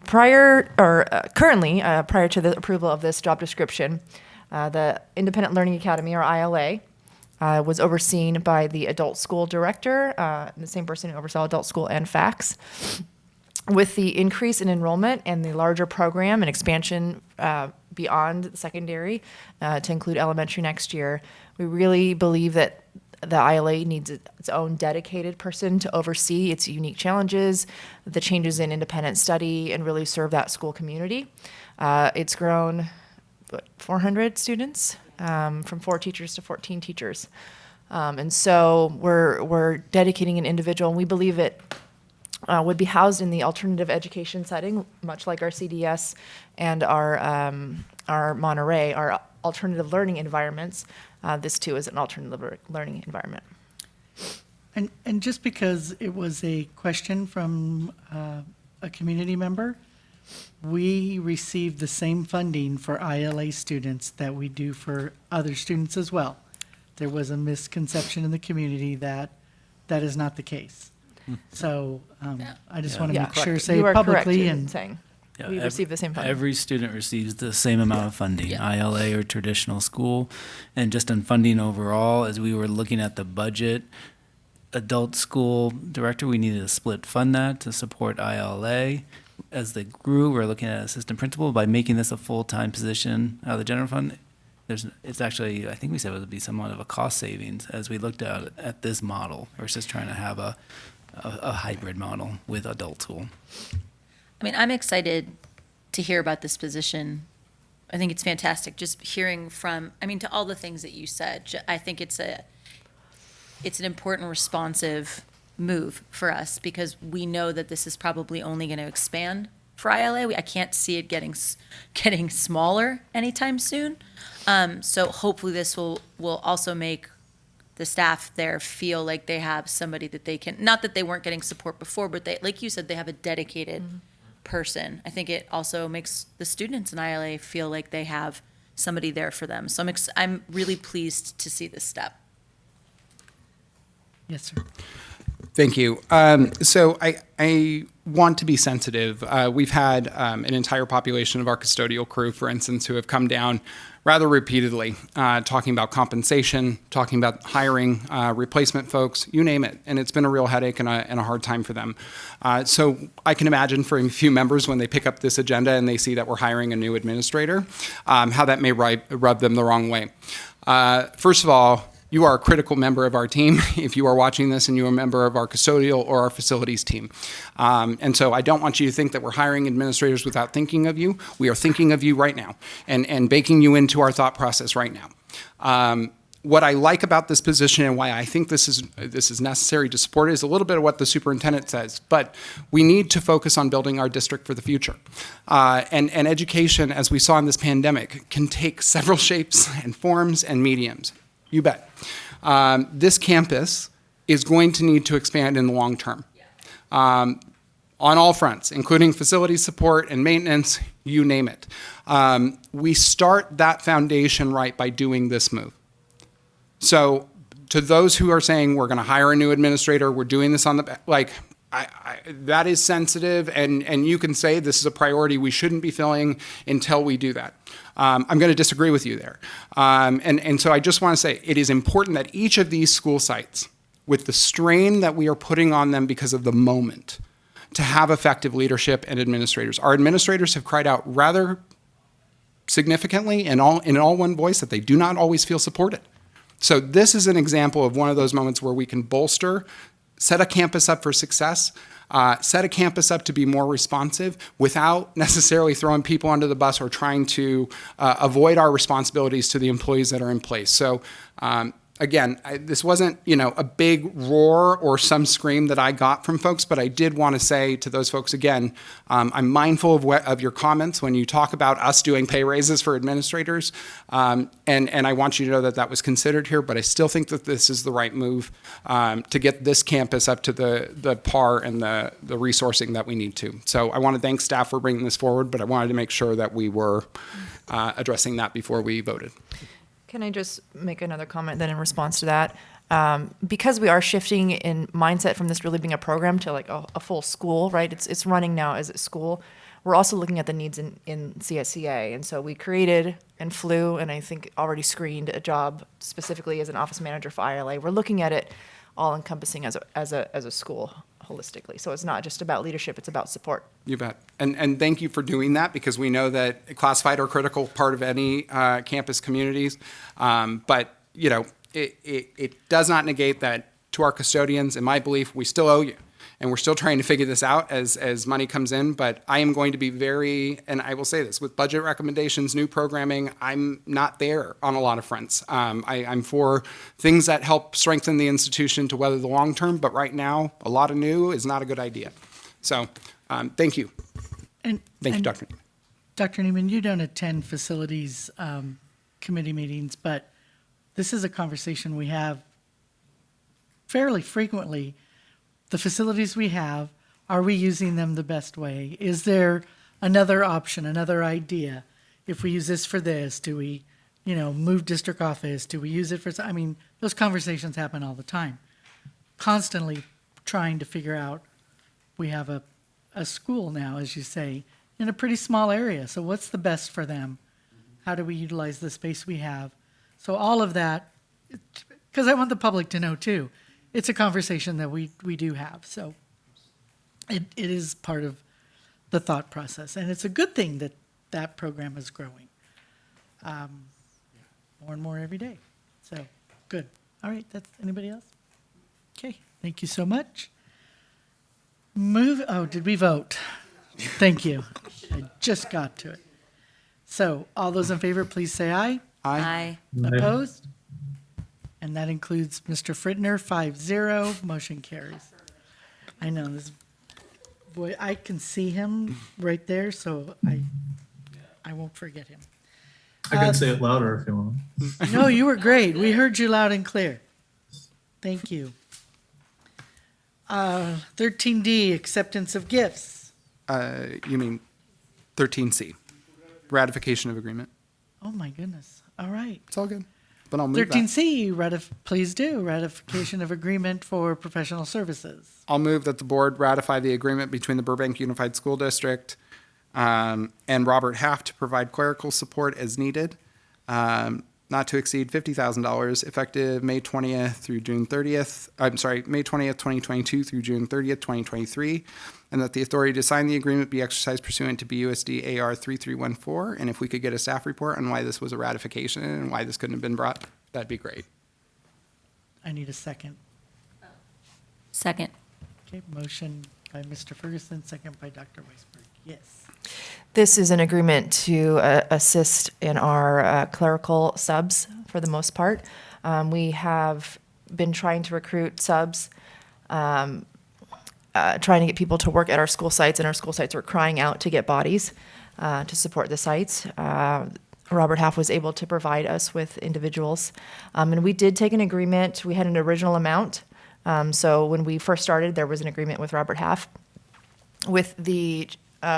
Currently, prior to the approval of this job description, the Independent Learning Academy, or ILA, was overseen by the adult school director, the same person who oversaw adult school and FACS. With the increase in enrollment and the larger program and expansion beyond secondary to include elementary next year, we really believe that the ILA needs its own dedicated person to oversee its unique challenges, the changes in independent study, and really serve that school community. It's grown 400 students, from 4 teachers to 14 teachers. And so we're dedicating an individual, and we believe it would be housed in the alternative education setting, much like our CDS and our Monterey, our alternative learning environments. This too is an alternative learning environment. And just because it was a question from a community member, we receive the same funding for ILA students that we do for other students as well. There was a misconception in the community that that is not the case. So I just want to Yeah. make sure, Correct. say You are correct publicly, in and saying Yeah, we receive the same funding. Every student receives the same amount of funding, ILA or traditional school. And just on funding overall, as we were looking at the budget, adult school director, we needed to split fund that to support ILA. As they grew, we're looking at assistant principal. By making this a full-time position out of the general fund, it's actually, I think we said it would be somewhat of a cost savings as we looked at this model versus trying to have a hybrid model with adult school. I mean, I'm excited to hear about this position. I think it's fantastic. Just hearing from, I mean, to all the things that you said, I think it's an important, responsive move for us because we know that this is probably only going to expand for ILA. I can't see it getting smaller anytime soon. So hopefully this will also make the staff there feel like they have somebody that they can, not that they weren't getting support before, but they, like you said, they have a dedicated person. I think it also makes the students in ILA feel like they have somebody there for them. So I'm really pleased to see this step. yes, sir. Thank you. So I want to be sensitive. We've had an entire population of our custodial crew, for instance, who have come down rather repeatedly, talking about compensation, talking about hiring, replacement folks, you name it. And it's been a real headache and a hard time for them. So I can imagine for a few members when they pick up this agenda and they see that we're hiring a new administrator, how that may rub them the wrong way. First of all, you are a critical member of our team if you are watching this and you are a member of our custodial or our facilities team. And so I don't want you to think that we're hiring administrators without thinking of you. We are thinking of you right now and baking you into our thought process right now. What I like about this position and why I think this is necessary to support it is a little bit of what the superintendent says, but we need to focus on building our district for the future. And education, as we saw in this pandemic, can take several shapes and forms and mediums. You bet. This campus is going to need to expand in the long term on all fronts, including facility support and maintenance, you name it. We start that foundation right by doing this move. So to those who are saying we're going to hire a new administrator, we're doing this on the, that is sensitive, and you can say this is a priority we shouldn't be filling until we do that. I'm going to disagree with you there. And so I just want to say it is important that each of these school sites, with the strain that we are putting on them because of the moment, to have effective leadership and administrators. Our administrators have cried out rather significantly in all one voice that they do not always feel supported. So this is an example of one of those moments where we can bolster, set a campus up for success, set a campus up to be more responsive without necessarily throwing people under the bus or trying to avoid our responsibilities to the employees that are in place. So again, this wasn't, a big roar or some scream that I got from folks, but I did want to say to those folks again, I'm mindful of your comments when you talk about us doing pay raises for administrators, and I want you to know that that was considered here, but I still think that this is the right move to get this campus up to the par and the resourcing that we need to. So I want to thank staff for bringing this forward, but I wanted to make sure that we were addressing that before we voted. Can I just make another comment then in response to that? Because we are shifting in mindset from this really being a program to like a full school, right? It's running now as a school. We're also looking at the needs in CSEA. And so we created and flew, and I think already screened a job specifically as an office manager for ILA. We're looking at it all encompassing as a school holistically. So it's not just about leadership, it's about support. You bet. And thank you for doing that because we know that classified are a critical part of any campus communities. But, it does not negate that to our custodians, in my belief, we still owe you. And we're still trying to figure this out as money comes in. But I am going to be very, and I will say this, with budget recommendations, new programming, I'm not there on a lot of fronts. I'm for things that help strengthen the institution to weather the long term. But right now, a lot of new is not a good idea. So thank you. Thank you, Dr. Neiman. Dr. Neiman, you don't attend facilities committee meetings, but this is a conversation we have fairly frequently. The facilities we have, are we using them the best way? Is there another option, another idea. If we use this for this, do we, move district office? Do we use it for, I mean, those conversations happen all the time. Constantly trying to figure out, we have a school now, as you say, in a pretty small area. So what's the best for them? How do we utilize the space we have? So all of that, because I want the public to know too, it's a conversation that we do have. So it is part of the thought process. And it's a good thing that that program is growing more and more every day. So good. All right, that's anybody else? Okay, thank you so much. Did we vote? Thank you. I just got to it. So all those in favor, please say aye. Aye. Opposed? And that includes Mr. Frittner, 5-0, motion carries. I know, this boy, I can see him right there, so I won't forget him. I can say it louder if you want. No, you were great. We heard you loud and clear. Thank you. 13D, acceptance of gifts. You mean 13C, ratification of agreement. Oh, my goodness. All right. It's all good. But I'll move that. 13C, please do, ratification of agreement for professional services. I'll move that the board ratify the agreement between the Burbank Unified School District and Robert Half to provide clerical support as needed, not to exceed $50,000, effective May 20th through June 30th. May 20th, 2022 through June 30th, 2023, and that the authority to sign the agreement be exercised pursuant to BUSD AR 3314. And if we could get a staff report on why this was a ratification and why this couldn't have been brought, that'd be great. I need a second. Second. Okay, motion by Mr. Ferguson, second by Dr. Weisberg. Yes. This is an agreement to assist in our clerical subs for the most part. We have been trying to recruit subs, trying to get people to work at our school sites, and our school sites are crying out to get bodies to support the sites. Robert Half was able to provide us with individuals. And we did take an agreement. We had an original amount. So when we first started, there was an agreement with Robert Half. With the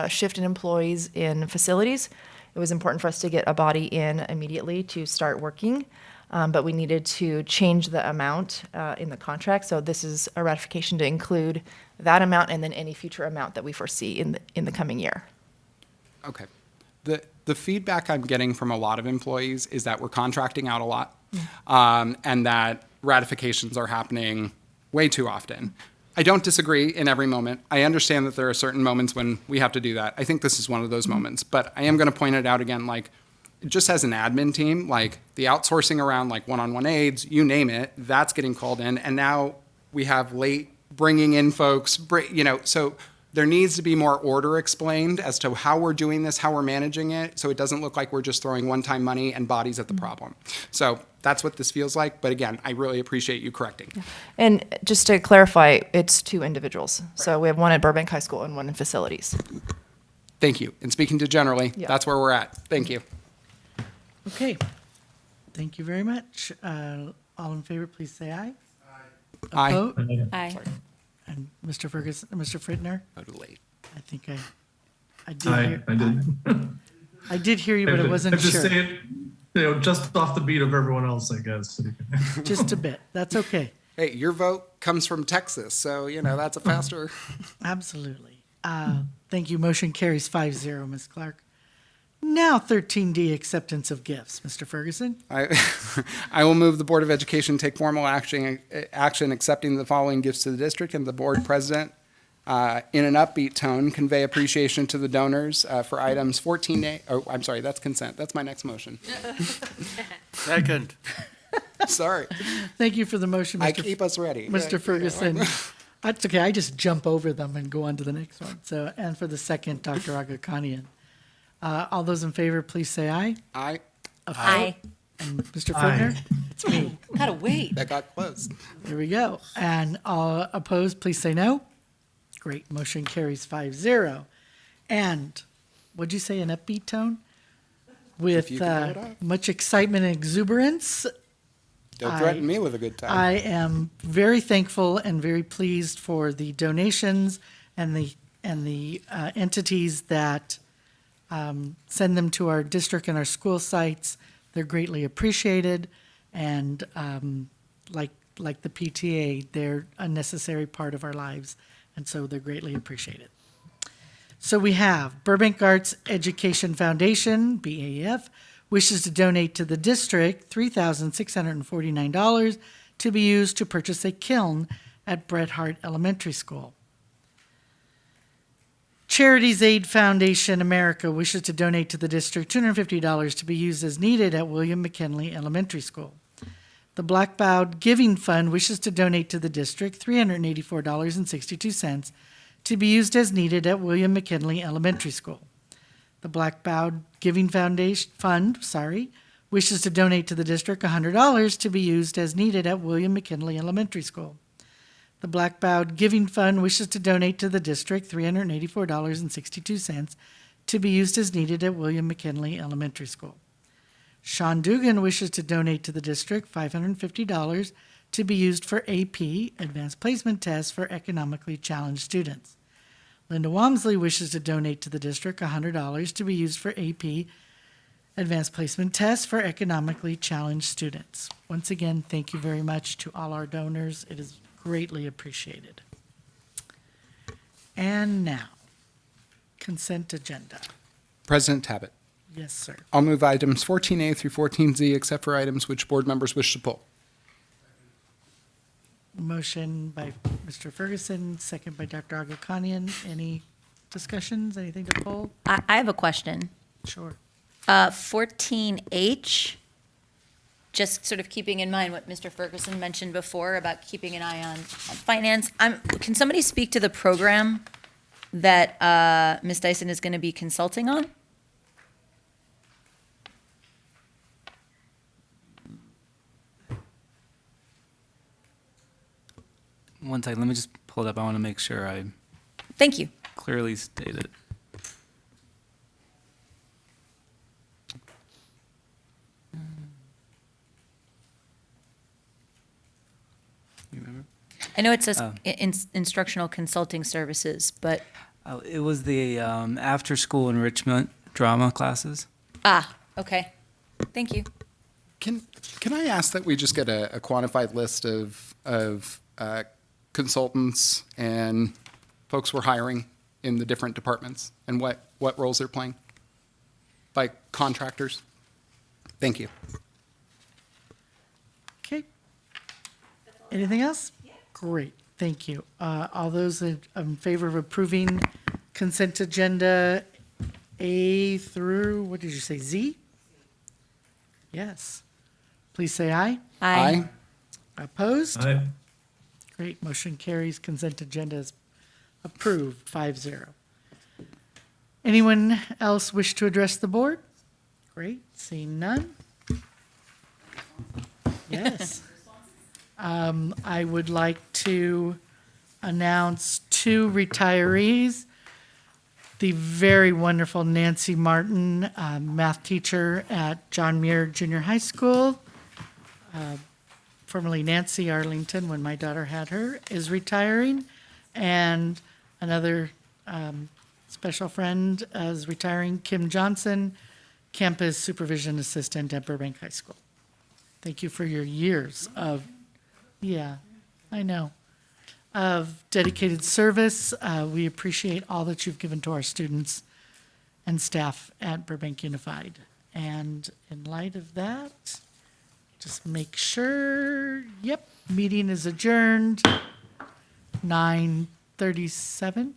shift in employees in facilities, it was important for us to get a body in immediately to start working, but we needed to change the amount in the contract. So this is a ratification to include that amount and then any future amount that we foresee in the coming year. Okay. The feedback I'm getting from a lot of employees is that we're contracting out a lot, and that ratifications are happening way too often. I don't disagree in every moment. I understand that there are certain moments when we have to do that. I think this is one of those moments. But I am going to point it out again, like, just as an admin team, like the outsourcing around like one-on-one aides, you name it, that's getting called in. And now we have late bringing in folks, so there needs to be more order explained as to how we're doing this, how we're managing it, so it doesn't look like we're just throwing one-time money and bodies at the problem. So that's what this feels like. But again, I really appreciate you correcting. And just to clarify, it's 2 individuals. So we have one at Burbank High School and one in facilities. Thank you. And speaking to generally, that's where we're at. Thank you. Okay. Thank you very much. All in favor, please say aye. Aye. Opposed? Aye. And Mr. Ferguson, Mr. Frittner? Voted late. I think I did hear. I did. I did hear you, but I wasn't I just sure. say it, just off the beat of everyone else, I guess. Just a bit. That's okay. Hey, your vote comes from Texas, so, that's a faster. Absolutely. Thank you. Motion carries 5-0, Ms. Clark. Now 13D, acceptance of gifts. Mr. Ferguson? I will move the Board of Education take formal action accepting the following gifts to the district, and the board president, in an upbeat tone, convey appreciation to the donors for items 14A. Oh, I'm sorry, that's consent. That's my next motion. Second. Sorry. Thank you for the motion, Mr. I keep us ready. Mr. Ferguson. That's okay. I just jump over them and go on to the next one. So, and for the second, Dr. Agakanian. All those in favor, please say aye. Aye. Aye. And Mr. Frittner? It's me. Gotta wait. That got close. Here we go. And all opposed, please say no. Great. Motion carries 5-0. And what'd you say, an upbeat tone? With you can pull it up. much excitement and exuberance, Don't threaten me with a good time. I am very thankful and very pleased for the donations and the entities that send them to our district and our school sites. They're greatly appreciated, and like the PTA, they're a necessary part of our lives, and so they're greatly appreciated. So we have Burbank Arts Education Foundation, BAF, wishes to donate to the district $3,649 to be used to purchase a kiln at Bret Hart Elementary School. Charities Aid Foundation America wishes to donate to the district $250 to be used as needed at William McKinley Elementary School. The Black Bowed Giving Fund wishes to donate to the district $384.62 to be used as needed at William McKinley Elementary School. The Black Bowed Giving Fund wishes to donate to the district $100 to be used as needed at William McKinley Elementary School. The Black Bowed Giving Fund wishes to donate to the district $384.62 to be used as needed at William McKinley Elementary School. Sean Dugan wishes to donate to the district $550 to be used for AP, Advanced Placement Tests for economically challenged students. Linda Walmsley wishes to donate to the district $100 to be used for AP, Advanced Placement Tests for economically challenged students. Once again, thank you very much to all our donors. It is greatly appreciated. And now, consent agenda. President Tabbitt. Yes, sir. I'll move items 14A through 14Z, except for items which board members wish to pull. Motion by Mr. Ferguson, second by Dr. Agakanian. Any discussions, anything to pull? I have a question. Sure. 14H, just sort of keeping in mind what Mr. Ferguson mentioned before about keeping an eye on finance. Can somebody speak to the program that Ms. Dyson is going to be consulting on? One second, let me just pull it up. I want to make sure I Thank you. clearly state it. You remember? I know it says Oh. instructional consulting services, but, It was the after-school enrichment drama classes. okay. Thank you. Can I ask that we just get a quantified list of consultants and folks we're hiring in the different departments and what roles they're playing? Like contractors? Thank you. Okay. Anything else? Great, thank you. All those in favor of approving consent agenda A through, what did you say, Z? Yes. Please say aye. Aye. Opposed? Aye. Great, motion carries. Consent agenda is approved, 5-0. Anyone else wish to address the board? Great, seeing none. Yes. I would like to announce 2 retirees. The very wonderful Nancy Martin, math teacher at John Muir Junior High School, formerly Nancy Arlington when my daughter had her, is retiring. And another special friend is retiring, Kim Johnson, campus supervision assistant at Burbank High School. Thank you for your years of, of dedicated service. We appreciate all that you've given to our students and staff at Burbank Unified. And in light of that, just make sure, meeting is adjourned, 9:37.